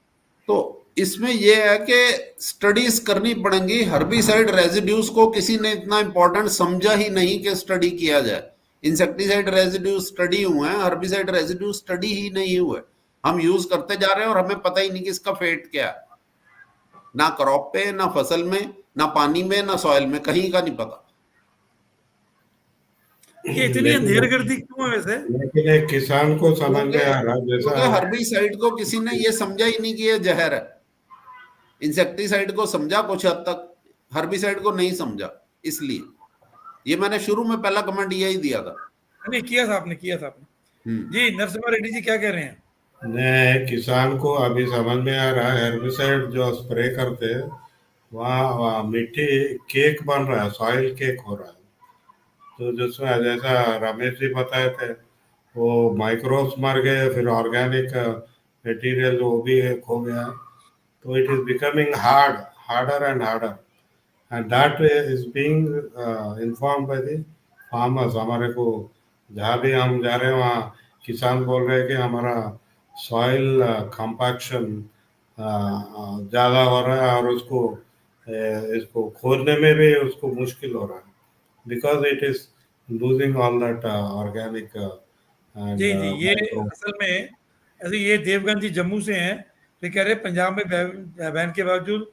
तो इसमें यह है कि स्टडीज करनी पड़ेंगी। हर्बिसाइड रेजिड्यूज को किसी ने इतना इंपॉर्टेंट समझा ही नहीं कि स्टडी किया जाए। इंसेक्टिसाइड रेजिड्यूज स्टडी हुए हैं, हर्बिसाइड रेजिड्यूज स्टडी ही नहीं हुए। हम यूज करते जा रहे हैं और हमें पता ही नहीं कि इसका फेट क्या है, ना क्रॉप पे, ना फसल में, ना पानी में, ना सॉइल में, कहीं का नहीं पता। ये इतनी अंधेरगर्दी क्यों है वैसे? लेकिन एक किसान को समझ में आ रहा क्योंकि जैसा हर्बिसाइड को किसी ने ये समझा ही नहीं कि ये जहर है। इंसेक्टिसाइड को समझा कुछ हद तक, हर्बिसाइड को नहीं समझा। इसलिए ये मैंने शुरू में पहला कमेंट यही दिया था। नहीं, किया था आपने जी। नरसिम्हा रेड्डी जी क्या कह रहे हैं? ने किसान को अभी समझ में आ रहा है हेर्बिसाइड जो स्प्रे करते हैं वहाँ मिट्टी केक बन रहा है, सॉइल केक हो रहा है। तो जिसमें जैसा रमेश जी बताए थे वो माइक्रोब्स मर गए, फिर ऑर्गेनिक मटेरियल वो भी खो गया। तो it is becoming harder and harder and that is being inform by the farmers. हमारे को जहाँ भी हम जा रहे हैं वहाँ किसान बोल रहे हैं कि हमारा सॉइल कंपैक्शन ज़्यादा हो रहा है और उसको इसको खोदने में भी उसको मुश्किल हो रहा है because it is losing all that organic. जी जी, ये असल में ऐसे ये देवगन जी जम्मू से हैं, तो कह रहे हैं पंजाब में बैन के बावजूद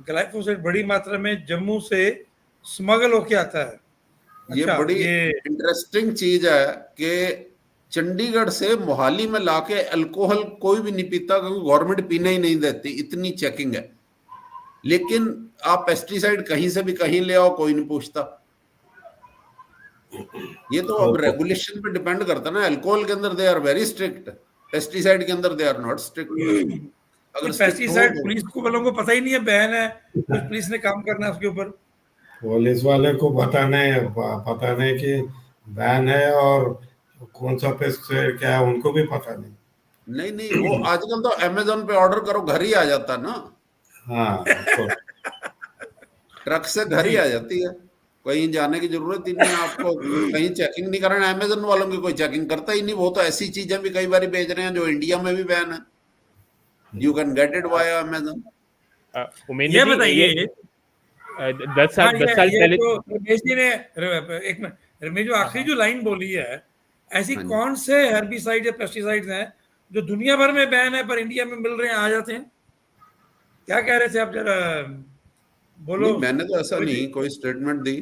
ग्लाइफोसेट बड़ी मात्रा में जम्मू से स्मगल होके आता है। ये अच्छा, बड़ी इंटरेस्टिंग चीज है कि चंडीगढ़ से मोहाली में लाके अल्कोहल कोई भी नहीं पीता क्योंकि गवर्नमेंट पीने ही नहीं देती, इतनी चेकिंग है। लेकिन आप पेस्टिसाइड कहीं से भी कहीं ले आओ, कोई नहीं पूछता। ये तो अब रेगुलेशन पे डिपेंड करता है ना। अल्कोहल के अंदर they are very strict, pesticide के अंदर दे आर नॉट स्ट्रिक्ट। अगर पेस्टिसाइड पुलिस को वालों को पता ही नहीं है बैन है, तो पुलिस ने काम करना है उसके ऊपर। पुलिस वाले को पता नहीं कि बैन है और कौन सा पेस्टिसाइड क्या है उनको भी पता नहीं। नहीं, वो आजकल तो अमेज़न पे ऑर्डर करो घर ही आ जाता ना। हाँ ट्रक से घर ही आ जाती है, कहीं जाने की जरूरत ही नहीं है आपको, कहीं चेकिंग नहीं करना। अमेज़न वालों की कोई चेकिंग करता ही नहीं। वो तो ऐसी चीजें भी कई बार बेच रहे हैं जो इंडिया में भी बैन है। You can get it via Amazon. ये बताइए 10 साल पहले तो रमेश जी ने एक मिनट, रमेश जो आखिरी जो लाइन बोली है, ऐसी कौन से हेर्बिसाइड या पेस्टिसाइड्स हैं जो दुनिया भर में बैन है पर इंडिया में मिल रहे हैं, आ जाते हैं? क्या कह रहे थे आप, जरा बोलो। नहीं, मैंने तो ऐसा नहीं कोई स्टेटमेंट दी।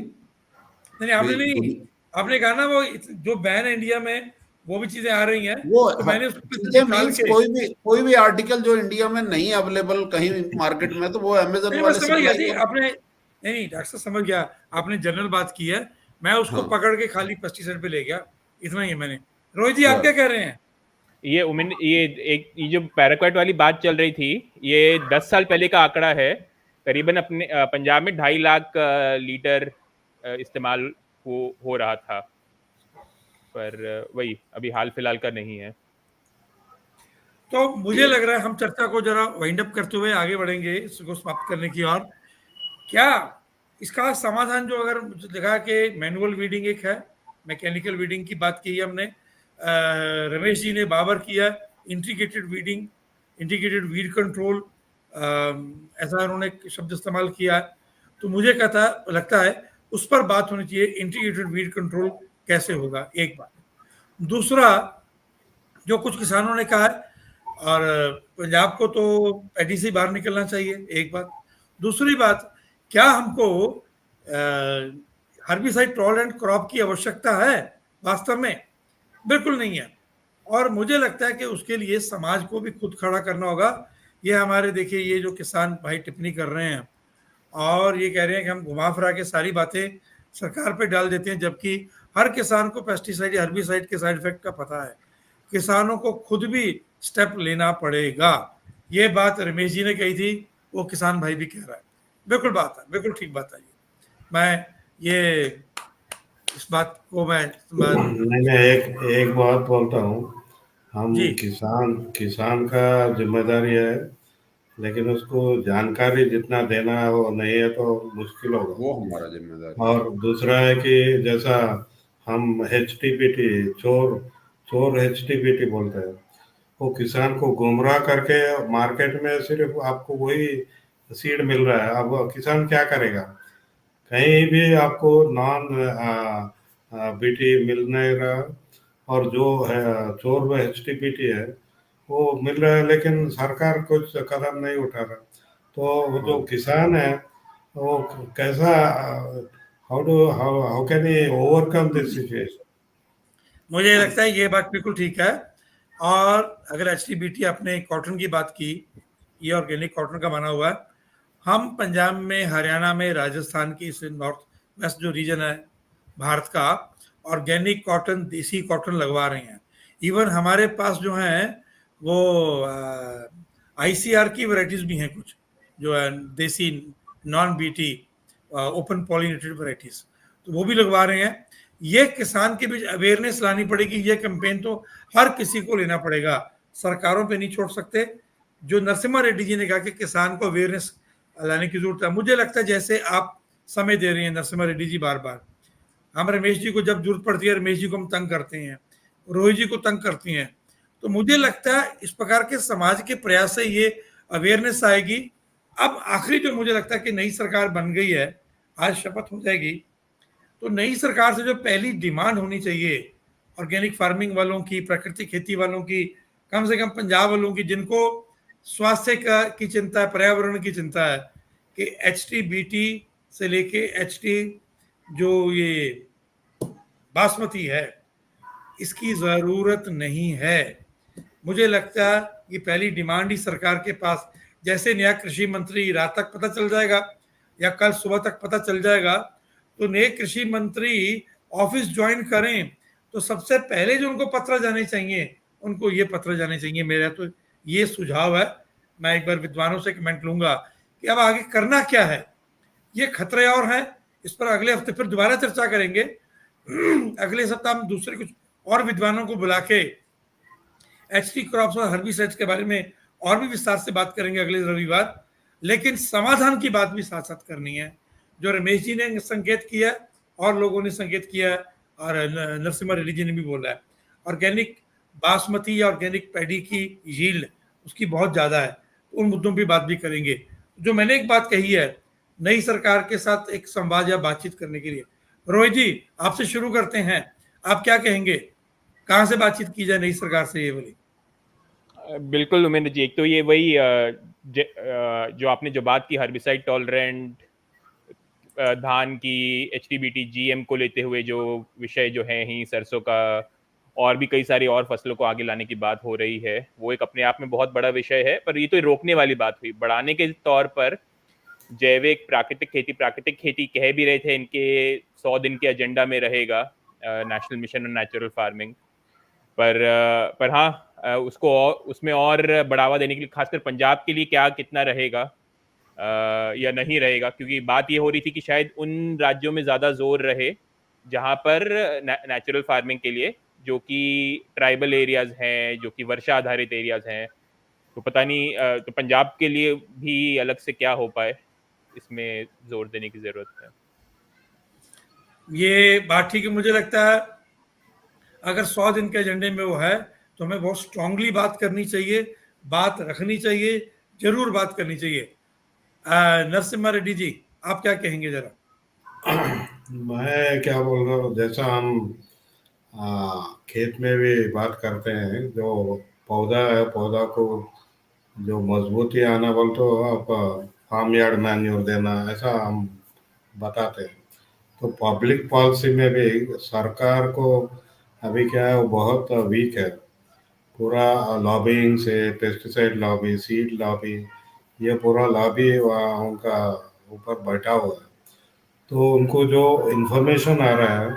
नहीं, आपने नहीं, आपने कहा ना वो जो बैन है इंडिया में वो भी चीजें आ रही हैं, वो तो मैंने चीजें मींस कोई भी आर्टिकल जो इंडिया में नहीं अवेलेबल कहीं मार्केट में, तो वो अमेज़न वाले समझ गया जी आपने। नहीं डॉक्टर साहब समझ गया, आपने जनरल बात की है, मैं उसको पकड़ के खाली पेस्टिसाइड पे ले गया, इतना ही है मैंने। रोहित जी आप क्या कह रहे हैं? ये जो पैराक्वाइट वाली बात चल रही थी, ये 10 साल पहले का आंकड़ा है। करीबन अपने पंजाब में 2.5 लाख लीटर इस्तेमाल हो रहा था, पर वही अभी हाल फिलहाल का नहीं है। तो मुझे लग रहा है हम चर्चा को जरा वाइंड अप करते हुए आगे बढ़ेंगे, इसको समाप्त करने की ओर। क्या इसका समाधान जो अगर देखा कि मैनुअल वीडिंग एक है, मैकेनिकल वीडिंग की बात की है हमने, रमेश जी ने बाबर किया integrated weeding, integrated weed control, ऐसा उन्होंने शब्द इस्तेमाल किया। तो मुझे लगता है उस पर बात होनी चाहिए, इंटीग्रेटेड वीड कंट्रोल कैसे होगा, एक बात। दूसरा, जो कुछ किसानों ने कहा है, और पंजाब को तो पैडी से बाहर निकलना चाहिए, एक बात। दूसरी बात, क्या हमको हर्बिसाइड टॉलरेंट क्रॉप की आवश्यकता है? वास्तव में बिल्कुल नहीं है, और मुझे लगता है कि उसके लिए समाज को भी खुद खड़ा करना होगा। ये हमारे देखिए, ये जो किसान भाई टिप्पणी कर रहे हैं और ये कह रहे हैं कि हम घुमा फिरा के सारी बातें सरकार पे डाल देते हैं, जबकि हर किसान को पेस्टिसाइड या हर्बिसाइड के साइड इफेक्ट का पता है। किसानों को खुद भी स्टेप लेना पड़ेगा। ये बात रमेश जी ने कही थी, वो किसान भाई भी कह रहा है। बिल्कुल बात है, बिल्कुल ठीक बात है। मैं ये इस बात को मैं एक बात बोलता हूँ, हम किसान का जिम्मेदारी है, लेकिन उसको जानकारी जितना देना है वो नहीं है तो मुश्किल होगा, वो हमारा जिम्मेदारी। और दूसरा है कि जैसा हम HTPT चोर HTPT बोलते हैं, वो किसान को गुमराह करके मार्केट में सिर्फ आपको वही सीड मिल रहा है। अब किसान क्या करेगा? कहीं भी आपको नॉन बीटी मिल नहीं रहा, और जो है चोर में HTBT है वो मिल रहा है, लेकिन सरकार कुछ कदम नहीं उठा रहा। तो वो जो हाँ किसान है वो कैसा, how can he overcome this situation? मुझे लगता है ये बात बिल्कुल ठीक है। और अगर HTBT आपने कॉटन की बात की, ये ऑर्गेनिक कॉटन का बना हुआ है। हम पंजाब में, हरियाणा में, राजस्थान की इस नॉर्थ वेस्ट जो रीजन है भारत का, ऑर्गेनिक कॉटन, देसी कॉटन लगवा रहे हैं। इवन हमारे पास जो है वो ICR की वैरायटीज भी हैं कुछ, जो है देसी non BT open pollinated varieties, तो वो भी लगवा रहे हैं। ये किसान के बीच अवेयरनेस लानी पड़ेगी। ये कैंपेन तो हर किसी को लेना पड़ेगा, सरकारों पे नहीं छोड़ सकते। जो नरसिम्हा रेड्डी जी ने कहा कि किसान को अवेयरनेस लाने की जरूरत है, मुझे लगता है जैसे आप समय दे रहे हैं नरसिम्हा रेड्डी जी बार बार, हम रमेश जी को जब जरूरत पड़ती है रमेश जी को हम तंग करते हैं, रोहित जी को तंग करती हैं, तो मुझे लगता है इस प्रकार के समाज के प्रयास से ये अवेयरनेस आएगी। अब आखिरी जो मुझे लगता है कि नई सरकार बन गई है, आज शपथ हो जाएगी, तो नई सरकार से जो पहली डिमांड होनी चाहिए ऑर्गेनिक फार्मिंग वालों की, प्राकृतिक खेती वालों की, कम से कम पंजाब वालों की, जिनको स्वास्थ्य की चिंता है, पर्यावरण की चिंता है, कि HTBT से लेके HT जो ये बासमती है, इसकी जरूरत नहीं है। मुझे लगता है कि पहली डिमांड ही सरकार के पास, जैसे नया कृषि मंत्री रात तक पता चल जाएगा या कल सुबह तक पता चल जाएगा, तो नए कृषि मंत्री ऑफिस ज्वाइन करें तो सबसे पहले जो उनको पत्र जाने चाहिए, उनको ये पत्र जाने चाहिए। मेरा तो ये सुझाव है। मैं एक बार विद्वानों से कमेंट लूंगा कि अब आगे करना क्या है। ये खतरे और हैं, इस पर अगले हफ्ते फिर दोबारा चर्चा करेंगे। अगले सप्ताह हम दूसरे कुछ और विद्वानों को बुला के HT क्रॉप्स और हर्बिसाइड्स के बारे में और भी विस्तार से बात करेंगे अगले रविवार। लेकिन समाधान की बात भी साथ साथ करनी है, जो रमेश जी ने संकेत किया और लोगों ने संकेत किया और नरसिम्हा रेड्डी जी ने भी बोला है, ऑर्गेनिक बासमती या ऑर्गेनिक पैडी की यील्ड उसकी बहुत ज्यादा है, तो उन मुद्दों पर बात भी करेंगे। जो मैंने एक बात कही है, नई सरकार के साथ एक संवाद या बातचीत करने के लिए, रोहित जी आपसे शुरू करते हैं, आप क्या कहेंगे, कहां से बातचीत की जाए नई सरकार से, ये बोली। बिल्कुल उमेंद्र जी, एक तो ये वही जो आपने जो बात की हर्बिसाइड टॉलरेंट धान की, HTBT GM को लेते हुए जो विषय जो है ही सरसों का, और भी कई सारी और फसलों को आगे लाने की बात हो रही है, वो एक अपने आप में बहुत बड़ा विषय है। पर ये तो रोकने वाली बात हुई। बढ़ाने के तौर पर जैविक प्राकृतिक खेती कह भी रहे थे, इनके 100 दिन के एजेंडा में रहेगा national mission on natural farming. पर हाँ, उसमें और बढ़ावा देने के लिए खासकर पंजाब के लिए क्या कितना रहेगा या नहीं रहेगा, क्योंकि बात ये हो रही थी कि शायद उन राज्यों में ज़्यादा जोर रहे जहाँ पर नेचुरल फार्मिंग के लिए, जो कि ट्राइबल एरियाज हैं, जो कि वर्षा आधारित एरियाज हैं। तो पता नहीं तो पंजाब के लिए भी अलग से क्या हो पाए, इसमें जोर देने की ज़रूरत है। ये बात ठीक है। मुझे लगता है अगर 100 दिन के एजेंडे में वो है तो हमें बहुत स्ट्रांगली बात करनी चाहिए, बात रखनी चाहिए, जरूर बात करनी चाहिए। नरसिम्हा रेड्डी जी आप क्या कहेंगे जरा। मैं क्या बोल रहा हूँ, जैसा हम खेत में भी बात करते हैं, जो पौधा है, पौधा को जो मजबूती आना बोल तो आप फार्म यार्ड मैन्योर देना, ऐसा हम बताते हैं। तो पब्लिक पॉलिसी में भी सरकार को अभी क्या है, वो बहुत वीक है। पूरा लॉबिंग से, पेस्टिसाइड लॉबी, सीड लॉबी, ये पूरा लॉबी उनका ऊपर बैठा हुआ है। तो उनको जो इन्फॉर्मेशन आ रहा है,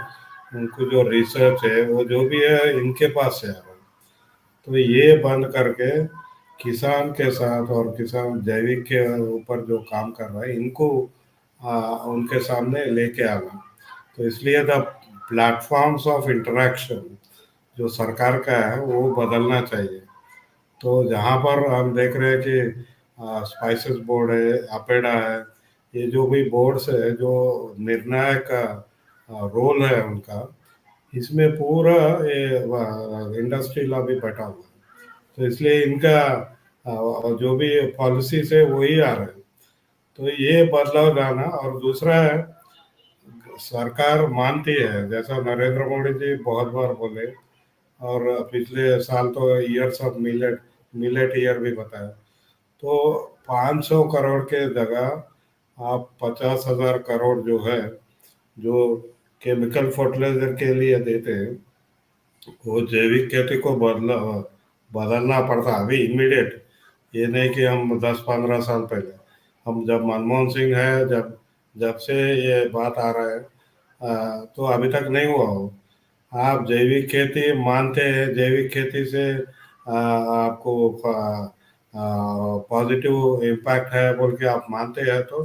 उनको जो रिसर्च है, वो जो भी है इनके पास से आ रहा है। तो ये बंद करके किसान के साथ, और किसान जैविक के ऊपर जो काम कर रहा है, इनको उनके सामने लेके आना। तो इसलिए द प्लेटफॉर्म्स ऑफ इंटरेक्शन जो सरकार का है वो बदलना चाहिए। तो जहाँ पर हम देख रहे हैं कि स्पाइसेस बोर्ड है, अपेडा है, ये जो भी बोर्ड्स है, जो निर्णायक रोल है उनका, इसमें पूरा ये इंडस्ट्री लॉबी बैठा हुआ है। तो इसलिए इनका जो भी पॉलिसीज है वही आ रहे हैं। तो ये बदलाव लाना। और दूसरा है, सरकार मानती है, जैसा नरेंद्र मोदी जी बहुत बार बोले, और पिछले साल तो years of millet millet year भी बताया। तो 500 करोड़ के जगह आप 50,000 करोड़ जो है, जो केमिकल फर्टिलाइजर के लिए देते हैं, वो जैविक खेती को बदलना पड़ता अभी इमीडिएट। ये नहीं कि हम 10-15 साल पहले, हम जब मनमोहन सिंह है, जब जब से ये बात आ रहा है, तो अभी तक नहीं हुआ हो। आप जैविक खेती मानते हैं, जैविक खेती से आपको पॉजिटिव इम्पैक्ट है बोल के आप मानते हैं, तो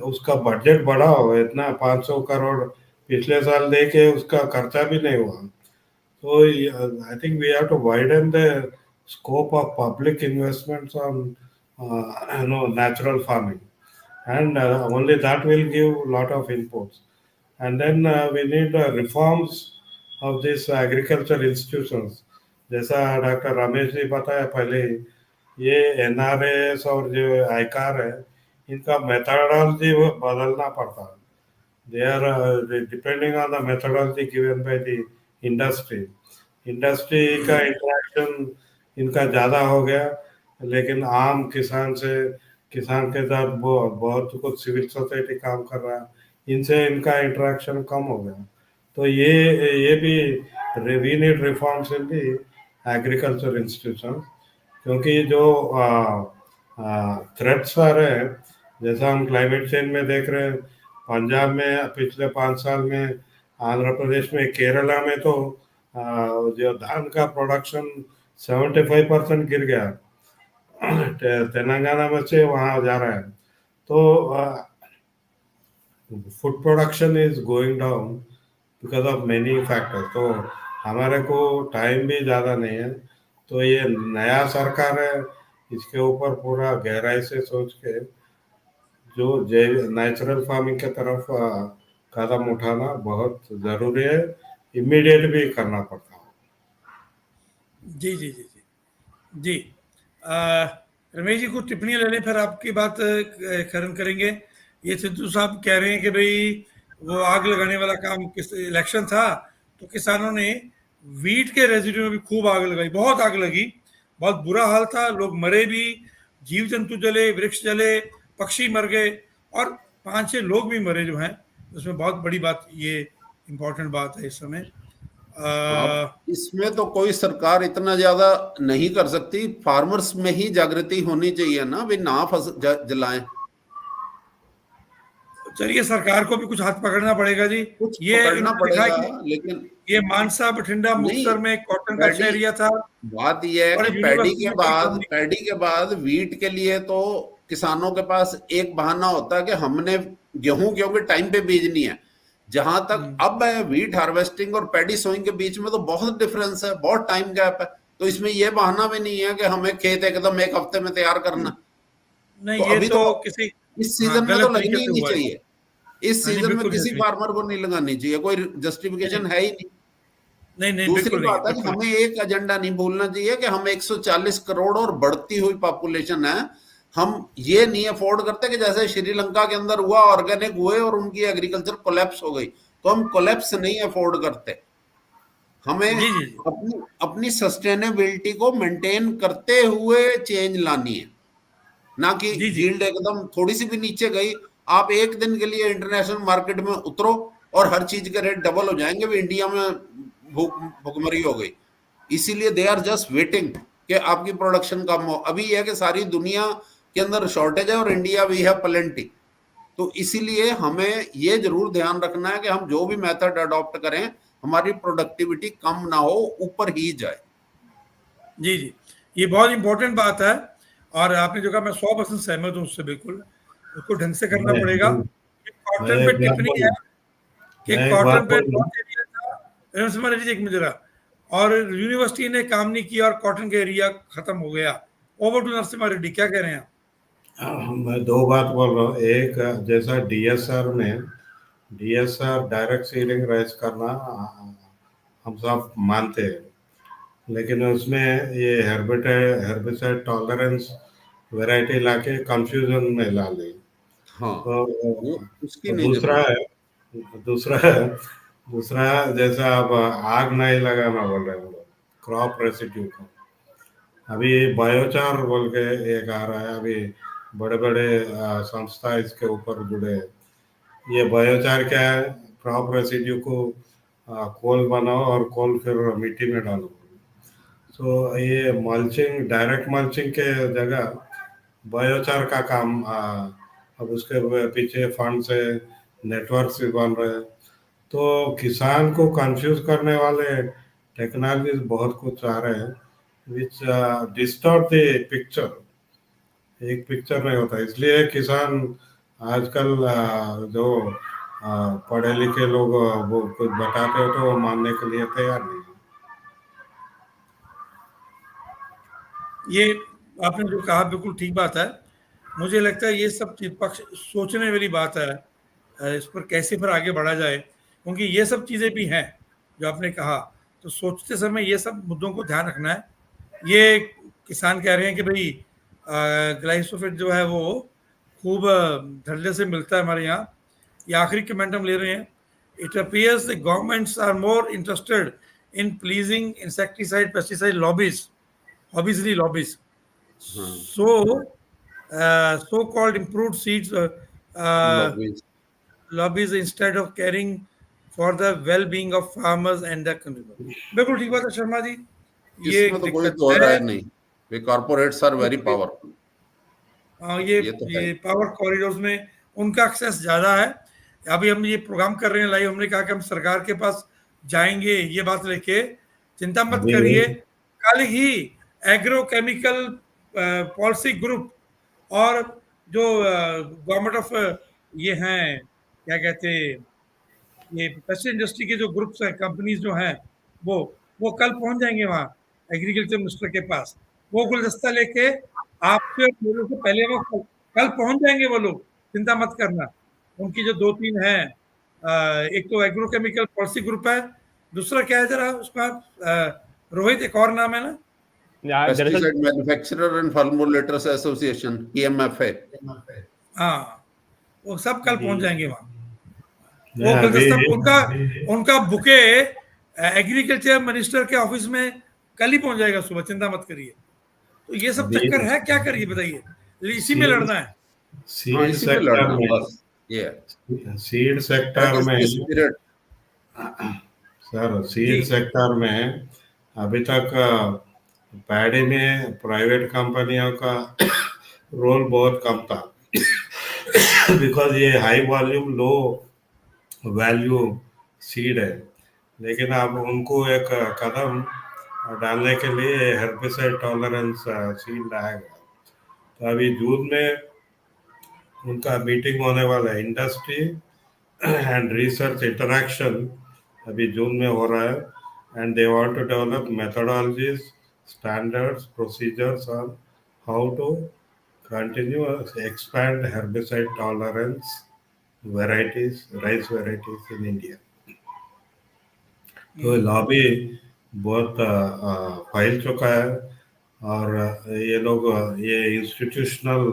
उसका बजट बढ़ा हो। इतना 500 करोड़ पिछले साल दे के उसका खर्चा भी नहीं हुआ। तो I think we have to widen the scope of public investments on natural farming, and only that will give a lot of inputs. And then we need reforms of these agriculture institutions, जैसा doctor Ramesh ji बताया पहले ही, ये NRS और जो आईकार है, इनका methodology बदलना पड़ता है। They are depending on the methodology given by the industry. Industry का इंटरेक्शन इनका ज़्यादा हो गया, लेकिन आम किसान के साथ बहुत कुछ सिविल सोसाइटी काम कर रहा है, इनसे इनका इंटरेक्शन कम हो गया। तो ये भी we need reforms in the agriculture institution, क्योंकि जो थ्रेट्स आ रहे हैं, जैसा हम क्लाइमेट चेंज में देख रहे हैं, पंजाब में पिछले 5 साल में, आंध्र प्रदेश में, केरला में तो जो धान का प्रोडक्शन 75% गिर गया, तेलंगाना में से वहाँ जा रहा है। तो food production is going down because of many factor. तो हमारे को टाइम भी ज़्यादा नहीं है, तो ये नया सरकार है, इसके ऊपर पूरा गहराई से सोच के जो नेचुरल फार्मिंग की तरफ कदम उठाना बहुत ज़रूरी है, इमीडिएट भी करना पड़ता है। जी जी जी जी जी। रमेश जी कुछ टिप्पणियां ले लें, फिर आपकी बात खत्म करेंगे। ये सिद्धू साहब कह रहे हैं कि भाई वो आग लगाने वाला काम, किस इलेक्शन था तो किसानों ने वीट के रेजिड्यू में भी खूब आग लगाई, बहुत आग लगी, बहुत बुरा हाल था, लोग मरे भी, जीव जंतु जले, वृक्ष जले, पक्षी मर गए, और 5-6 लोग भी मरे जो हैं। उसमें बहुत बड़ी बात, ये इम्पोर्टेंट बात है इस समय। अब इसमें तो कोई सरकार इतना ज्यादा नहीं कर सकती, फार्मर्स में ही जागृति होनी चाहिए ना, वे ना जलाएं। चलिए सरकार को भी कुछ हाथ पकड़ना पड़ेगा जी। कुछ ये पकड़ना इन्होंने लिखा पड़ेगा, कि लेकिन ये मानसा, बठिंडा, नहीं, मुक्तसर में कॉटन का अच्छा एरिया था। बात यह है और कि यूनिवर्सिटी में कोई काम नहीं। पैडी के बाद वीट के लिए तो किसानों के पास एक बहाना होता है कि हमने गेहूं क्योंकि टाइम पे बीजनी है। जहां तक अब है वीट हार्वेस्टिंग और पैडी सोइंग के बीच में तो बहुत डिफरेंस है, बहुत टाइम गैप है। तो इसमें यह बहाना भी नहीं है कि हमें खेत एकदम 1 हफ्ते में तैयार करना। नहीं, तो ये अभी तो तो किसी इस सीजन में तो गलत लगनी तरीके ही से नहीं हुआ है। चाहिए, इस हाँ, नहीं, सीजन में बिल्कुल किसी नहीं, फार्मर को नहीं लगानी चाहिए, कोई जस्टिफिकेशन है ही नहीं। नहीं नहीं, दूसरी बिल्कुल नहीं, बात है कि बिल्कुल हमें एक एजेंडा नहीं भूलना चाहिए कि हम 140 करोड़ और बढ़ती हुई पॉपुलेशन है, हम ये नहीं अफोर्ड करते कि जैसे श्रीलंका के अंदर हुआ, ऑर्गेनिक हुए और उनकी एग्रीकल्चर कोलैप्स हो गई, तो हम कोलैप्स नहीं अफोर्ड करते। हमें जी जी जी अपनी अपनी सस्टेनेबिलिटी को मेंटेन करते हुए चेंज लानी है, ना कि जी जी। यील्ड एकदम थोड़ी सी भी नीचे गई, आप एक दिन के लिए इंटरनेशनल मार्केट में उतरो और हर चीज के रेट डबल हो जाएंगे, भी इंडिया में भुखमरी हो गई। इसीलिए दे आर जस्ट वेटिंग कि आपकी प्रोडक्शन कम हो। अभी यह है कि सारी दुनिया के अंदर शॉर्टेज है और इंडिया वी है प्लेंटी। तो इसीलिए हमें ये जरूर ध्यान रखना है कि हम जो भी मेथड अडॉप्ट करें, हमारी प्रोडक्टिविटी कम ना हो, ऊपर ही जाए। जी जी, ये बहुत इंपॉर्टेंट बात है। और आपने जो कहा, मैं 100% सहमत हूँ उससे, बिल्कुल उसको ढंग से करना मैं पड़ेगा। मैं कॉटन पे एक बात टिप्पणी है बोलूं कि मैं एक बात कॉटन पे बोलूं लॉस एरिया था, समझ लीजिए एक मिनट जरा, और यूनिवर्सिटी ने काम नहीं किया और कॉटन का एरिया खत्म हो गया। ओवर टू नरसिम्हा रेड्डी, क्या कह रहे हैं आप? मैं 2 बात बोल रहा हूँ। एक, जैसा डीएसआर डायरेक्ट सीडिंग राइज करना हम सब मानते हैं, लेकिन उसमें ये हेर्बिसाइड टॉलरेंस वैरायटी लाके कंफ्यूजन में ला ली। हाँ, वो उसकी तो नहीं दूसरा जरूरत। है दूसरा है दूसरा जैसा आप आग नहीं लगाना बोल रहे हैं, क्रॉप रेसिड्यू को। अभी बायोचार बोल के एक आ रहा है, अभी बड़े बड़े संस्था इसके ऊपर जुड़े हैं। ये बायोचार क्या है? क्रॉप रेसिड्यू को कोल बनाओ और कोल फिर मिट्टी में डालो। तो ये मल्चिंग, डायरेक्ट मल्चिंग के जगह बायोचार का काम अब उसके पीछे फंड से नेटवर्क भी बन रहे हैं। तो किसान को कंफ्यूज करने वाले टेक्नोलॉजीज बहुत कुछ आ रहे हैं, विच डिस्टॉर्ट द पिक्चर। एक पिक्चर नहीं होता, इसलिए किसान आजकल जो पढ़े लिखे लोग वो कुछ बताते हो तो वो मानने के लिए तैयार नहीं है। ये आपने जो कहा बिल्कुल ठीक बात है। मुझे लगता है ये सब पक्ष सोचने वाली बात है, इस पर कैसे फिर आगे बढ़ा जाए, क्योंकि ये सब चीज़ें भी हैं जो आपने कहा। तो सोचते समय ये सब मुद्दों को ध्यान रखना है। ये किसान कह रहे हैं कि भाई ग्लाइफोसेट जो है वो खूब धड़ल्ले से मिलता है हमारे यहाँ। ये आखिरी कमेंट हम ले रहे हैं। It appears the governments are more interested in pleasing insecticide pesticide lobbies, obviously lobbies. हाँ, So, so-called improved seeds uh, lobbies. lobbies instead of caring for the well-being of farmers and the consumer. बिल्कुल ठीक बात है शर्मा जी, ये इसमें एक तो कोई दिक्कत दो है। राय नहीं। वे कॉर्पोरेट्स आर वेरी पावरफुल। ये ये तो है। ये पावर कॉरिडोर्स में उनका एक्सेस ज़्यादा है। अभी हम ये प्रोग्राम कर रहे हैं लाइव, हमने कहा कि हम सरकार के पास जाएंगे ये बात लेके, चिंता मत अभी करिए। कल ही एग्रोकेमिकल पॉलिसी ग्रुप और जो गवर्नमेंट ऑफ ये हैं, क्या कहते हैं, ये पेस्ट इंडस्ट्री के जो ग्रुप्स हैं, कंपनीज जो हैं, वो कल पहुंच जाएंगे वहाँ एग्रीकल्चर मिनिस्टर के पास। वो गुलदस्ता लेके आपसे और मेरे से पहले वो कल पहुंच जाएंगे वो लोग, चिंता मत करना। उनकी जो दो तीन हैं, एक तो एग्रोकेमिकल पॉलिसी ग्रुप है, दूसरा क्या है जरा उसका, रोहित एक और नाम है ना, दरअसल pesticide manufacturer and formulators association, पीएमएफए। हाँ, वो सब कल जी पहुंच जाएंगे वहाँ। नहीं, वो अभी गुलदस्ता उनका उनका बुके एग्रीकल्चर मिनिस्टर के ऑफिस में कल ही पहुंच जाएगा सुबह, चिंता मत करिए। तो ये सब अभी चक्कर है, क्या करिए बताइए, इसी में सीड लड़ना है। हाँ, सीड इसी पे सेक्टर लड़ना में बस। ये है, seed that sector is the में स्पिरिट। सर, जी सीड सेक्टर में अभी तक पैडी में प्राइवेट कंपनियों का रोल बहुत कम था, बिकॉज ये high volume low value seed है। लेकिन अब उनको एक कदम डालने के लिए हेर्बिसाइड टॉलरेंस सीड लाया गया। तो अभी जून में उनका मीटिंग होने वाला है, इंडस्ट्री एंड रिसर्च इंटरेक्शन अभी जून में हो रहा है। And they want to develop methodologies, standards, procedures on how to continue expand herbicide tolerance varieties, rice varieties in India. तो लॉबी बहुत फैल चुका है, और ये लोग ये इंस्टीट्यूशनल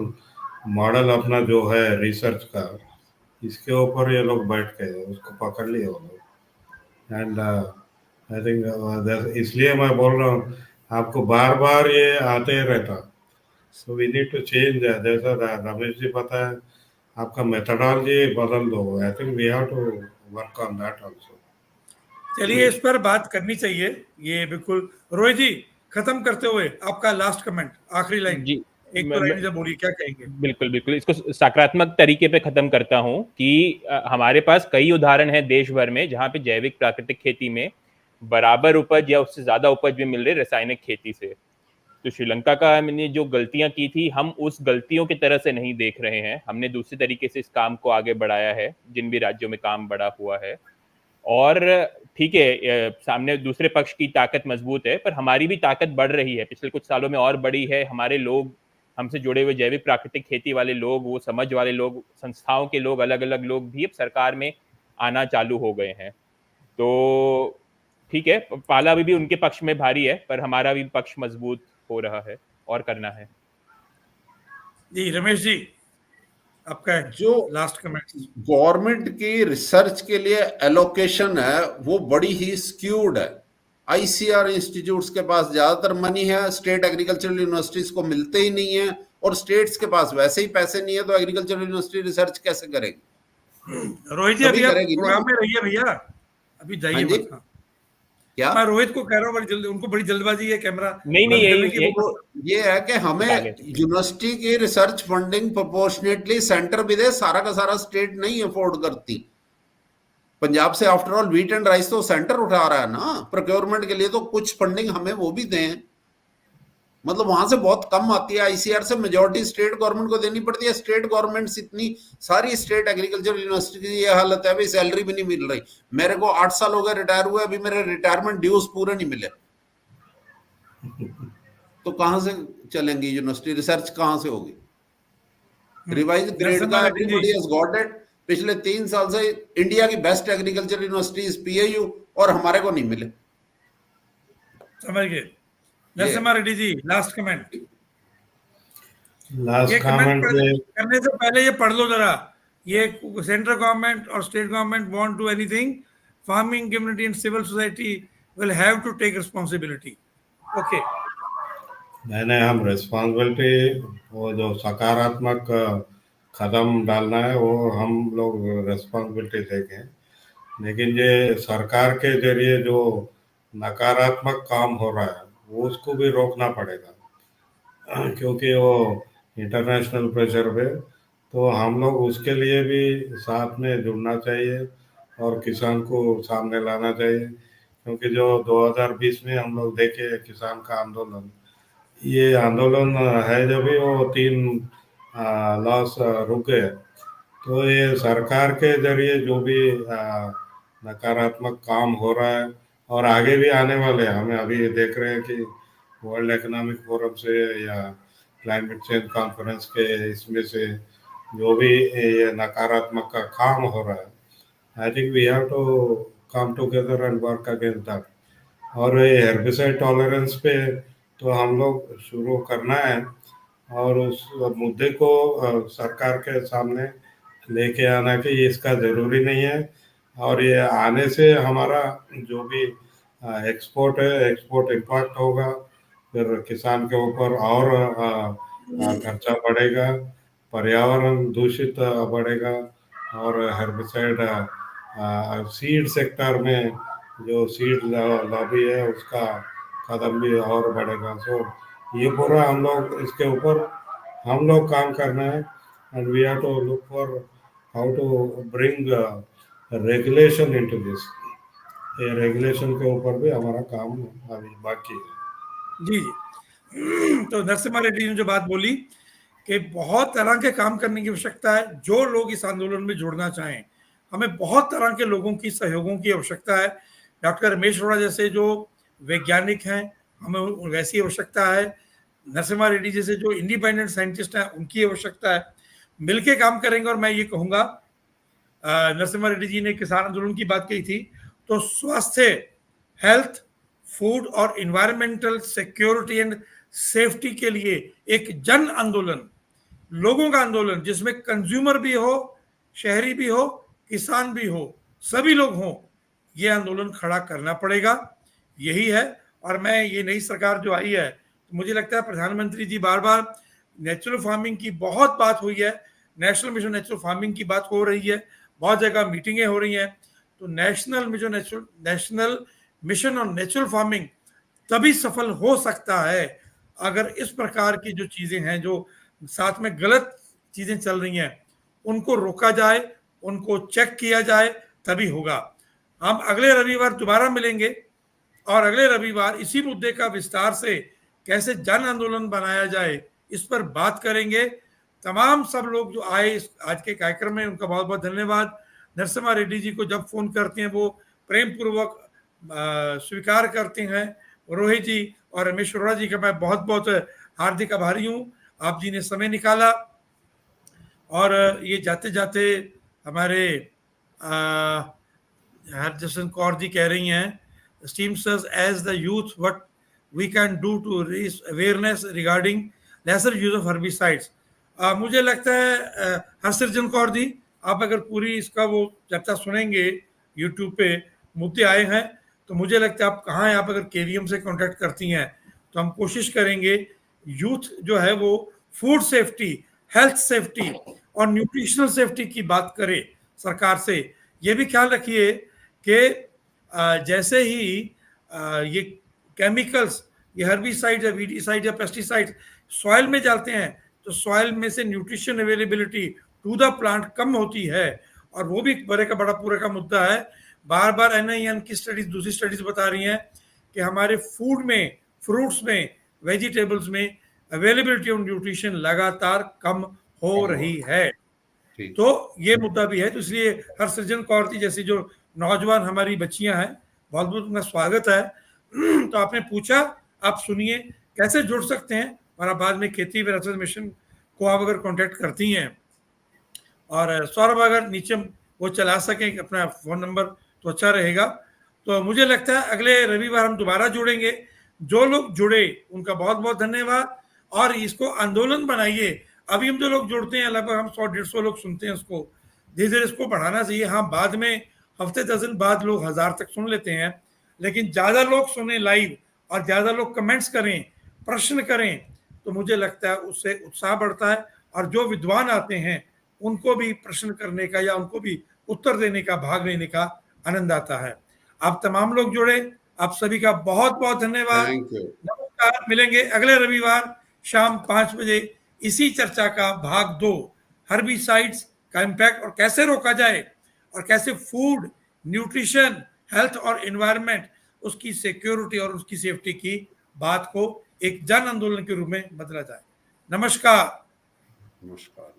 मॉडल अपना जो है रिसर्च का, इसके ऊपर ये लोग बैठ के उसको पकड़ लिए वो लोग। एंड आई थिंक इसलिए मैं बोल रहा हूँ, आपको बार बार ये आते ही रहता। So we need to change, जैसा रमेश जी पता है, आपका मेथोडोलॉजी बदल दो। I think we have to work on that also. चलिए, इस पर बात करनी चाहिए, ये बिल्कुल। रोहित जी, खत्म करते हुए आपका लास्ट कमेंट, आखिरी लाइन, जी एक तो लाइन जब बोलिए, क्या कहेंगे। बिल्कुल बिल्कुल इसको सकारात्मक तरीके पे खत्म करता हूं कि हमारे पास कई उदाहरण हैं देश भर में जहां पे जैविक प्राकृतिक खेती में बराबर उपज या उससे ज्यादा उपज भी मिल रही रासायनिक खेती से। तो श्रीलंका का हमने जो गलतियां की थी, हम उस गलतियों की तरह से नहीं देख रहे हैं। हमने दूसरी तरीके से इस काम को आगे बढ़ाया है, जिन भी राज्यों में काम बढ़ा हुआ है। और ठीक है, सामने दूसरे पक्ष की ताकत मजबूत है, पर हमारी भी ताकत बढ़ रही है, पिछले कुछ सालों में और बढ़ी है। हमारे लोग, हमसे जुड़े हुए जैविक प्राकृतिक खेती वाले लोग, वो समझ वाले लोग, संस्थाओं के लोग, अलग अलग लोग भी अब सरकार में आना चालू हो गए हैं। तो ठीक है, पाला अभी भी उनके पक्ष में भारी है, पर हमारा भी पक्ष मजबूत हो रहा है और करना है। जी रमेश जी, आपका जो लास्ट कमेंट। गवर्नमेंट की रिसर्च के लिए एलोकेशन है वो बड़ी ही स्क्यूड है। आईसीआर इंस्टीट्यूट्स के पास ज्यादातर मनी है, स्टेट एग्रीकल्चरल यूनिवर्सिटीज को मिलते ही नहीं है, और स्टेट्स के पास वैसे ही पैसे नहीं है, तो एग्रीकल्चरल यूनिवर्सिटी रिसर्च कैसे करेगी? रोहित जी तभी अभी आप करेगी ना। प्रोग्राम में रहिए भैया, अभी हाँ जाइए जी, मत। हाँ, क्या? मैं रोहित को कह रहा हूँ, बड़ी जल्दी, उनको बड़ी जल्दबाजी है कैमरा नहीं नहीं, बंद करने की। यही तो ये है कि हमें आगे। यूनिवर्सिटी की रिसर्च फंडिंग प्रोपोर्शनेटली सेंटर भी दे, सारा का सारा स्टेट नहीं अफोर्ड करती। पंजाब से after all wheat and rice तो सेंटर उठा रहा है ना प्रोक्योरमेंट के लिए, तो कुछ फंडिंग हमें वो भी दें। मतलब वहां से बहुत कम आती है, आईसीआर से मेजॉरिटी स्टेट गवर्नमेंट को देनी पड़ती है। स्टेट गवर्नमेंट्स इतनी सारी स्टेट एग्रीकल्चर यूनिवर्सिटी की ये हालत है, भाई सैलरी भी नहीं मिल रही। मेरे को 8 साल हो गए रिटायर हुए, अभी मेरे रिटायरमेंट ड्यूज पूरे नहीं मिले, तो कहां से चलेंगी यूनिवर्सिटी? रिसर्च कहां से होगी? रिवाइज ग्रेड नरसिम्हा का Reddy ji, everybody has got it. पिछले 3 साल से इंडिया की बेस्ट एग्रीकल्चर यूनिवर्सिटी पीएयू, और हमारे को नहीं मिले। समझ गए। ये नरसिम्हा रेड्डी जी, लास्ट कमेंट। ये लास्ट कमेंट कमेंट में करने से पहले ये पढ़ लो जरा। ये सेंट्रल गवर्नमेंट और state government want to anything, farming community and civil society will have to take responsibility. Okay, मैंने हम रिस्पॉन्सिबिलिटी, वो जो सकारात्मक कदम डालना है वो हम लोग रिस्पॉन्सिबिलिटी देंगे, लेकिन ये सरकार के जरिए जो नकारात्मक काम हो रहा है वो उसको भी रोकना पड़ेगा, क्योंकि वो इंटरनेशनल प्रेशर पे, तो हम लोग उसके लिए भी साथ में जुड़ना चाहिए और किसान को सामने लाना चाहिए। क्योंकि जो 2020 में हम लोग देखे किसान का आंदोलन, ये आंदोलन है जब भी वो 3 लॉस रुक गए, तो ये सरकार के जरिए जो भी नकारात्मक काम हो रहा है और आगे भी आने वाले हैं, हमें अभी देख रहे हैं कि वर्ल्ड इकोनॉमिक फोरम से या क्लाइमेट चेंज कॉन्फ्रेंस के इसमें से जो भी ये नकारात्मक का काम हो रहा है, I think we have to come together and work against that. और ये हेर्बिसाइड टॉलरेंस पे तो हम लोग शुरू करना है, और उस मुद्दे को सरकार के सामने लेके आना कि ये इसका ज़रूरी नहीं है, और ये आने से हमारा जो भी एक्सपोर्ट है, एक्सपोर्ट इम्पैक्ट होगा, फिर किसान के ऊपर और खर्चा बढ़ेगा, पर्यावरण दूषित बढ़ेगा, और हेर्बिसाइड सीड सेक्टर में जो सीड लॉबी है उसका कदम भी और बढ़ेगा। सो ये पूरा हम लोग इसके ऊपर हम लोग काम करना है, and we have to look for how to bring regulation into this. ये रेगुलेशन के ऊपर भी हमारा काम अभी बाकी है। जी जी। तो नरसिम्हा रेड्डी ने जो बात बोली कि बहुत तरह के काम करने की आवश्यकता है, जो लोग इस आंदोलन में जुड़ना चाहें, हमें बहुत तरह के लोगों की सहयोगों की आवश्यकता है। डॉक्टर रमेश अरोड़ा जैसे जो वैज्ञानिक हैं, हमें वैसी आवश्यकता है। नरसिम्हा रेड्डी जैसे जो इंडिपेंडेंट साइंटिस्ट हैं, उनकी आवश्यकता है। मिलके काम करेंगे। और मैं ये कहूँगा, नरसिम्हा रेड्डी जी ने किसान आंदोलन की बात कही थी, तो स्वास्थ्य, हेल्थ, फूड और इन्वायरमेंटल सिक्योरिटी एंड सेफ्टी के लिए एक जन आंदोलन, लोगों का आंदोलन, जिसमें कंज्यूमर भी हो, शहरी भी हो, किसान भी हो, सभी लोग हों, ये आंदोलन खड़ा करना पड़ेगा। यही है। और मैं ये नई सरकार जो आई है, तो मुझे लगता है प्रधानमंत्री जी बार बार नेचुरल फार्मिंग की बहुत बात हुई है, नेशनल मिशन नेचुरल फार्मिंग की बात हो रही है, बहुत जगह मीटिंगें हो रही हैं। तो national mission on natural farming तभी सफल हो सकता है अगर इस प्रकार की जो चीजें हैं, जो साथ में गलत चीजें चल रही हैं, उनको रोका जाए, उनको चेक किया जाए, तभी होगा। हम अगले रविवार दोबारा मिलेंगे और अगले रविवार इसी मुद्दे का विस्तार से कैसे जन आंदोलन बनाया जाए, इस पर बात करेंगे। तमाम सब लोग जो आए इस आज के कार्यक्रम में, उनका बहुत बहुत धन्यवाद। नरसिम्हा रेड्डी जी को जब फोन करते हैं वो प्रेम पूर्वक स्वीकार करते हैं। रोहित जी और रमेश अरोड़ा जी का मैं बहुत बहुत हार्दिक आभारी हूँ, आप जी ने समय निकाला। और ये जाते जाते हमारे हरजसन कौर जी कह रही हैं esteems us as the youth what we can do to raise awareness regarding lesser use of herbicides. मुझे लगता है हरसिरजन कौर दी, आप अगर पूरी इसका वो चर्चा सुनेंगे यूट्यूब पे, मुद्दे आए हैं, तो मुझे लगता है आप कहाँ हैं, आप अगर केवीएम से कांटेक्ट करती हैं तो हम कोशिश करेंगे यूथ जो है वो फूड सेफ्टी, हेल्थ सेफ्टी और न्यूट्रिशनल सेफ्टी की बात करे सरकार से। ये भी ख्याल रखिए कि जैसे ही ये केमिकल्स, ये हर्बिसाइड या वीडिसाइड या पेस्टिसाइड सॉइल में जाते हैं तो सॉइल में से nutrition availability to the plant कम होती है, और वो भी बड़े का बड़ा पूरे का मुद्दा है। बार बार NIN की स्टडीज, दूसरी स्टडीज बता रही हैं कि हमारे फूड में, फ्रूट्स में, वेजिटेबल्स में अवेलेबिलिटी ऑफ न्यूट्रिशन लगातार कम हो रही है। तो ये मुद्दा भी है। तो इसलिए हरसिरजन कौर जी जैसी जो नौजवान हमारी बच्चियां हैं, बहुत बहुत उनका स्वागत है। तो आपने पूछा, आप सुनिए कैसे जुड़ सकते हैं, और आप बाद में खेती विरासत मिशन को आप अगर कांटेक्ट करती हैं, और सौरभ अगर नीचे वो चला सकें अपना फोन नंबर तो अच्छा रहेगा। तो मुझे लगता है अगले रविवार हम दोबारा जुड़ेंगे। जो लोग जुड़े उनका बहुत बहुत धन्यवाद, और इसको आंदोलन बनाइए। अभी हम जो लोग जुड़ते हैं लगभग हम 100-150 लोग सुनते हैं, उसको धीरे धीरे इसको बढ़ाना चाहिए। हाँ, बाद में हफ्ते 10 दिन बाद लोग 1000 तक सुन लेते हैं, लेकिन ज़्यादा लोग सुने लाइव और ज़्यादा लोग कमेंट्स करें, प्रश्न करें, तो मुझे लगता है उससे उत्साह बढ़ता है, और जो विद्वान आते हैं उनको भी प्रश्न करने का या उनको भी उत्तर देने का, भाग लेने का आनंद आता है। आप तमाम लोग जुड़े, आप सभी का बहुत बहुत धन्यवाद। नमस्कार, मिलेंगे अगले रविवार शाम 5 बजे इसी चर्चा का भाग 2, हर्बिसाइड्स का इम्पैक्ट और कैसे रोका जाए, और कैसे फूड, न्यूट्रिशन, हेल्थ और एनवायरनमेंट, उसकी सिक्योरिटी और उसकी सेफ्टी की बात को एक जन आंदोलन के रूप में बदला जाए। नमस्कार। नमस्कार।